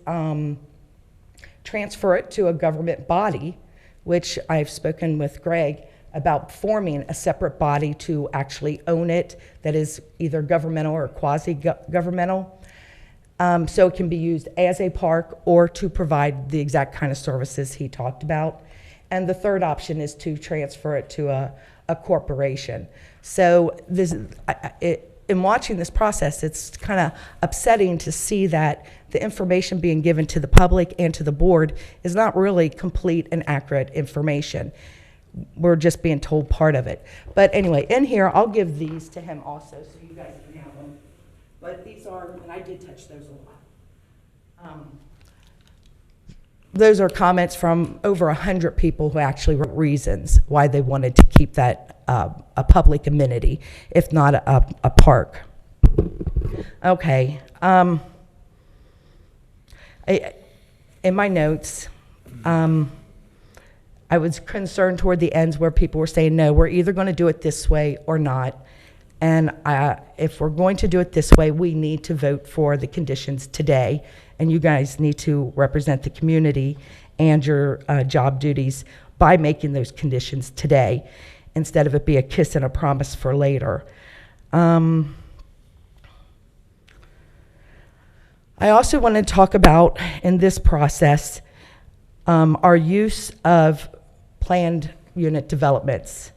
transfer it to a government body, which I've spoken with Greg about forming a separate body to actually own it that is either governmental or quasi-governmental. So it can be used as a park or to provide the exact kind of services he talked about. And the third option is to transfer it to a corporation. So in watching this process, it's kind of upsetting to see that the information being given to the public and to the board is not really complete and accurate information. We're just being told part of it. But anyway, in here, I'll give these to him also so you guys can have them. But these are, and I did touch those a lot. Those are comments from over 100 people who actually wrote reasons why they wanted to keep that a public amenity, if not a park. Okay. In my notes, I was concerned toward the ends where people were saying, no, we're either going to do it this way or not. And if we're going to do it this way, we need to vote for the conditions today. And you guys need to represent the community and your job duties by making those conditions today, instead of it be a kiss and a promise for later. I also want to talk about, in this process, our use of planned unit developments.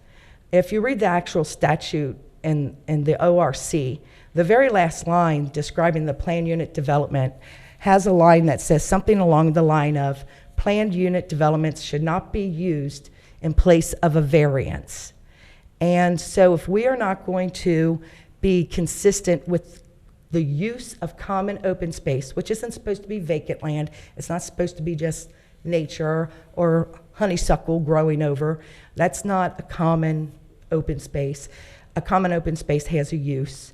If you read the actual statute in the ORC, the very last line describing the planned unit development has a line that says something along the line of, planned unit developments should not be used in place of a variance. And so if we are not going to be consistent with the use of common open space, which isn't supposed to be vacant land, it's not supposed to be just nature or honeysuckle growing over, that's not a common open space. A common open space has a use.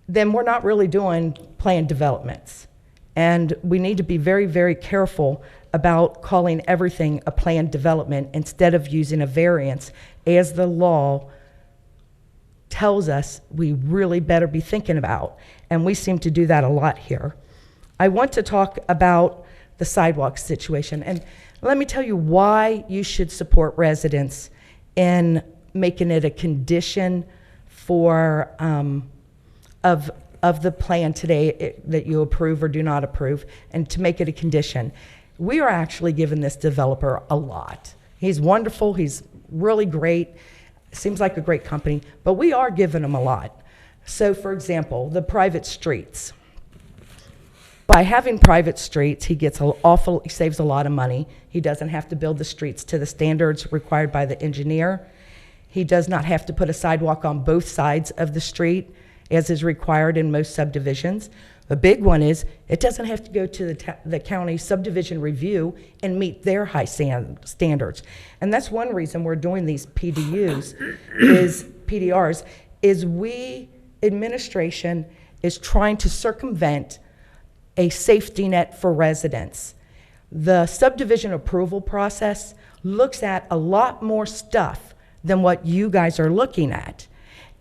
Then we're not really doing planned developments. And we need to be very, very careful about calling everything a planned development instead of using a variance, as the law tells us we really better be thinking about. And we seem to do that a lot here. I want to talk about the sidewalk situation. And let me tell you why you should support residents in making it a condition for of the plan today that you approve or do not approve, and to make it a condition. We are actually giving this developer a lot. He's wonderful, he's really great, seems like a great company, but we are giving him a lot. So for example, the private streets. By having private streets, he saves a lot of money. He doesn't have to build the streets to the standards required by the engineer. He does not have to put a sidewalk on both sides of the street, as is required in most subdivisions. The big one is, it doesn't have to go to the county subdivision review and meet their high standards. And that's one reason we're doing these PDRs, is we, administration, is trying to circumvent a safety net for residents. The subdivision approval process looks at a lot more stuff than what you guys are looking at.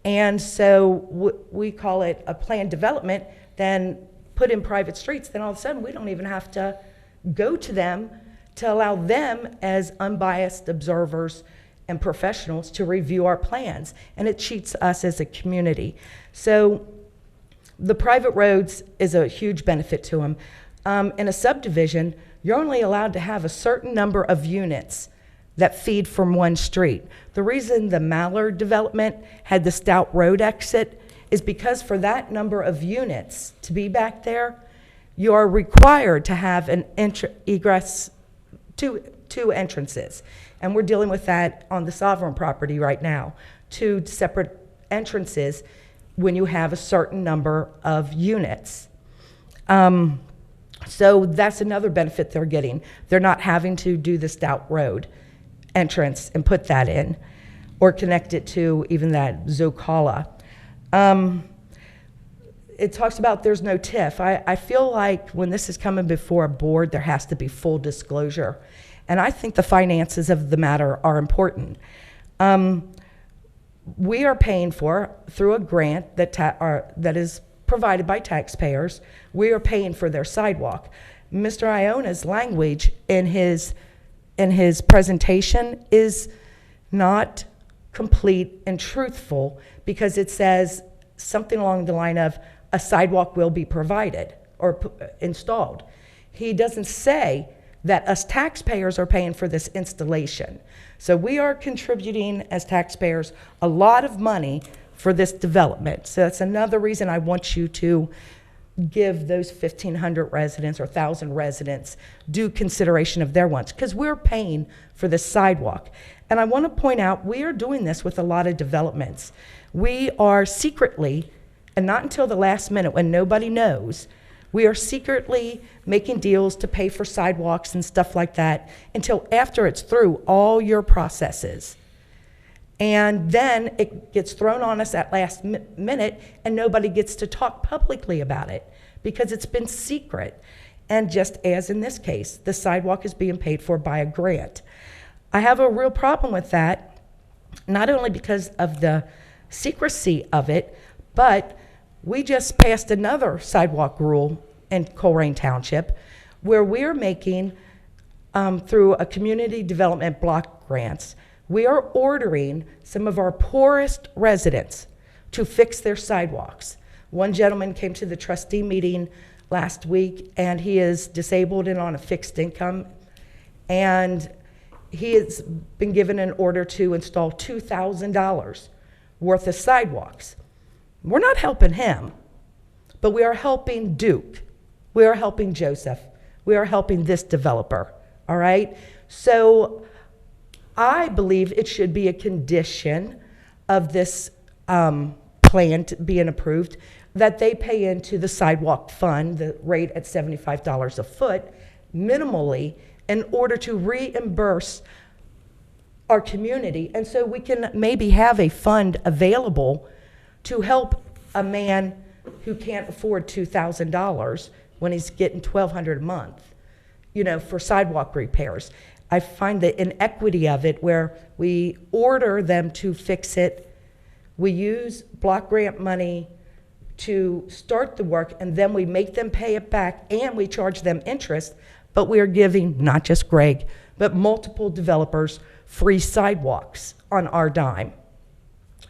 And so we call it a planned development, then put in private streets, then all of a sudden we don't even have to go to them to allow them as unbiased observers and professionals to review our plans. And it cheats us as a community. So the private roads is a huge benefit to them. In a subdivision, you're only allowed to have a certain number of units that feed from one street. The reason the Mallard development had the Stout Road exit is because for that number of units to be back there, you are required to have an egress, two entrances. And we're dealing with that on the Sovereign property right now. 2 separate entrances when you have a certain number of units. So that's another benefit they're getting. They're not having to do the Stout Road entrance and put that in, or connect it to even that Zocala. It talks about there's no TIF. I feel like when this is coming before a board, there has to be full disclosure. And I think the finances of the matter are important. We are paying for, through a grant that is provided by taxpayers, we are paying for their sidewalk. Mr. Iona's language in his presentation is not complete and truthful, because it says something along the line of a sidewalk will be provided or installed. He doesn't say that us taxpayers are paying for this installation. So we are contributing as taxpayers a lot of money for this development. So that's another reason I want you to give those 1,500 residents or 1,000 residents due consideration of their wants, because we're paying for the sidewalk. And I want to point out, we are doing this with a lot of developments. We are secretly, and not until the last minute when nobody knows, we are secretly making deals to pay for sidewalks and stuff like that until after it's through all your processes. And then it gets thrown on us at last minute, and nobody gets to talk publicly about it because it's been secret. And just as in this case, the sidewalk is being paid for by a grant. I have a real problem with that, not only because of the secrecy of it, but we just passed another sidewalk rule in Colerain Township where we're making, through a community development block grants, we are ordering some of our poorest residents to fix their sidewalks. One gentleman came to the trustee meeting last week, and he is disabled and on a fixed income, and he has been given an order to install $2,000 worth of sidewalks. We're not helping him, but we are helping Duke. We are helping Joseph. We are helping this developer, all right? So I believe it should be a condition of this plan being approved that they pay into the sidewalk fund, the rate at $75 a foot, minimally, in order to reimburse our community. And so we can maybe have a fund available to help a man who can't afford $2,000 when he's getting $1,200 a month, you know, for sidewalk repairs. I find the inequity of it where we order them to fix it, we use block grant money to start the work, and then we make them pay it back, and we charge them interest, but we are giving not just Greg, but multiple developers free sidewalks on our dime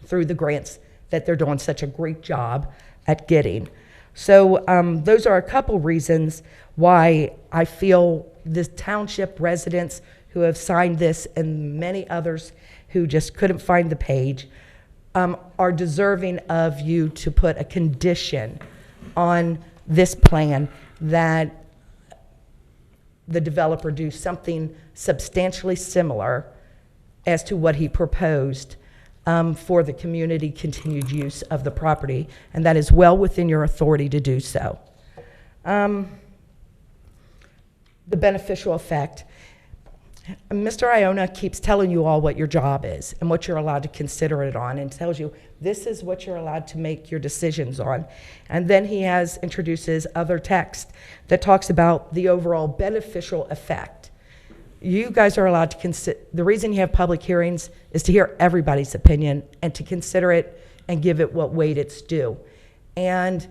through the grants that they're doing such a great job at getting. So those are a couple reasons why I feel the township residents who have signed this and many others who just couldn't find the page are deserving of you to put a condition on this plan that the developer do something substantially similar as to what he proposed for the community continued use of the property, and that is well within your authority to do so. The beneficial effect. Mr. Iona keeps telling you all what your job is and what you're allowed to consider it on, and tells you this is what you're allowed to make your decisions on. And then he introduces other text that talks about the overall beneficial effect. You guys are allowed to consider, the reason you have public hearings is to hear everybody's opinion and to consider it and give it what weight it's due. And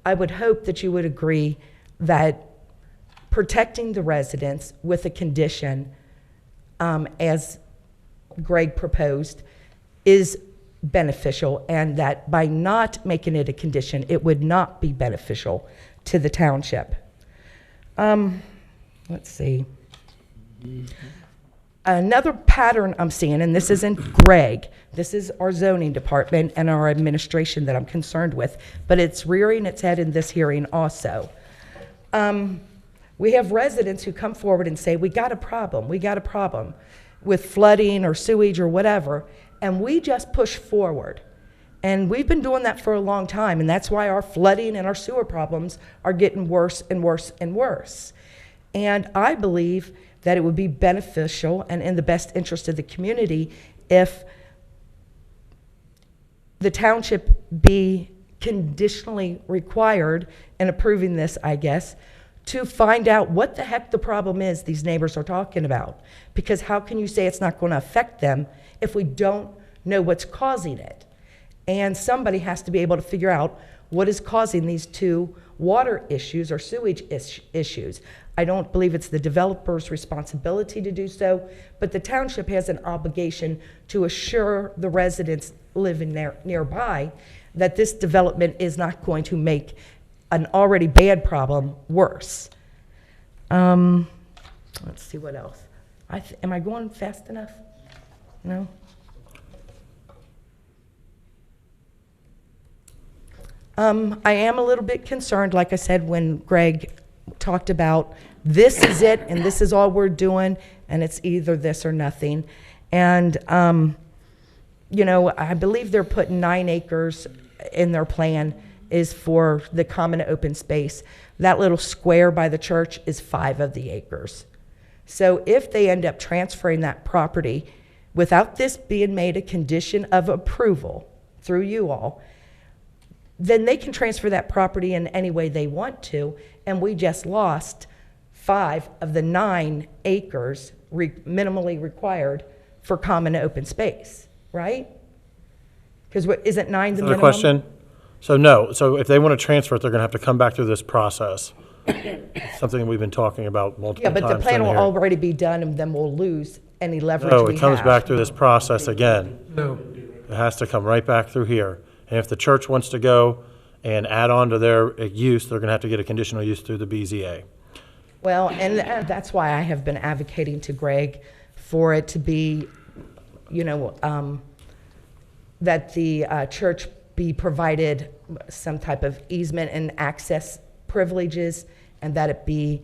I would hope that you would agree that protecting the residents with a condition, as Greg proposed, is beneficial, and that by not making it a condition, it would not be beneficial to the township. Let's see. Another pattern I'm seeing, and this isn't Greg, this is our zoning department and our administration that I'm concerned with, but it's rearing its head in this hearing also. We have residents who come forward and say, we got a problem with flooding or sewage or whatever, and we just push forward. And we've been doing that for a long time, and that's why our flooding and our sewer problems are getting worse and worse and worse. And I believe that it would be beneficial and in the best interest of the community if the township be conditionally required in approving this, I guess, to find out what the heck the problem is these neighbors are talking about. Because how can you say it's not going to affect them if we don't know what's causing it? And somebody has to be able to figure out what is causing these two water issues or sewage issues. I don't believe it's the developer's responsibility to do so, but the township has an obligation to assure the residents living nearby that this development is not going to make an already bad problem worse. Let's see what else. Am I going fast enough? No? I am a little bit concerned, like I said, when Greg talked about this is it and this is all we're doing and it's either this or nothing. And, you know, I believe they're putting 9 acres in their plan is for the common open space. That little square by the church is 5 of the acres. So if they end up transferring that property without this being made a condition of approval through you all, then they can transfer that property in any way they want to, and we just lost 5 of the 9 acres minimally required for common open space, right? Because isn't 9 the minimum? Another question? So no, so if they want to transfer it, they're going to have to come back through this process. It's something that we've been talking about multiple times. Yeah, but the plan during will the hearing. already be done, and then we'll lose any leverage No, we it comes have. back through this process again. No. It has to come right back through here. And if the church wants to go and add on to their use, they're going to have to get a conditional use through the BZA. Well, and that's why I have been advocating to Greg for it to be, you know, that the church be provided some type of easement and access privileges, and that it be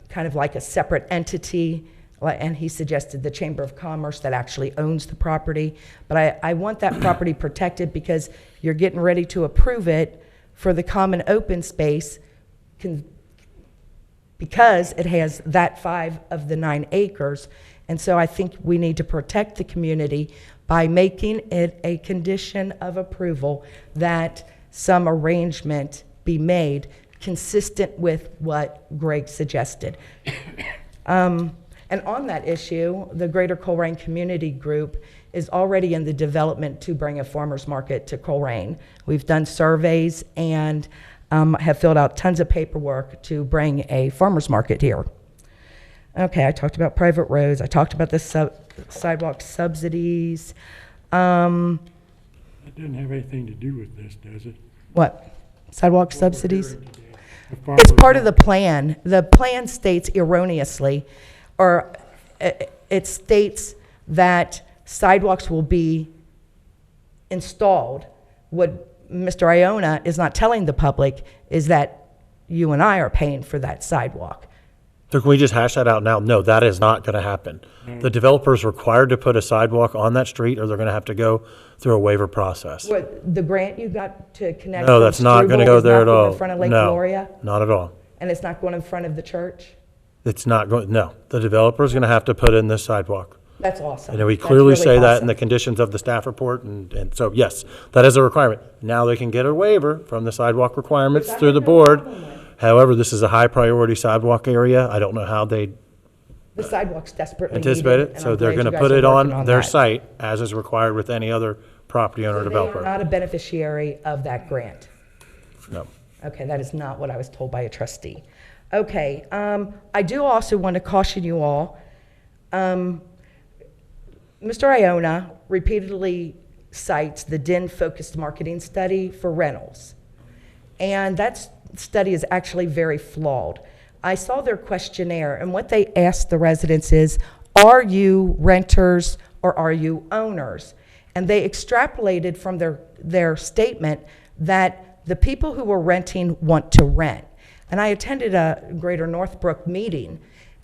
kind of like a separate entity. And he suggested the Chamber of Commerce that actually owns the property. But I want that property protected because you're getting ready to approve it for the common open space because it has that 5 of the 9 acres. And so I think we need to protect the community by making it a condition of approval that some arrangement be made consistent with what Greg suggested. And on that issue, the Greater Colerain Community Group is already in the development to bring a farmer's market to Colerain. We've done surveys and have filled out tons of paperwork to bring a farmer's market here. Okay, I talked about private roads. I talked about the sidewalk subsidies. That doesn't have anything to do with this, does it? What? Sidewalk subsidies? It's part of the plan. The plan states erroneously, or it states that sidewalks will be installed. What Mr. Iona is not telling the public is that you and I are paying for that sidewalk. So can we just hash that out now? No, that is not going to happen. The developer's required to put a sidewalk on that street, or they're going to have to go through a waiver process. What, the grant you got to connect? No, from that's not going to Struble go is there not at going all. in front of Lake No, Gloria? not at all. And it's not going in front of the church? It's not going, no. The developer's going to have to put in this sidewalk. That's awesome. And we That's clearly really say that in awesome. the conditions of the staff report, and so, yes, that is a requirement. Now they can get a waiver from the sidewalk requirements through the board. However, this is a high-priority sidewalk area. I don't know how they The sidewalk's desperately needed. anticipate it, and so I'm they're glad going to you put guys it are on working their that. site, as is required with any other property owner or So they are developer. not a beneficiary of that grant? No. Okay, that is not what I was told by a trustee. Okay, I do also want to caution you all. Mr. Iona repeatedly cites the DIN-focused marketing study for rentals. And that study is actually very flawed. I saw their questionnaire, and what they asked the residents is, are you renters or are you owners? And they extrapolated from their statement that the people who were renting want to rent. And I attended a Greater Northbrook meeting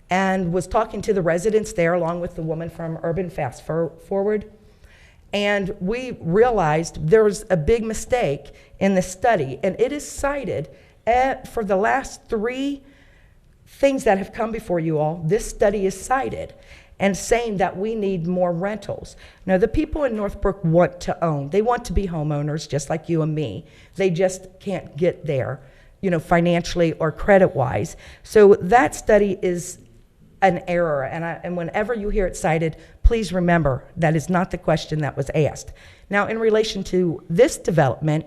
and was talking to the residents there along with the woman from Urban Fast Forward. And we realized there was a big mistake in the study, and it is cited for the last 3 things that have come before you all. This study is cited and saying that we need more rentals. Now, the people in Northbrook want to own. They want to be homeowners just like you and me. They just can't get there, financially or credit-wise. So that study is an error, and whenever you hear it cited, please remember that is not the question that was asked. Now, in relation to this development,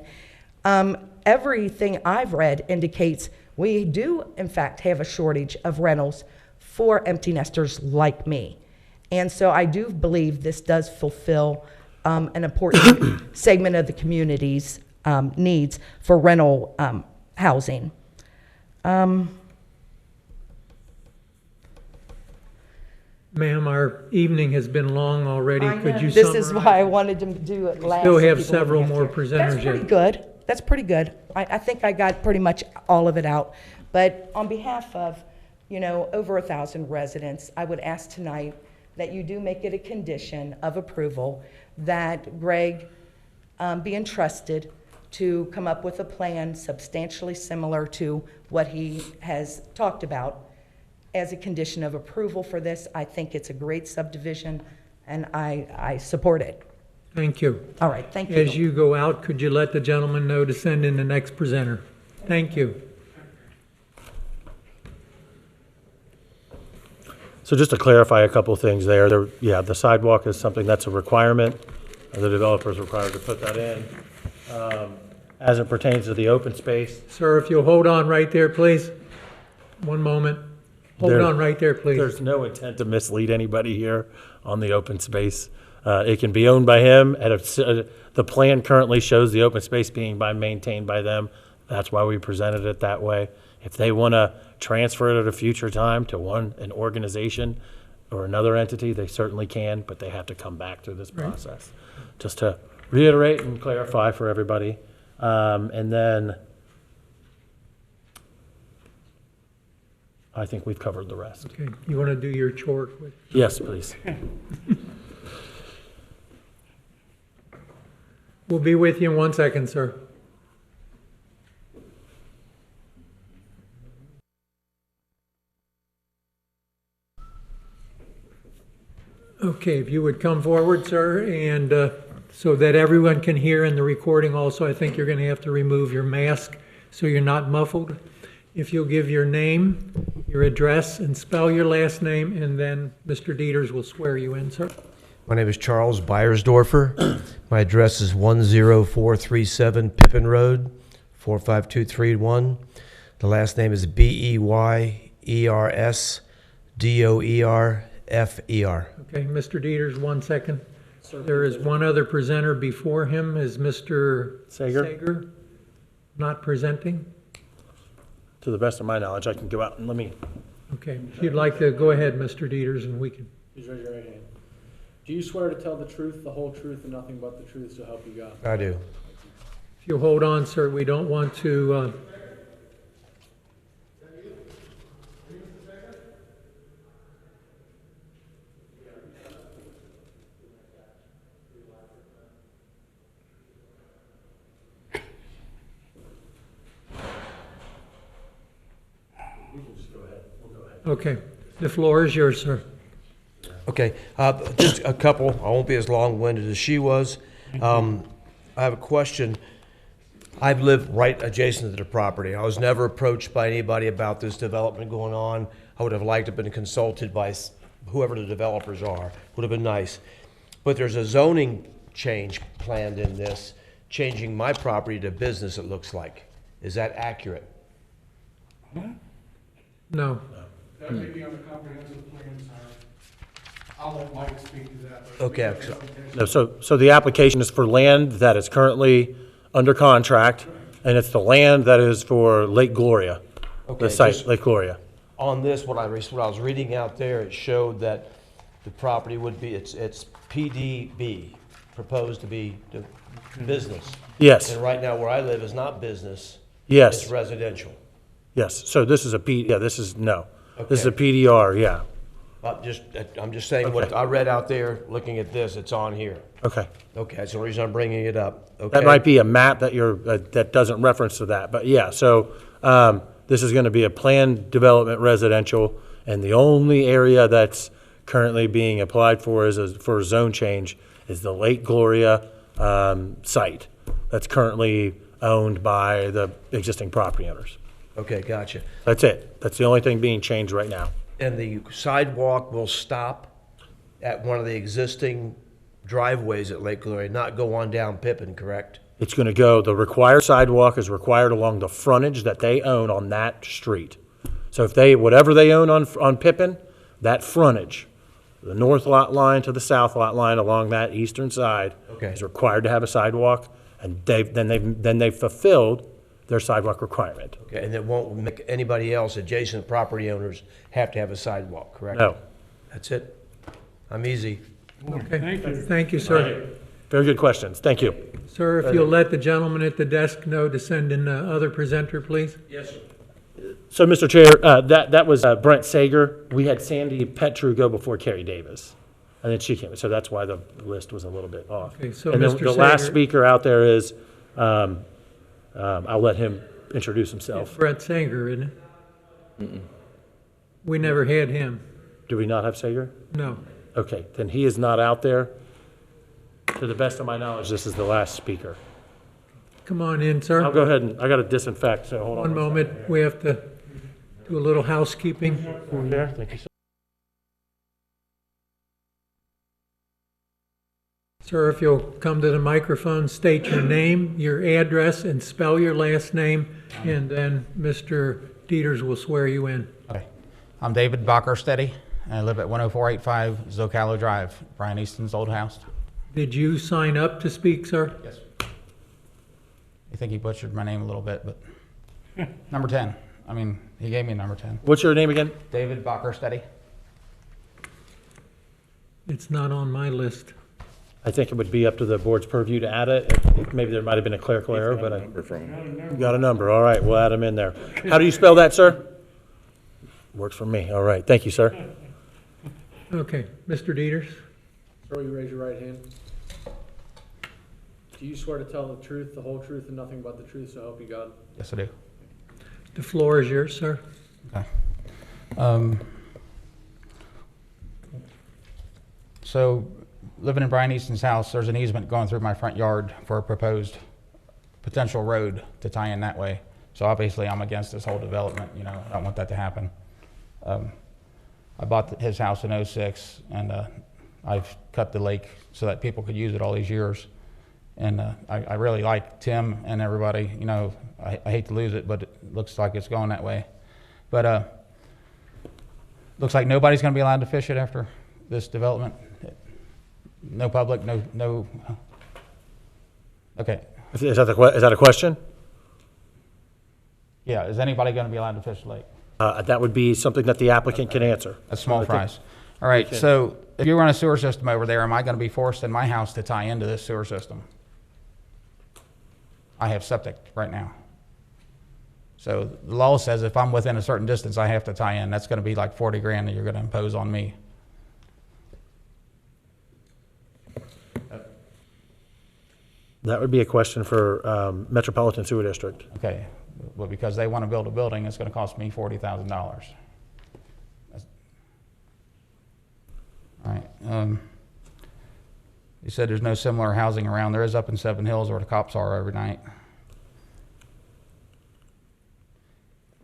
everything I've read indicates we do, in fact, have a shortage of rentals for empty nesters like me. And so I do believe this does fulfill an important segment of the community's needs for rental housing. Ma'am, our evening has been long already. Could you This summarize? is why I wanted to do it last. Still so have people several wouldn't more have to- presenters That's pretty yet. good. That's pretty good. I think I got pretty much all of it out. But on behalf of, over 1,000 residents, I would ask tonight that you do make it a condition of approval that Greg be entrusted to come up with a plan substantially similar to what he has talked about as a condition of approval for this. I think it's a great subdivision, and I support it. Thank you. All right, thank you. As you go out, could you let the gentleman know to send in the next presenter? Thank you. So just to clarify a couple of things there, the sidewalk is something that's a requirement. The developer is required to put that in. As it pertains to the open space. Sir, if you'll hold on right there, please. One moment. Hold on right there, please. There's no intent to mislead anybody here on the open space. It can be owned by him, and if, the plan currently shows the open space being maintained by them. That's why we presented it that way. If they want to transfer it at a future time to an organization or another entity, they certainly can, but they have to come back through this process. Just to reiterate and clarify for everybody. And then I think we've covered the rest. Okay, you want to do your chore quick? Yes, please. We'll be with you in 1 second, sir. Okay, if you would come forward, sir, and so that everyone can hear in the recording also, I think you're going to have to remove your mask so you're not muffled. If you'll give your name, your address, and spell your last name, and then Mr. Dieters will swear you in, sir. My name is Charles Beiersdorfer. My address is 10437 Pippin Road, 45231. The last name is Beyersdoerfer. Okay, Mr. Dieters, 1 second. There is one other presenter before him, is Mr. Sager. Sager, not presenting. to the best of my knowledge. I can go out and let me. Okay, if you'd like to, go ahead, Mr. Dieters, and we can. Please raise your right hand. Do you swear to tell the truth, the whole truth, and nothing but the truth, so help you God? I do. If you'll hold on, sir, we don't want to, okay, the floor is yours, sir. Okay, just a couple. I won't be as long-winded as she was. I have a question. I've lived right adjacent to the property. I was never approached by anybody about this development going on. I would have liked to have been consulted by whoever the developers are. Would have been nice. But there's a zoning change planned in this, changing my property to business, it looks like. Is that accurate? No. That may be on the comprehensive plan, sir. I'll let Mike speak to that. but- Okay. No, so the application is for land that is currently under contract, and it's the land that is for Lake Gloria, Okay, the site, just- Lake Gloria. On this, what I was reading out there, it showed that the property would be, it's PDB, proposed to be the business. Yes, And right now, where I live is not business. yes, It's residential. yes. So this is this is, no. This is a Okay. PDR, yeah. I'm just saying what I read out there, looking at this, it's on here. Okay. Okay, that's the reason I'm bringing it up. Okay. That might be a map that that doesn't reference to that, but yeah, so, this is gonna be a planned development residential, and the only area that's currently being applied for for a zone change is the Lake Gloria, site that's currently owned by the existing property owners. Okay, gotcha. That's it. That's the only thing being changed right now. And the sidewalk will stop at one of the existing driveways at Lake Gloria, not go on down Pippin, correct? It's gonna go, the required sidewalk is required along the frontage that they own on that street. So if whatever they own on Pippin, that frontage, the north lot line to the south lot line along that eastern side Okay. is required to have a sidewalk, and then they've fulfilled their sidewalk requirement. Okay, and it won't make anybody else, adjacent property owners, have to have a sidewalk, correct? No. That's it. I'm easy. Okay, thank you, sir. Very good questions. Thank you. Sir, if you'll let the gentleman at the desk know to send in the other presenter, please. Yes, sir. So, Mr. Chair, that was Brent Sager. We had Sandy Petru go before Carrie Davis, and then she came, so that's why the list was a little bit off. Okay, so And then Mr. the last Sager- speaker out there is, I'll let him introduce himself. Brett Sanger, isn't it? We never had him. Do we not have Sager? No. Okay, then he is not out there. To the best of my knowledge, this is the last speaker. Come on in, I'll sir. go ahead and, I got to disinfect, so hold on. One moment, we have to do a little housekeeping. There, thank you, sir. Sir, if you'll come to the microphone, state your name, your address, and spell your last name, and then Mr. Dieters will swear you in. Okay. I'm David Bockersteady, and I live at 10485 Zocalo Drive, Brian Easton's old house. Did you sign up to speak, sir? Yes. I think he butchered my name a little bit, but number 10. I mean, he gave me number 10. What's your name again? David Bockersteady. It's not on my list. I think it would be up to the board's purview to add it. Maybe there might have been a clerical error, but you got a number. All right, we'll add him in there. How do you spell that, sir? Works for me. All right, thank you, sir. Okay, Mr. Dieters? Sir, will you raise your right hand? Do you swear to tell the truth, the whole truth, and nothing but the truth, so help you God? Yes, I do. The floor is yours, sir. Okay. So, living in Brian Easton's house, there's an easement going through my front yard for a proposed potential road to tie in that way. So obviously, I'm against this whole development. You know, I don't want that to happen. I bought his house in '06, and I've cut the lake so that people could use it all these years. And I really like Tim and everybody. You know, I hate to lose it, but it looks like it's going that way. But looks like nobody's going to be allowed to fish it after this development. No public, no. Okay. Is that a question? Yeah, is anybody going to be allowed to fish the lake? That would be something that the applicant can answer. That's small I think- fries. All right, so if you run a sewer system over there, am I going to be forced in my house to tie into this sewer system? I have septic right now. So the law says if I'm within a certain distance, I have to tie in. That's going to be like 40 grand that you're going to impose on me. That would be a question for Metropolitan Sewer District. Okay, well, because they want to build a building, it's going to cost me $40,000. All right. You said there's no similar housing around. There is up in Seven Hills where the cops are every night.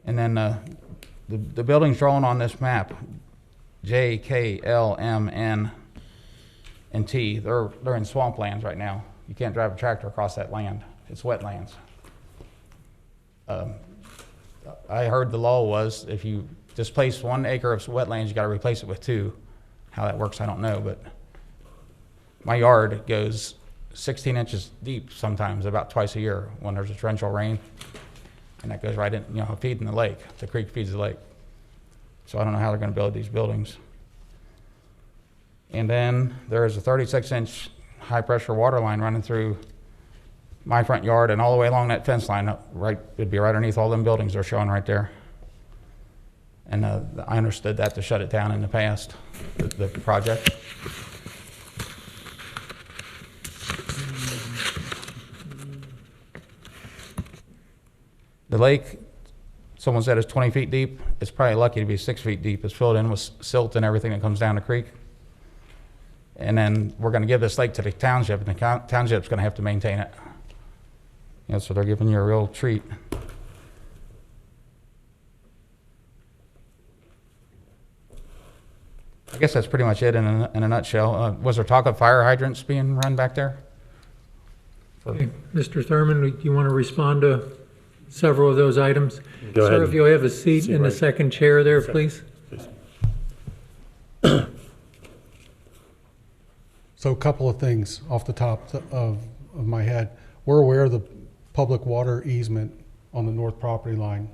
And then the buildings drawn on this map, J, K, L, M, N, and T, they're in swamplands right now. You can't drive a tractor across that land. It's wetlands. I heard the law was if you displace 1 acre of wetlands, you got to replace it with 2. How that works, I don't know, but my yard goes 16 inches deep sometimes, about twice a year when there's a torrential rain. And that goes right in, feeding the lake. The creek feeds the lake. So I don't know how they're going to build these buildings. And then there is a 36-inch high-pressure water line running through my front yard and all the way along that fence line. It'd be right underneath all them buildings they're showing right there. And I understood that to shut it down in the past, the project. The lake, someone said, is 20 feet deep. It's probably lucky to be 6 feet deep. It's filled in with silt and everything that comes down the creek. And then we're going to give this lake to the township, and the township's going to have to maintain it. So they're giving you a real treat. I guess that's pretty much it in a nutshell. Was there talk of fire hydrants being run back there? Okay. Mr. Thurman, do you want to respond to several of those items? Go ahead. Sir, if you'll have a seat in the second chair there, please. So a couple of things off the top of my head. We're aware of the public water easement on the north property line.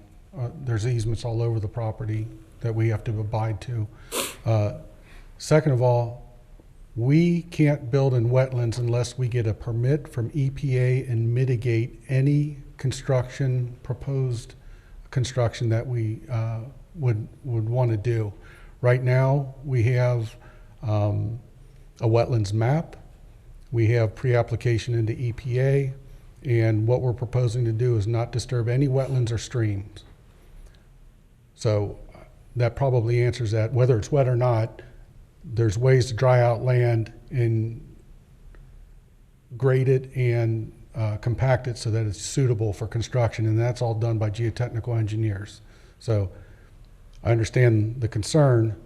There's easements all over the property that we have to abide to. Second of all, we can't build in wetlands unless we get a permit from EPA and mitigate any proposed construction that we would want to do. Right now, we have a wetlands map. We have pre-application into EPA, and what we're proposing to do is not disturb any wetlands or streams. So that probably answers that. Whether it's wet or not, there's ways to dry out land and grade it and compact it so that it's suitable for construction, and that's all done by geotechnical engineers. So I understand the concern,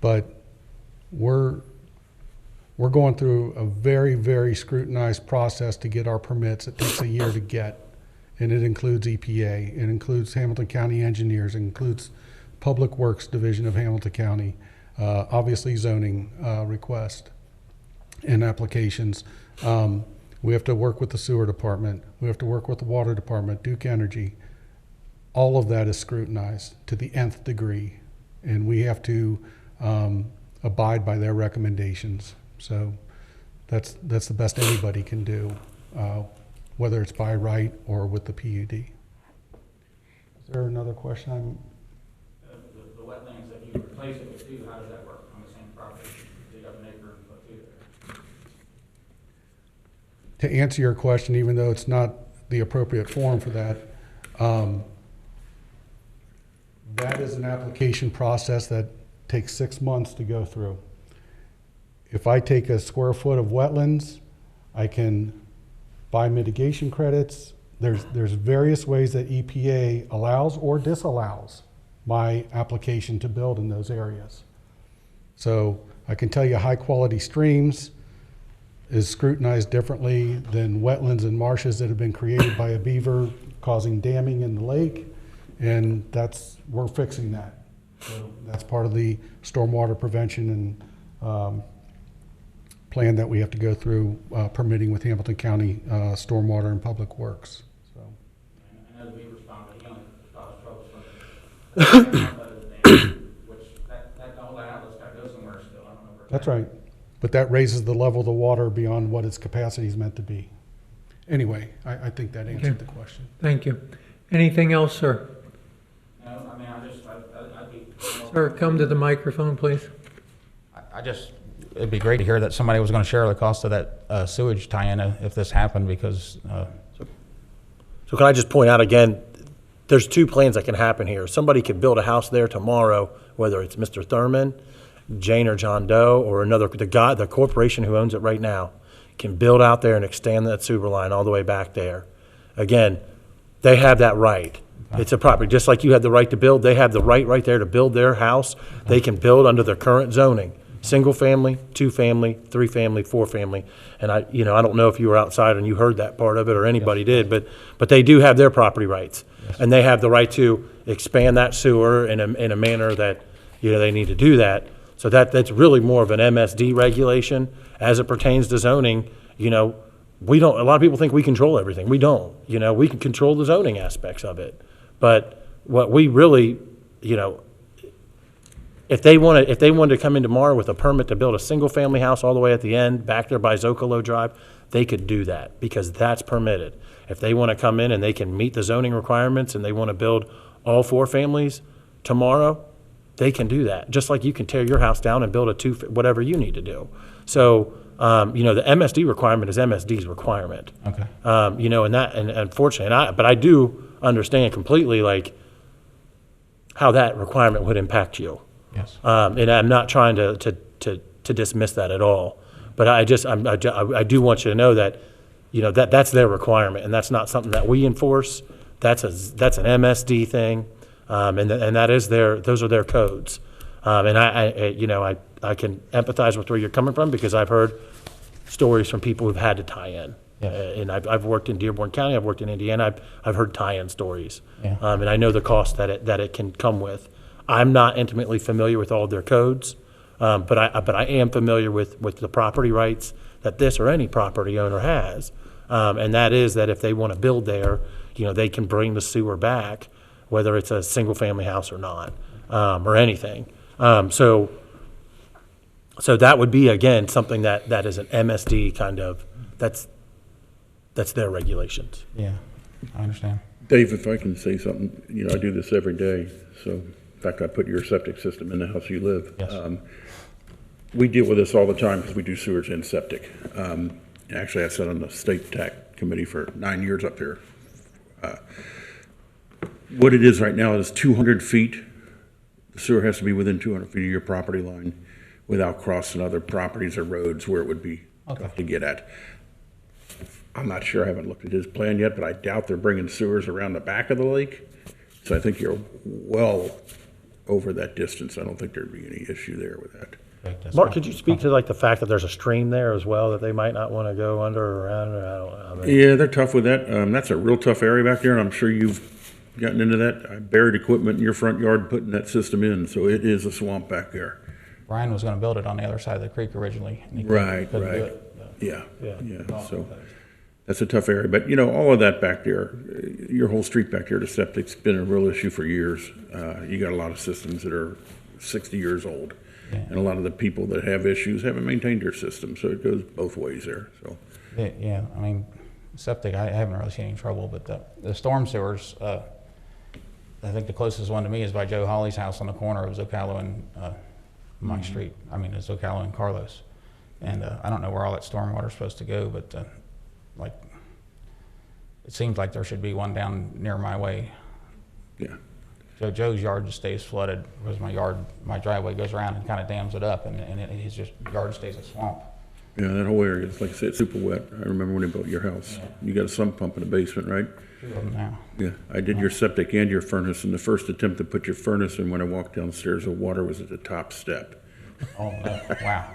but we're going through a very, very scrutinized process to get our permits. It takes a year to get, and it includes EPA, it includes Hamilton County engineers, it includes Public Works Division of Hamilton County, obviously zoning request and applications. We have to work with the sewer department. We have to work with the water department, Duke Energy. All of that is scrutinized to the nth degree, and we have to abide by their recommendations. So that's the best anybody can do, whether it's by right or with the PUD. Is there another question? The wetlands, if you replace it with 2, how does that work on the same property? Dig up an acre and put 2 there? To answer your question, even though it's not the appropriate forum for that, that is an application process that takes 6 months to go through. If I take a square foot of wetlands, I can buy mitigation credits. There's various ways that EPA allows or disallows my application to build in those areas. So I can tell you high quality streams is scrutinized differently than wetlands and marshes that have been created by a beaver causing damming in the lake, and we're fixing that. So that's part of the stormwater prevention and plan that we have to go through permitting with Hamilton County Stormwater and Public Works. So. I know the beavers found, but you only That's right. But that raises the level of the water beyond what its capacity is meant to be. Anyway, I think that answered the question. Thank you. Anything else, sir? No, I mean, I'd be. Sir, come to the microphone, please. It'd be great to hear that somebody was gonna share the cost of that sewage tie-in if this happened, because, So can I just point out again, there's two plans that can happen here. Somebody could build a house there tomorrow, whether it's Mr. Thurman, Jane or John Doe, or the corporation who owns it right now, can build out there and extend that sewer line all the way back there. Again, they have that right. It's a property, just like you have the right to build, they have the right there to build their house. They can build under their current zoning, single family, 2 family, 3 family, 4 family. And I don't know if you were outside and you heard that part of it, or anybody did, but they do have their property rights. And they have the right to expand that sewer in a manner that, they need to do that. So that's really more of an MSD regulation as it pertains to zoning. We don't, a lot of people think we control everything. We don't. We can control the zoning aspects of it. But what we really, if they wanted to come in tomorrow with a permit to build a single family house all the way at the end, back there by Zocalo Drive, they could do that because that's permitted. If they want to come in and they can meet the zoning requirements and they want to build all 4 families tomorrow, they can do that. Just like you can tear your house down and build whatever you need to do. So, the MSD requirement is MSD's requirement. Okay. And unfortunately, but I do understand completely how that requirement would impact you. Yes. And I'm not trying to dismiss that at all. But I do want you to know that, that's their requirement, and that's not something that we enforce. That's an MSD thing, and that is those are their codes. And I can empathize with where you're coming from because I've heard stories from people who've had to tie in. Yeah. And I've worked in Dearborn County, I've worked in Indiana, I've heard tie-in stories. Yeah. And I know the cost that it can come with. I'm not intimately familiar with all of their codes, but I am familiar with the property rights that this or any property owner has. And that is that if they want to build there, they can bring the sewer back, whether it's a single-family house or not, or anything. So that would be, again, something that is an MSD kind of, that's their regulations. Yeah, I understand. Dave, if I can say something, I do this every day. So, in fact, I put your septic system in the house you live. Yes. We deal with this all the time because we do sewage and septic. Actually, I sat on the state TAC committee for 9 years up here. What it is right now is 200 feet. The sewer has to be within 200 feet of your property line without crossing other properties or roads where it would be tough to get at. I'm not sure, I haven't looked at his plan yet, but I doubt they're bringing sewers around the back of the lake. So I think you're well over that distance. I don't think there'd be any issue there with that. Mark, could you speak to the fact that there's a stream there as well that they might not want to go under or around? Or I mean, Yeah, they're tough with that. That's a real tough area back there, and I'm sure you've gotten into that. I buried equipment in your front yard putting that system in, so it is a swamp back there. Ryan was gonna build it on the other side of the creek originally. And he Right, couldn't do right. it. Yeah, so that's a tough area. But, all of that back there, your whole street back there, the septic's been a real issue for years. You got a lot of systems that are 60 years old. Yeah. And a lot of the people that have issues haven't maintained their system, so it goes both ways there, so. Yeah, I mean, septic, I haven't really seen any trouble, but the storm sewers, I think the closest one to me is by Joe Hawley's house on the corner of Zocalo and my street. I mean, it's Zocalo and Carlos. And I don't know where all that storm water is supposed to go, but it seems like there should be one down near my way. Yeah. So Joe's yard just stays flooded because my driveway goes around and kind of dams it up, and his yard stays a swamp. Yeah, that whole area, it's like I said, it's super wet. I remember when they built your house. Yeah. You got a sump pump in the basement, right? 2 of them now. Yeah, I did your septic and your furnace, and the first attempt to put your furnace in, when I walked downstairs, the water was at the top step. Oh, no. Wow.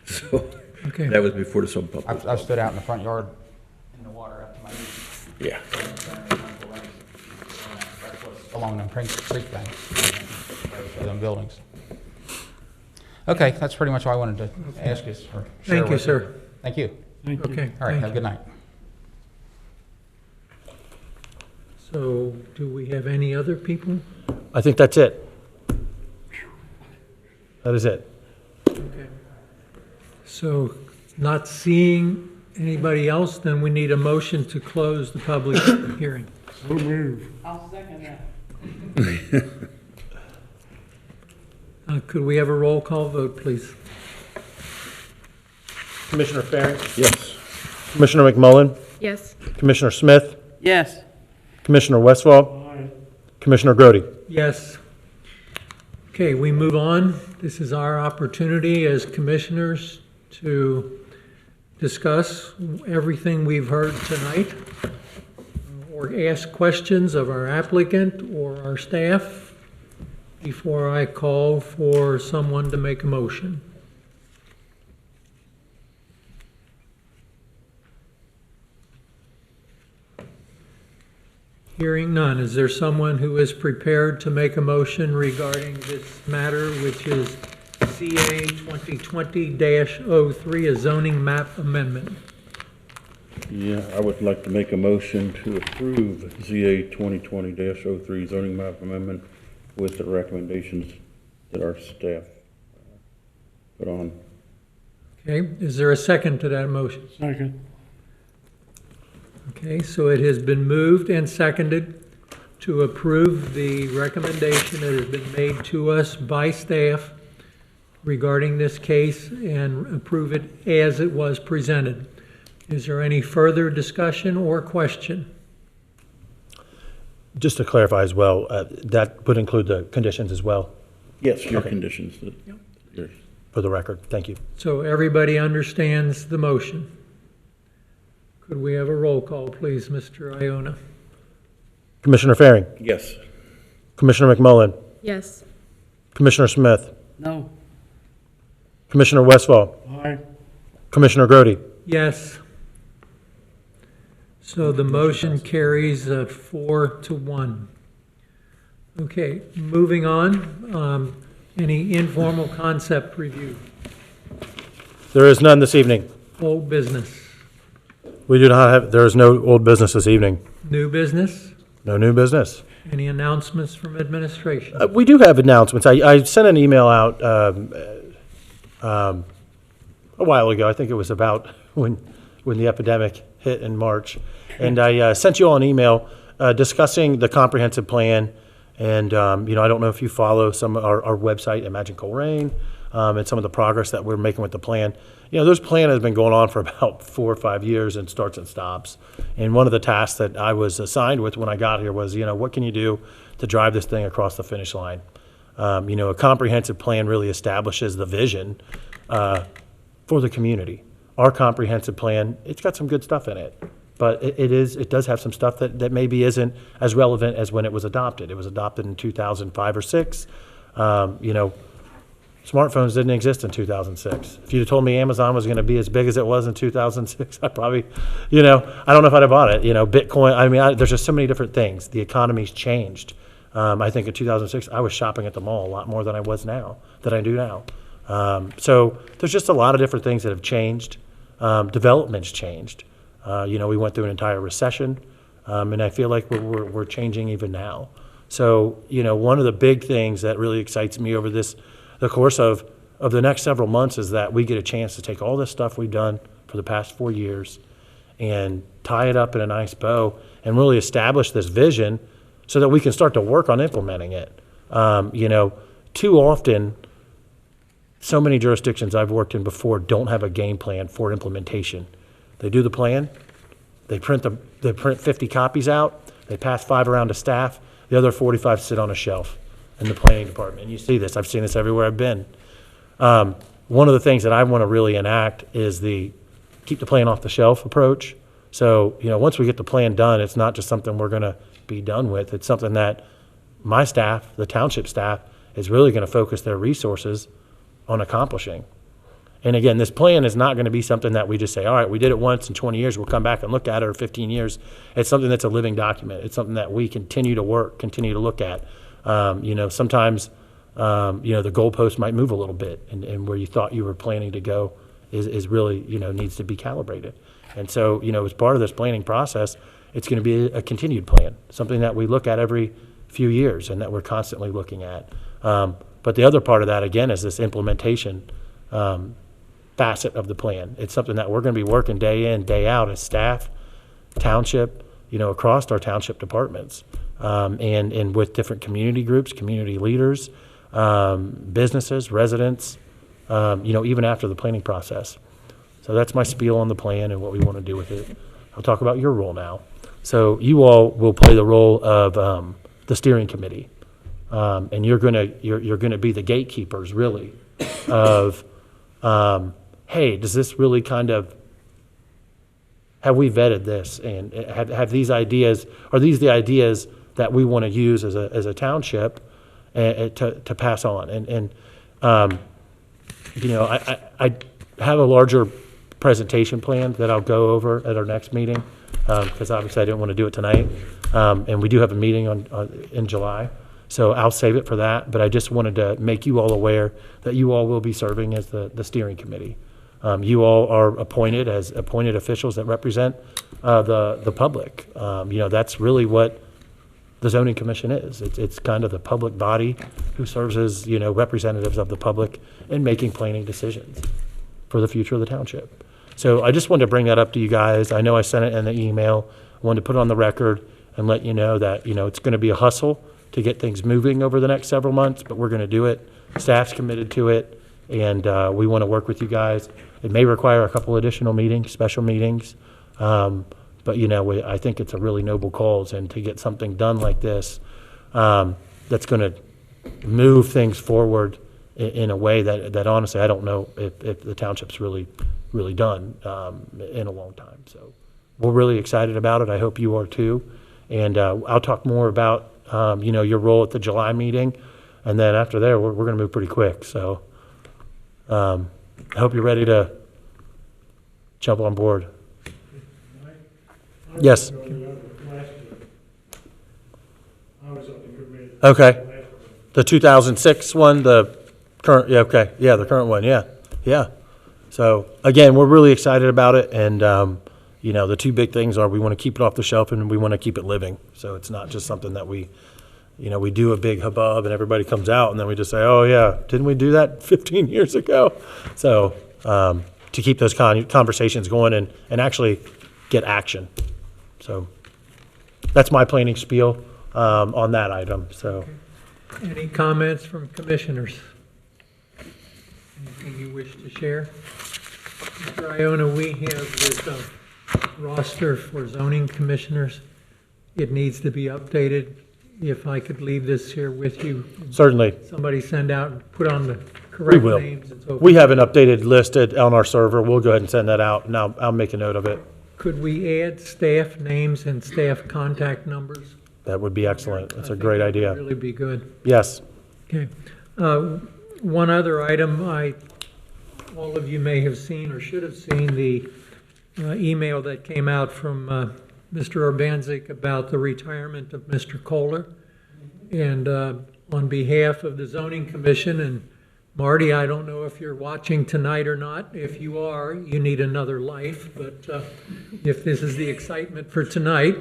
So, Okay. that was before the sump pump was I've built. stood out in the front yard in the water up to my knees. Yeah. Along them creek banks, them buildings. Okay, that's pretty much all I wanted to ask you. Or share Thank you, with sir. Thank you. Okay. All right, thank have a good night. So, do we have any other people? I think that's it. That is it. Okay. So, not seeing anybody else, then we need a motion to close the public hearing. So move. I'll second that. Could we have a roll call vote, please? Commissioner Ferring? Yes. Commissioner McMullen? Yes. Commissioner Smith? Yes. Commissioner Westphal? Aye. Commissioner Grody? Yes. Okay, we move on. This is our opportunity as commissioners to discuss everything we've heard tonight, or ask questions of our applicant or our staff before I call for someone to make a motion. Hearing none, is there someone who is prepared to make a motion regarding this matter, which is CA 2020-03, a zoning map amendment? Yeah, I would like to make a motion to approve ZA 2020-03 zoning map amendment with the recommendations that our staff put on. Okay, is there a second to that motion? Second. Okay, so it has been moved and seconded to approve the recommendation that has been made to us by staff regarding this case and approve it as it was presented. Is there any further discussion or question? Just to clarify as well, that would include the conditions as well, Yes, your Okay. conditions. Yes. for the record. Thank you. So everybody understands the motion. Could we have a roll call, please, Mr. Iona? Commissioner Ferring? Yes. Commissioner McMullen? Yes. Commissioner Smith? No. Commissioner Westphal? Aye. Commissioner Grody? Yes. So the motion carries 4-1. Okay, moving on. Any informal concept review? There is none this evening. Old business? We do not have, there is no old business this evening. New business? No new business. Any announcements from administration? We do have announcements. I sent an email out a while ago. I think it was about when the epidemic hit in March. And I sent you all an email discussing the comprehensive plan. And, I don't know if you follow some of our website, Imagine Colerain, and some of the progress that we're making with the plan. This plan has been going on for about 4 or 5 years and starts and stops. And one of the tasks that I was assigned with when I got here was, what can you do to drive this thing across the finish line? A comprehensive plan really establishes the vision for the community. Our comprehensive plan, it's got some good stuff in it, but it does have some stuff that maybe isn't as relevant as when it was adopted. It was adopted in 2005 or 6. Smartphones didn't exist in 2006. If you'd have told me Amazon was going to be as big as it was in 2006, I probably, I don't know if I'd have bought it. Bitcoin, there's just so many different things. The economy's changed. I think in 2006, I was shopping at the mall a lot more than I do now. So there's just a lot of different things that have changed. Development's changed. We went through an entire recession, and I feel like we're changing even now. So, one of the big things that really excites me over the course of the next several months is that we get a chance to take all this stuff we've done for the past 4 years and tie it up in a nice bow and really establish this vision so that we can start to work on implementing it. Too often, so many jurisdictions I've worked in before don't have a game plan for implementation. They do the plan, they print 50 copies out, they pass 5 around to staff, the other 45 sit on a shelf in the planning department. And you see this, I've seen this everywhere I've been. One of the things that I want to really enact is the keep the plan off the shelf approach. So, once we get the plan done, it's not just something we're going to be done with. It's something that my staff, the township staff, is really going to focus their resources on accomplishing. And again, this plan is not going to be something that we just say, all right, we did it once in 20 years, we'll come back and look at it, or 15 years. It's something that's a living document. It's something that we continue to work, continue to look at. Sometimes, the goalpost might move a little bit, and where you thought you were planning to go is really, needs to be calibrated. And so, as part of this planning process, it's going to be a continued plan, something that we look at every few years and that we're constantly looking at. But the other part of that, again, is this implementation facet of the plan. It's something that we're going to be working day in, day out as staff, township, across our township departments, and with different community groups, community leaders, businesses, residents, even after the planning process. So that's my spiel on the plan and what we want to do with it. I'll talk about your role now. So you all will play the role of the steering committee, and you're gonna be the gatekeepers, really, of hey, does this really have we vetted this, and have these ideas, are these the ideas that we want to use as a township to pass on? I have a larger presentation plan that I'll go over at our next meeting, because obviously I didn't want to do it tonight. And we do have a meeting in July, so I'll save it for that. But I just wanted to make you all aware that you all will be serving as the steering committee. You all are appointed as appointed officials that represent the public. That's really what the zoning commission is. It's kind of the public body who serves as, representatives of the public in making planning decisions for the future of the township. So I just wanted to bring that up to you guys. I know I sent it in the email. I wanted to put it on the record and let you know that, it's going to be a hustle to get things moving over the next several months, but we're going to do it. Staff's committed to it, and we want to work with you guys. It may require a couple additional meetings, special meetings, but I think it's a really noble cause, and to get something done like this, that's going to move things forward in a way that honestly I don't know if the township's really done in a long time. So we're really excited about it. I hope you are too. And I'll talk more about your role at the July meeting, and then after there we're going to move pretty quick. So I hope you're ready to jump on board. Yes. Okay. The 2006 one, the current, yeah, okay. Yeah, the current one, yeah. So again, we're really excited about it, and the two big things are we want to keep it off the shelf and we want to keep it living. So it's not just something that we do a big hubbub and everybody comes out and then we just say, oh yeah, didn't we do that 15 years ago? So to keep those conversations going and actually get action. So that's my planning spiel on that item. So, Any comments from commissioners? Anything you wish to share? Mr. Iona, we have this roster for zoning commissioners. It needs to be updated. If I could leave this here with you. Certainly. Somebody send out, put on the correct We will. names and so forth. We have an updated list on our server. We'll go ahead and send that out, and I'll make a note of it. Could we add staff names and staff contact numbers? That would be excellent. That's a great idea. That would really be good. Yes. Okay. One other item, all of you may have seen or should have seen the email that came out from Mr. Urbanzik about the retirement of Mr. Kohler. And on behalf of the Zoning Commission, and Marty, I don't know if you're watching tonight or not. If you are, you need another life, but if this is the excitement for tonight.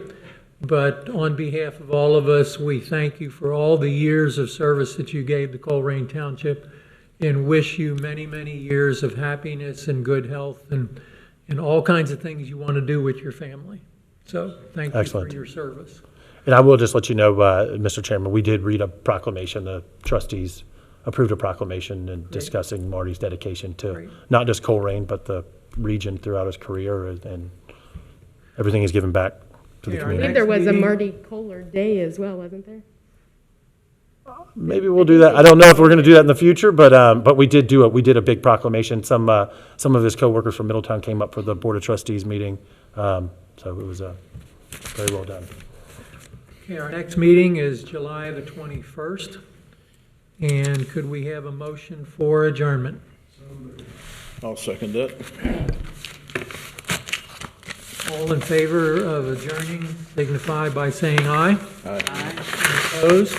But on behalf of all of us, we thank you for all the years of service that you gave the Colerain Township, and wish you many, many years of happiness and good health and all kinds of things you want to do with your family. So thank you Excellent. for your service. And I will just let you know, Mr. Chairman, we did read a proclamation. The trustees approved a proclamation and discussing Marty's dedication to not just Colerain, but the region throughout his career, and everything is given back to the I community. believe there was a Marty Kohler Day as well, wasn't there? Maybe we'll do that. I don't know if we're going to do that in the future, but we did a big proclamation. Some of his coworkers from Middletown came up for the Board of Trustees meeting, so it was very well done. Okay, our next meeting is July the 21st. And could we have a motion for adjournment? I'll second that. All in favor of adjourning signify by saying aye. Aye. Opposed?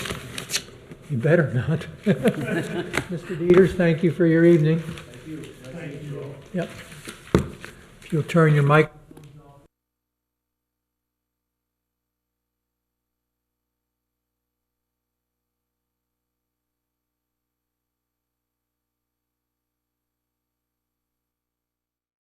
You better not. Mr. Dieters, thank you for your evening. Thank you. Yep. If you'll turn your mic.